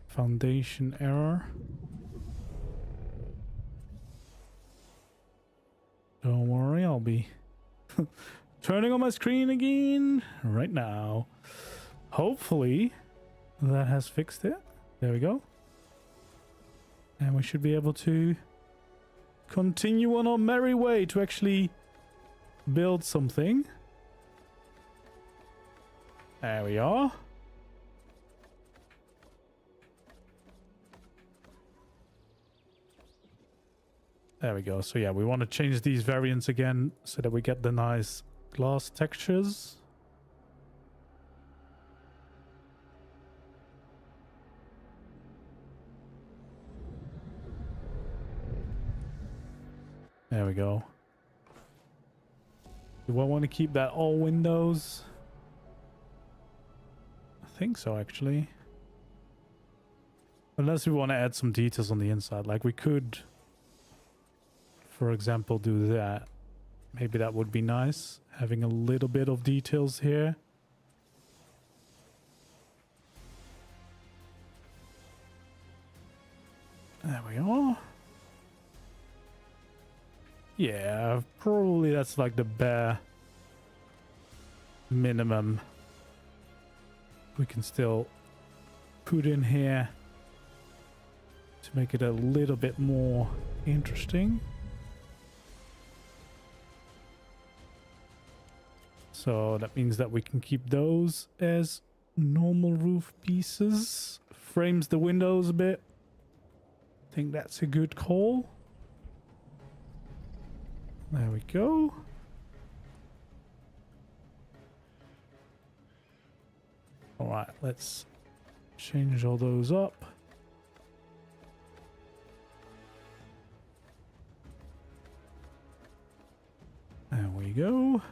Foundation error. Don't worry, I'll be turning on my screen again right now. Hopefully that has fixed it. There we go. And we should be able to continue on our merry way to actually build something. There we are. There we go. So yeah, we want to change these variants again so that we get the nice glass textures. There we go. Do I want to keep that all windows? I think so, actually. Unless we want to add some details on the inside. Like we could, for example, do that. Maybe that would be nice. Having a little bit of details here. There we are. Yeah, probably that's like the bare minimum we can still put in here to make it a little bit more interesting. So that means that we can keep those as normal roof pieces. Frames the windows a bit. I think that's a good call. There we go. All right, let's change all those up. There we go.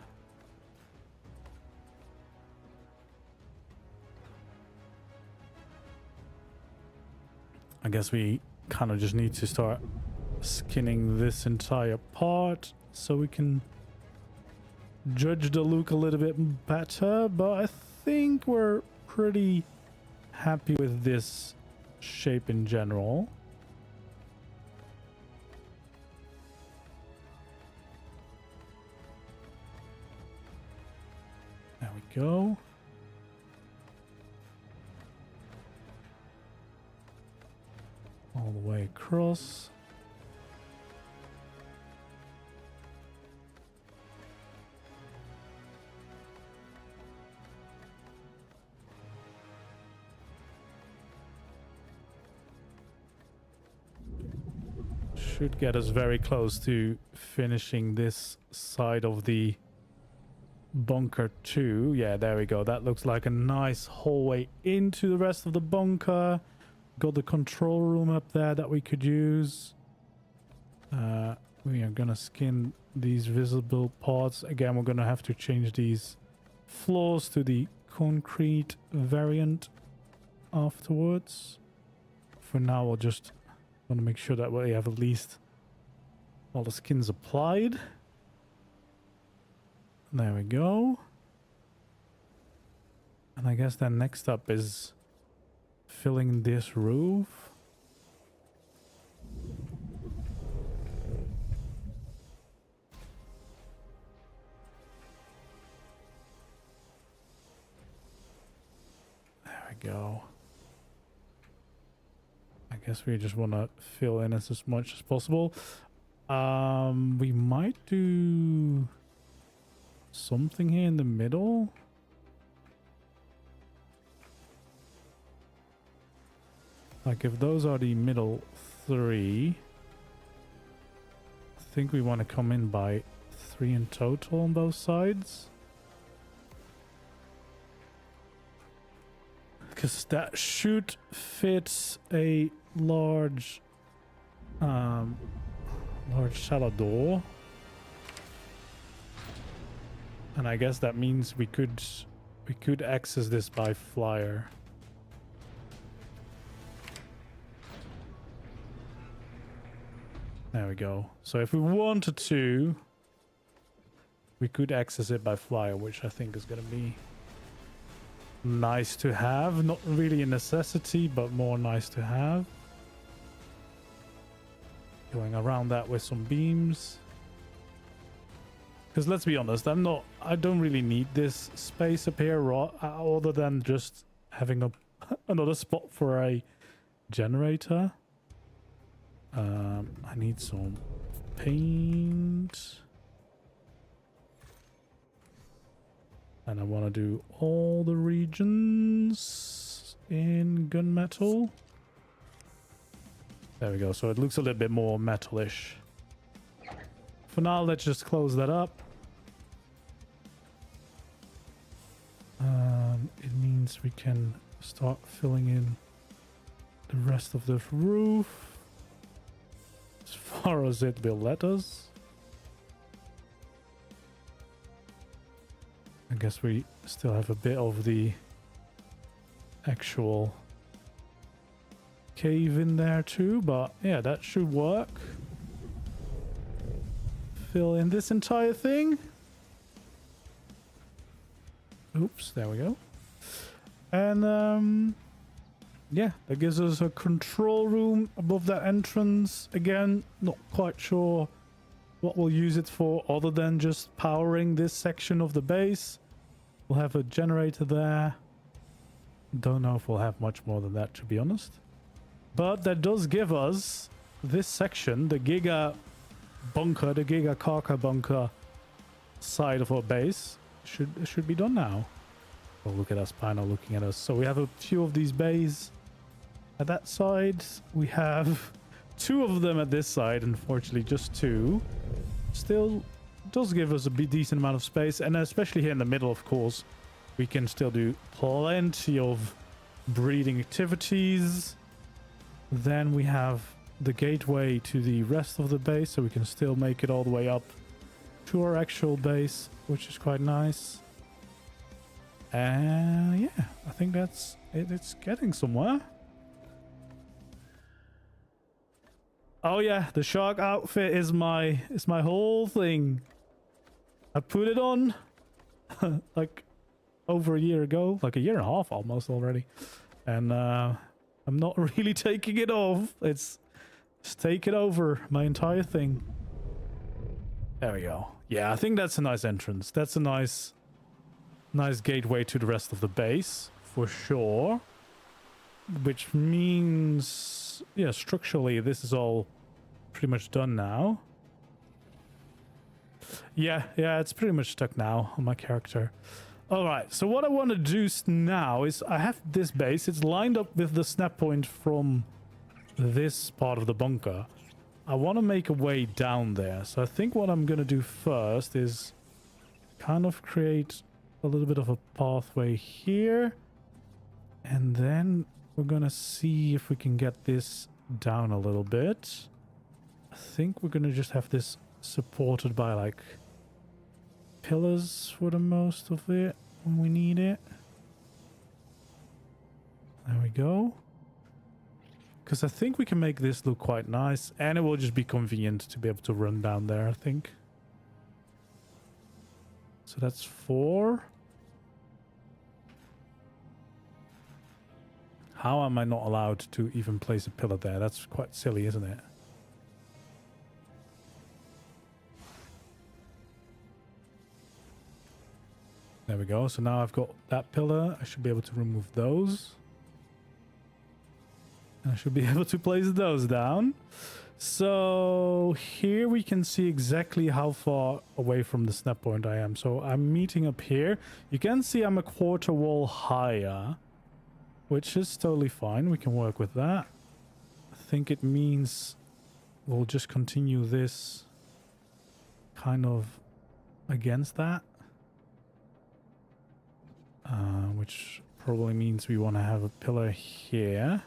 I guess we kind of just need to start skinning this entire part so we can judge the look a little bit better, but I think we're pretty happy with this shape in general. There we go. All the way across. Should get us very close to finishing this side of the bunker too. Yeah, there we go. That looks like a nice hallway into the rest of the bunker. Got the control room up there that we could use. We are gonna skin these visible parts. Again, we're gonna have to change these floors to the concrete variant afterwards. For now, we'll just want to make sure that we have at least all the skins applied. There we go. And I guess then next up is filling this roof. There we go. I guess we just want to fill in as much as possible. We might do something here in the middle. Like if those are the middle three, I think we want to come in by 3 in total on both sides. Because that should fit a large shallow door. And I guess that means we could access this by flyer. There we go. So if we wanted to, we could access it by flyer, which I think is going to be nice to have. Not really a necessity, but more nice to have. Going around that with some beams. Because let's be honest, I don't really need this space up here other than just having another spot for a generator. I need some paint. And I want to do all the regions in gunmetal. There we go. So it looks a little bit more metalish. For now, let's just close that up. It means we can start filling in the rest of the roof as far as it will let us. I guess we still have a bit of the actual cave in there too, but yeah, that should work. Fill in this entire thing. Oops, there we go. And yeah, that gives us a control room above that entrance. Again, not quite sure what we'll use it for other than just powering this section of the base. We'll have a generator there. Don't know if we'll have much more than that, to be honest. But that does give us this section, the giga bunker, the giga Karka bunker side of our base. Should be done now. Oh, look at us, Pino looking at us. So we have a few of these bays at that side. We have 2 of them at this side, unfortunately just 2. Still does give us a decent amount of space, and especially here in the middle, of course, we can still do plenty of breeding activities. Then we have the gateway to the rest of the base, so we can still make it all the way up to our actual base, which is quite nice. And yeah, I think that's it. It's getting somewhere. Oh yeah, the shark outfit is my whole thing. I put it on like over a year ago, like a year and a half almost already, and I'm not really taking it off. It's taken over my entire thing. There we go. Yeah, I think that's a nice entrance. That's a nice gateway to the rest of the base for sure. Which means, yeah, structurally this is all pretty much done now. Yeah, it's pretty much stuck now on my character. All right, so what I want to do now is I have this base. It's lined up with the snap point from this part of the bunker. I want to make a way down there. So I think what I'm going to do first is kind of create a little bit of a pathway here. And then we're going to see if we can get this down a little bit. I think we're going to just have this supported by like pillars for the most of it when we need it. There we go. Because I think we can make this look quite nice, and it will just be convenient to be able to run down there, I think. So that's 4. How am I not allowed to even place a pillar there? That's quite silly, isn't it? There we go. So now I've got that pillar. I should be able to remove those. I should be able to place those down. So here we can see exactly how far away from the snap point I am. So I'm meeting up here. You can see I'm a quarter wall higher, which is totally fine. We can work with that. I think it means we'll just continue this kind of against that. Which probably means we want to have a pillar here.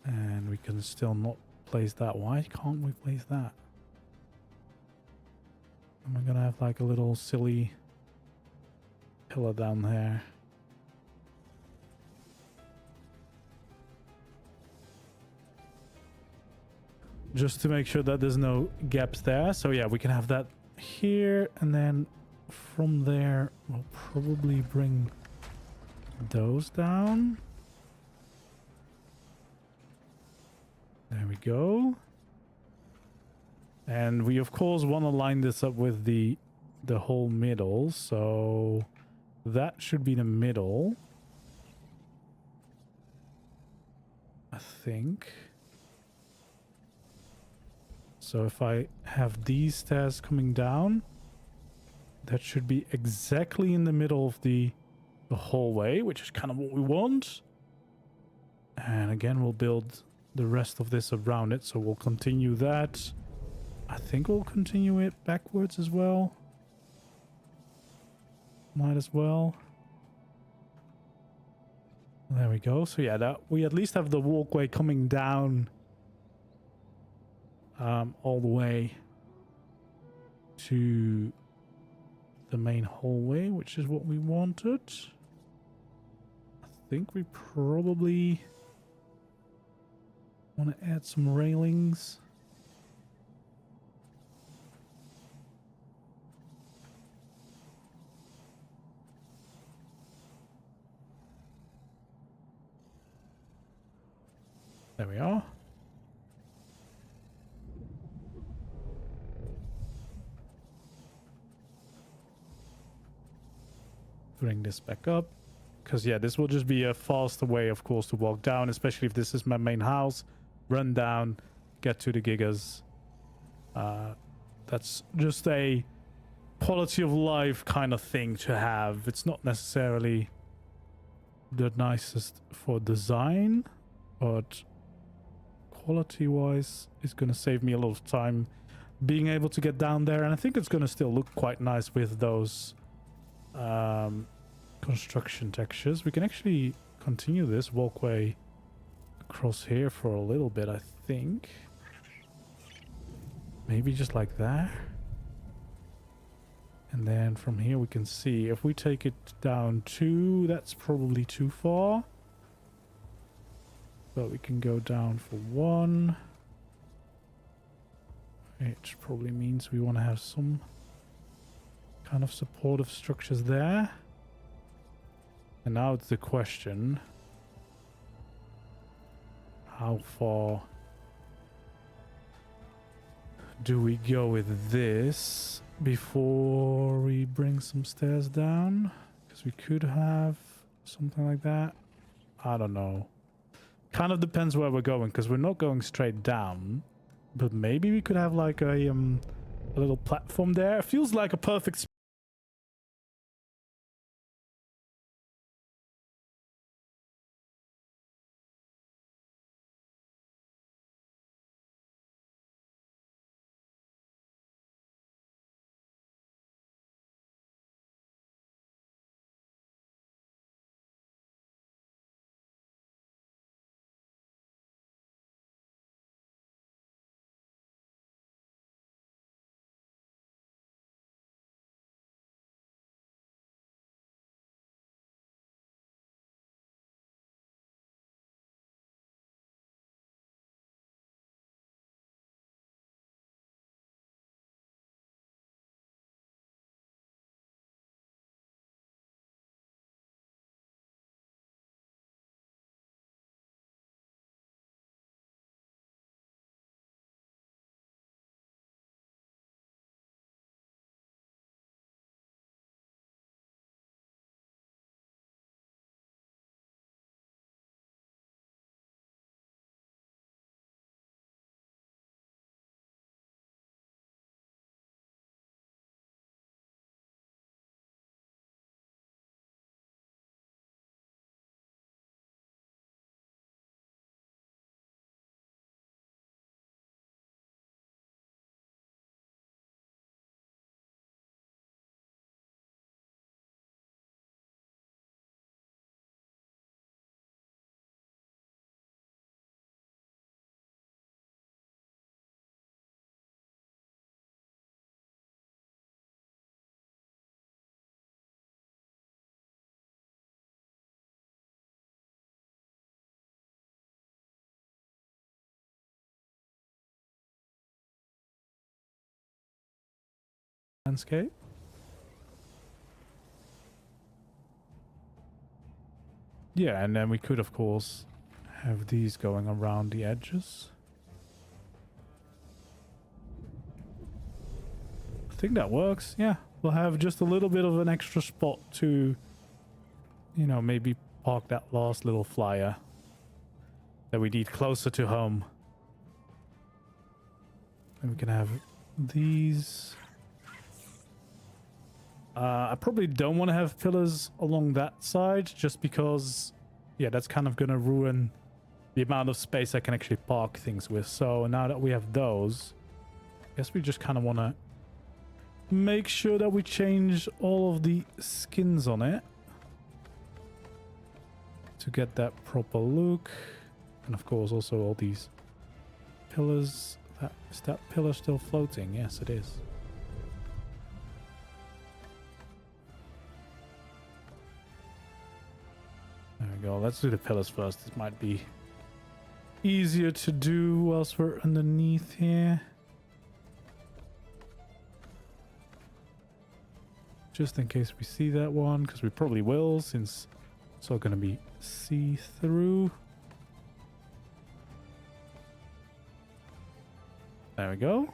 And we can still not place that. Why can't we place that? Am I gonna have like a little silly pillar down there? Just to make sure that there's no gaps there. So yeah, we can have that here, and then from there, we'll probably bring those down. There we go. And we of course want to line this up with the whole middle, so that should be the middle, I think. So if I have these stairs coming down, that should be exactly in the middle of the hallway, which is kind of what we want. And again, we'll build the rest of this around it, so we'll continue that. I think we'll continue it backwards as well. Might as well. There we go. So yeah, that we at least have the walkway coming down all the way to the main hallway, which is what we wanted. I think we probably want to add some railings. There we are. Bring this back up. Because, yeah, this will just be a faster way, of course, to walk down, especially if this is my main house. Run down, get to the gigas. That's just a quality of life kind of thing to have. It's not necessarily the nicest for design, but quality-wise, it's going to save me a lot of time being able to get down there. And I think it's going to still look quite nice with those construction textures. We can actually continue this walkway across here for a little bit, I think. Maybe just like that. And then from here we can see if we take it down 2, that's probably too far. But we can go down for 1. Which probably means we want to have some kind of supportive structures there. And now it's the question, how far do we go with this before we bring some stairs down? Because we could have something like that. I don't know. Kind of depends where we're going, because we're not going straight down. But maybe we could have like a little platform there. It feels like a perfect landscape. Yeah, and then we could, of course, have these going around the edges. I think that works. Yeah, we'll have just a little bit of an extra spot to, you know, maybe park that last little flyer that we need closer to home. And we can have these. I probably don't want to have pillars along that side just because, yeah, that's kind of going to ruin the amount of space I can actually park things with. So now that we have those, I guess we just kind of want to make sure that we change all of the skins on it to get that proper look. And of course also all these pillars. Is that pillar still floating? Yes, it is. There we go. Let's do the pillars first. This might be easier to do whilst we're underneath here. Just in case we see that one, because we probably will, since it's all going to be see-through. There we go.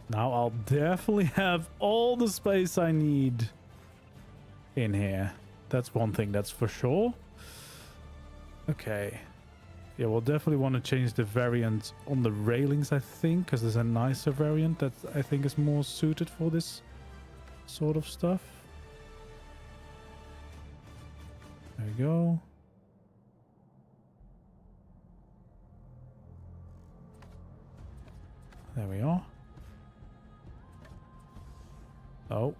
Now I'll definitely have all the space I need in here. That's one thing, that's for sure. Okay. Yeah, we'll definitely want to change the variant on the railings, I think, because there's a nicer variant that I think is more suited for this sort of stuff. There we go. There we are. Oh,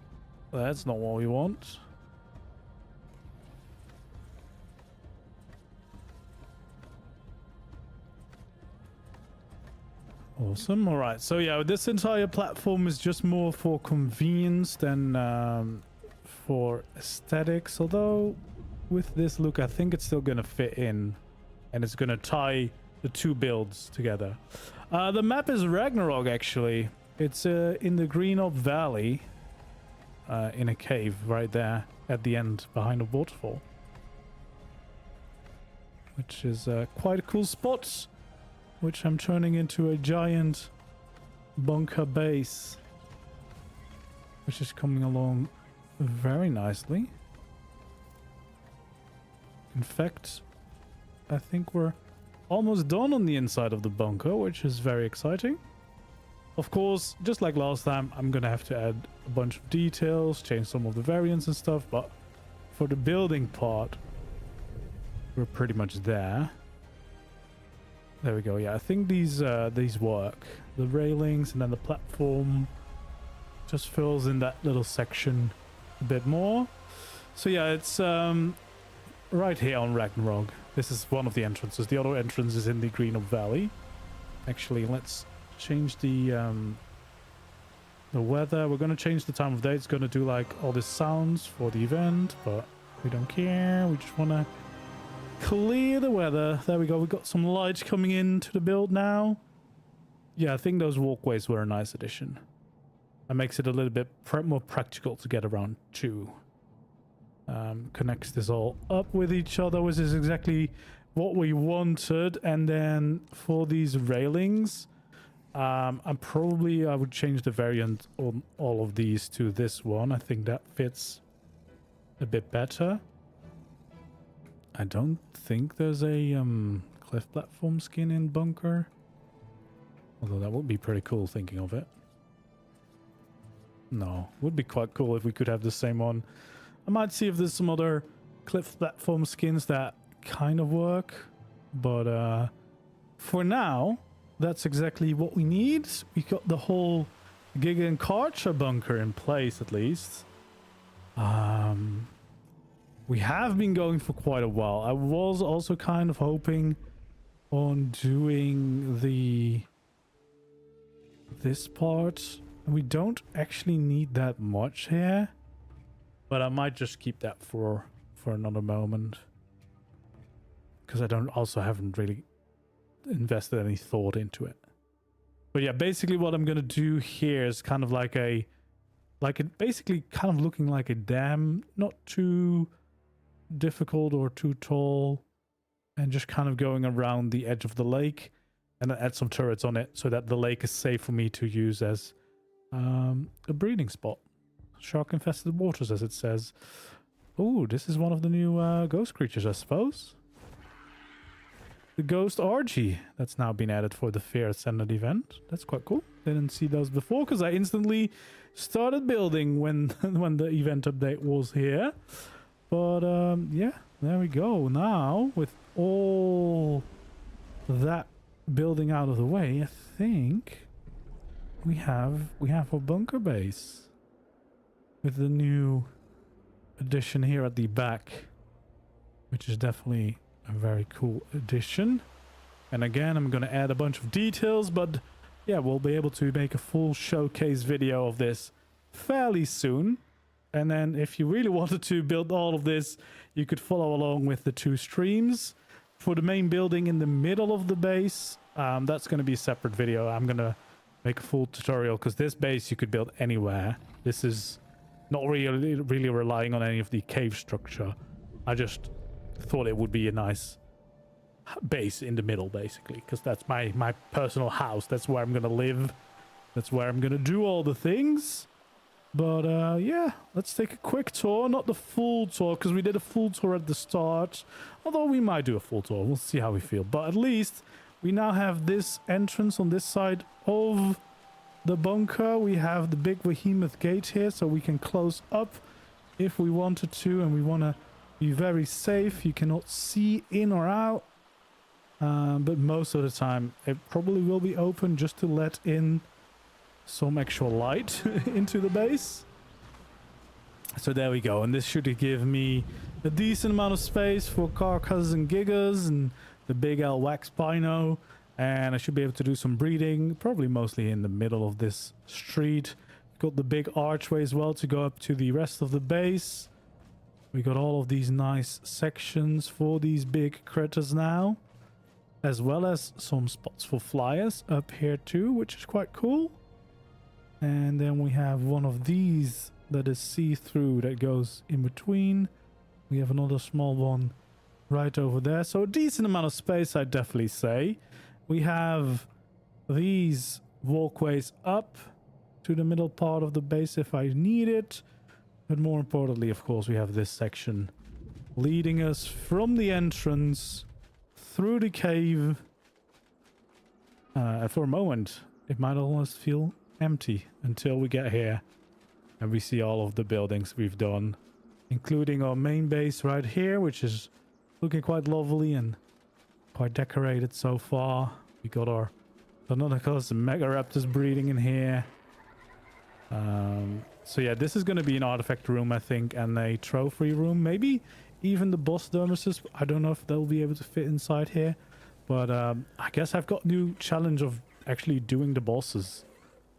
that's not what we want. Awesome. All right. So yeah, this entire platform is just more for convenience than for aesthetics. Although with this look, I think it's still going to fit in and it's going to tie the two builds together. The map is Ragnarok, actually. It's in the Green Up Valley, in a cave right there at the end behind a waterfall, which is quite a cool spot, which I'm turning into a giant bunker base, which is coming along very nicely. In fact, I think we're almost done on the inside of the bunker, which is very exciting. Of course, just like last time, I'm gonna have to add a bunch of details, change some of the variants and stuff, but for the building part, we're pretty much there. There we go. Yeah, I think these work. The railings and then the platform just fills in that little section a bit more. So yeah, it's right here on Ragnarok. This is one of the entrances. The other entrance is in the Green Up Valley. Actually, let's change the weather. We're going to change the time of day. It's going to do like all the sounds for the event, but we don't care. We just want to clear the weather. There we go. We got some light coming into the build now. Yeah, I think those walkways were a nice addition. It makes it a little bit more practical to get around too. Connects this all up with each other, which is exactly what we wanted. And then for these railings, I would change the variant on all of these to this one. I think that fits a bit better. I don't think there's a cliff platform skin in bunker, although that would be pretty cool thinking of it. No, would be quite cool if we could have the same one. I might see if there's some other cliff platform skins that kind of work, but for now, that's exactly what we need. We got the whole Giga and Karcher bunker in place, at least. We have been going for quite a while. I was also kind of hoping on doing this part. We don't actually need that much here, but I might just keep that for another moment, because I haven't really invested any thought into it. But yeah, basically what I'm gonna do here is kind of like basically kind of looking like a dam, not too difficult or too tall, and just kind of going around the edge of the lake, and then add some turrets on it so that the lake is safe for me to use as a breeding spot. Shark infested waters, as it says. Oh, this is one of the new ghost creatures, I suppose. The ghost RG that's now been added for the Fear Ascended event. That's quite cool. Didn't see those before because I instantly started building when when the event update was here. But yeah, there we go. Now with all that building out of the way, I think we have a bunker base with the new addition here at the back, which is definitely a very cool addition. And again, I'm going to add a bunch of details, but yeah, we'll be able to make a full showcase video of this fairly soon. And then if you really wanted to build all of this, you could follow along with the 2 streams. For the main building in the middle of the base, that's going to be a separate video. I'm going to make a full tutorial because this base you could build anywhere. This is not really relying on any of the cave structure. I just thought it would be a nice base in the middle, basically, because that's my personal house. That's where I'm gonna live. That's where I'm gonna do all the things. But yeah, let's take a quick tour. Not the full tour, because we did a full tour at the start. Although we might do a full tour. We'll see how we feel. But at least we now have this entrance on this side of the bunker. We have the big behemoth gate here, so we can close up if we wanted to, and we want to be very safe. You cannot see in or out, but most of the time it probably will be open just to let in some actual light into the base. So there we go, and this should give me a decent amount of space for carcasses and gigas and the big L wax Pino, and I should be able to do some breeding, probably mostly in the middle of this street. Got the big archway as well to go up to the rest of the base. We got all of these nice sections for these big critters now, as well as some spots for flyers up here too, which is quite cool. And then we have one of these that is see-through that goes in between. We have another small one right over there, so a decent amount of space, I'd definitely say. We have these walkways up to the middle part of the base if I need it. But more importantly, of course, we have this section leading us from the entrance through the cave. For a moment, it might almost feel empty until we get here and we see all of the buildings we've done, including our main base right here, which is looking quite lovely and quite decorated so far. We got our Deinonychus and Megaraptors breeding in here. So yeah, this is going to be an artifact room, I think, and a trophy room. Maybe even the boss dermises. I don't know if they'll be able to fit inside here. But I guess I've got new challenge of actually doing the bosses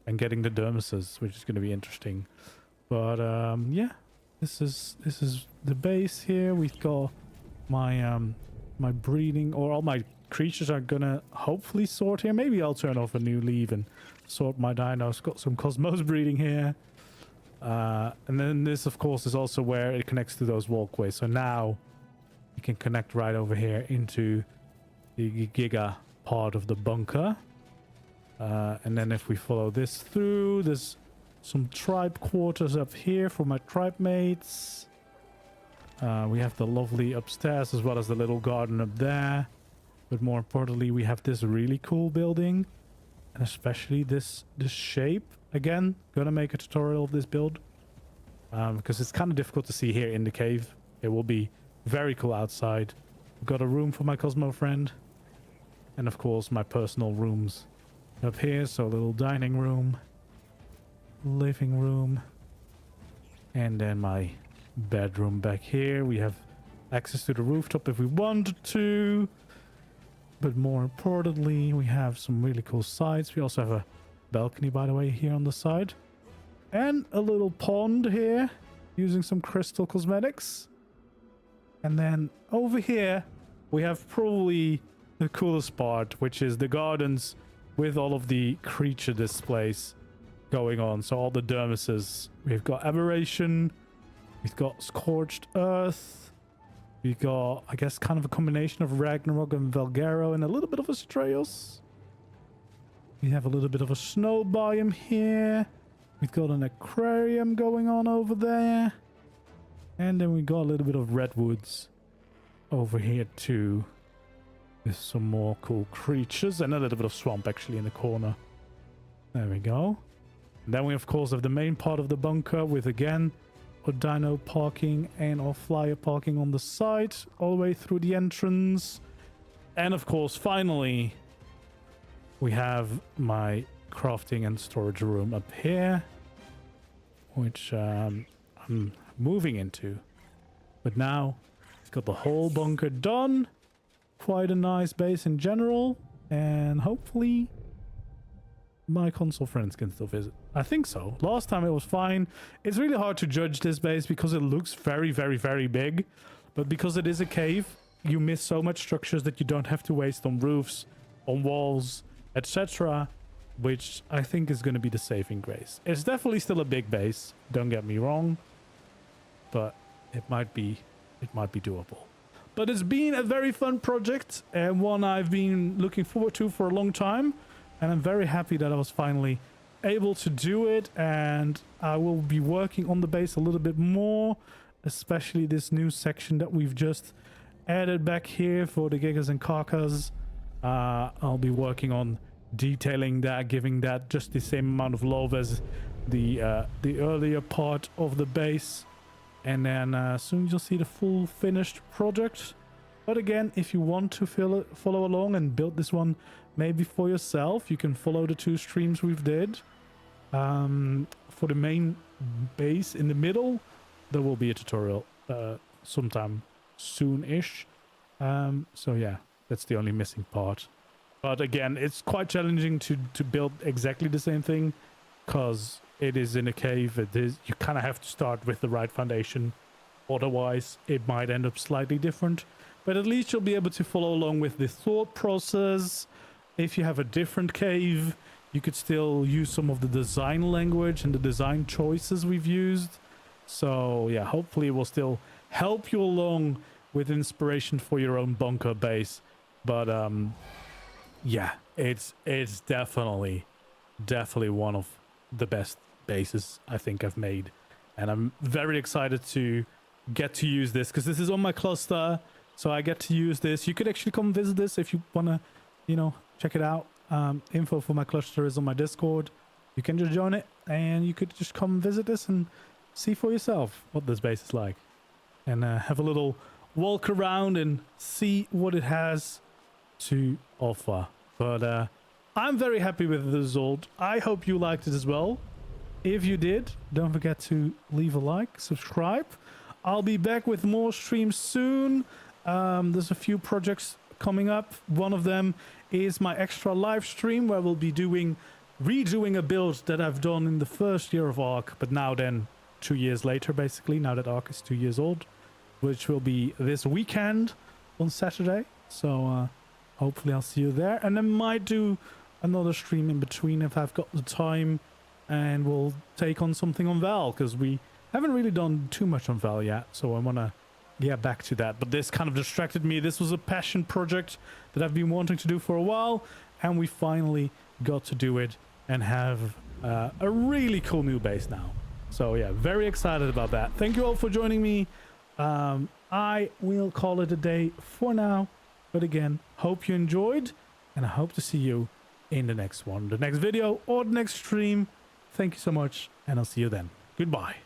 and getting the dermises, which is going to be interesting. But yeah, this is the base here. We've got my my breeding, or all my creatures are gonna hopefully sort here. Maybe I'll turn off a new leave and sort my dinos. Got some Cosmos breeding here. And then this, of course, is also where it connects to those walkways. So now you can connect right over here into the giga part of the bunker. And then if we follow this through, there's some tribe quarters up here for my tribe mates. We have the lovely upstairs as well as the little garden up there. But more importantly, we have this really cool building. And especially this shape. Again, gonna make a tutorial of this build. Because it's kind of difficult to see here in the cave. It will be very cool outside. We've got a room for my Cosmo friend. And of course, my personal rooms up here. So a little dining room. Living room. And then my bedroom back here. We have access to the rooftop if we wanted to. But more importantly, we have some really cool sides. We also have a balcony, by the way, here on the side. And a little pond here, using some crystal cosmetics. And then over here, we have probably the coolest part, which is the gardens with all of the creature displays going on. So all the dermises. We've got Aberration. We've got Scorched Earth. We've got, I guess, kind of a combination of Ragnarok and Valgero and a little bit of Astraeus. We have a little bit of a snow biome here. We've got an aquarium going on over there. And then we got a little bit of redwoods over here too. With some more cool creatures and a little bit of swamp actually in the corner. There we go. And then we of course have the main part of the bunker with again our dino parking and our flyer parking on the side all the way through the entrance. And of course finally we have my crafting and storage room up here, which I'm moving into. But now we've got the whole bunker done. Quite a nice base in general, and hopefully my console friends can still visit. I think so. Last time it was fine. It's really hard to judge this base because it looks very, very, very big. But because it is a cave, you miss so much structures that you don't have to waste on roofs, on walls, etc. Which I think is going to be the saving grace. It's definitely still a big base, don't get me wrong. But it might be doable. But it's been a very fun project and one I've been looking forward to for a long time. And I'm very happy that I was finally able to do it. And I will be working on the base a little bit more, especially this new section that we've just added back here for the gigas and carkas. I'll be working on detailing that, giving that just the same amount of love as the earlier part of the base. And then soon you'll see the full finished project. But again, if you want to follow along and build this one maybe for yourself, you can follow the 2 streams we've did. For the main base in the middle, there will be a tutorial sometime soon-ish. So yeah, that's the only missing part. But again, it's quite challenging to build exactly the same thing because it is in a cave. You kind of have to start with the right foundation. Otherwise, it might end up slightly different. But at least you'll be able to follow along with the thought process. If you have a different cave, you could still use some of the design language and the design choices we've used. So yeah, hopefully it will still help you along with inspiration for your own bunker base. But yeah, it's definitely one of the best bases I think I've made, and I'm very excited to get to use this because this is on my cluster, so I get to use this. You could actually come visit this if you want to, you know, check it out. Info for my cluster is on my Discord. You can just join it and you could just come visit this and see for yourself what this base is like, and have a little walk around and see what it has to offer. But I'm very happy with the result. I hope you liked it as well. If you did, don't forget to leave a like, subscribe. I'll be back with more streams soon. There's a few projects coming up. One of them is my extra live stream where we'll be redoing a build that I've done in the first year of ARK, but now then 2 years later, basically, now that ARK is 2 years old, which will be this weekend on Saturday. So hopefully I'll see you there, and I might do another stream in between if I've got the time, and we'll take on something on Val because we haven't really done too much on Val yet, so I want to get back to that. But this kind of distracted me. This was a passion project that I've been wanting to do for a while, and we finally got to do it and have a really cool new base now. So yeah, very excited about that. Thank you all for joining me. I will call it a day for now, but again, hope you enjoyed, and I hope to see you in the next one, the next video or the next stream. Thank you so much, and I'll see you then. Goodbye.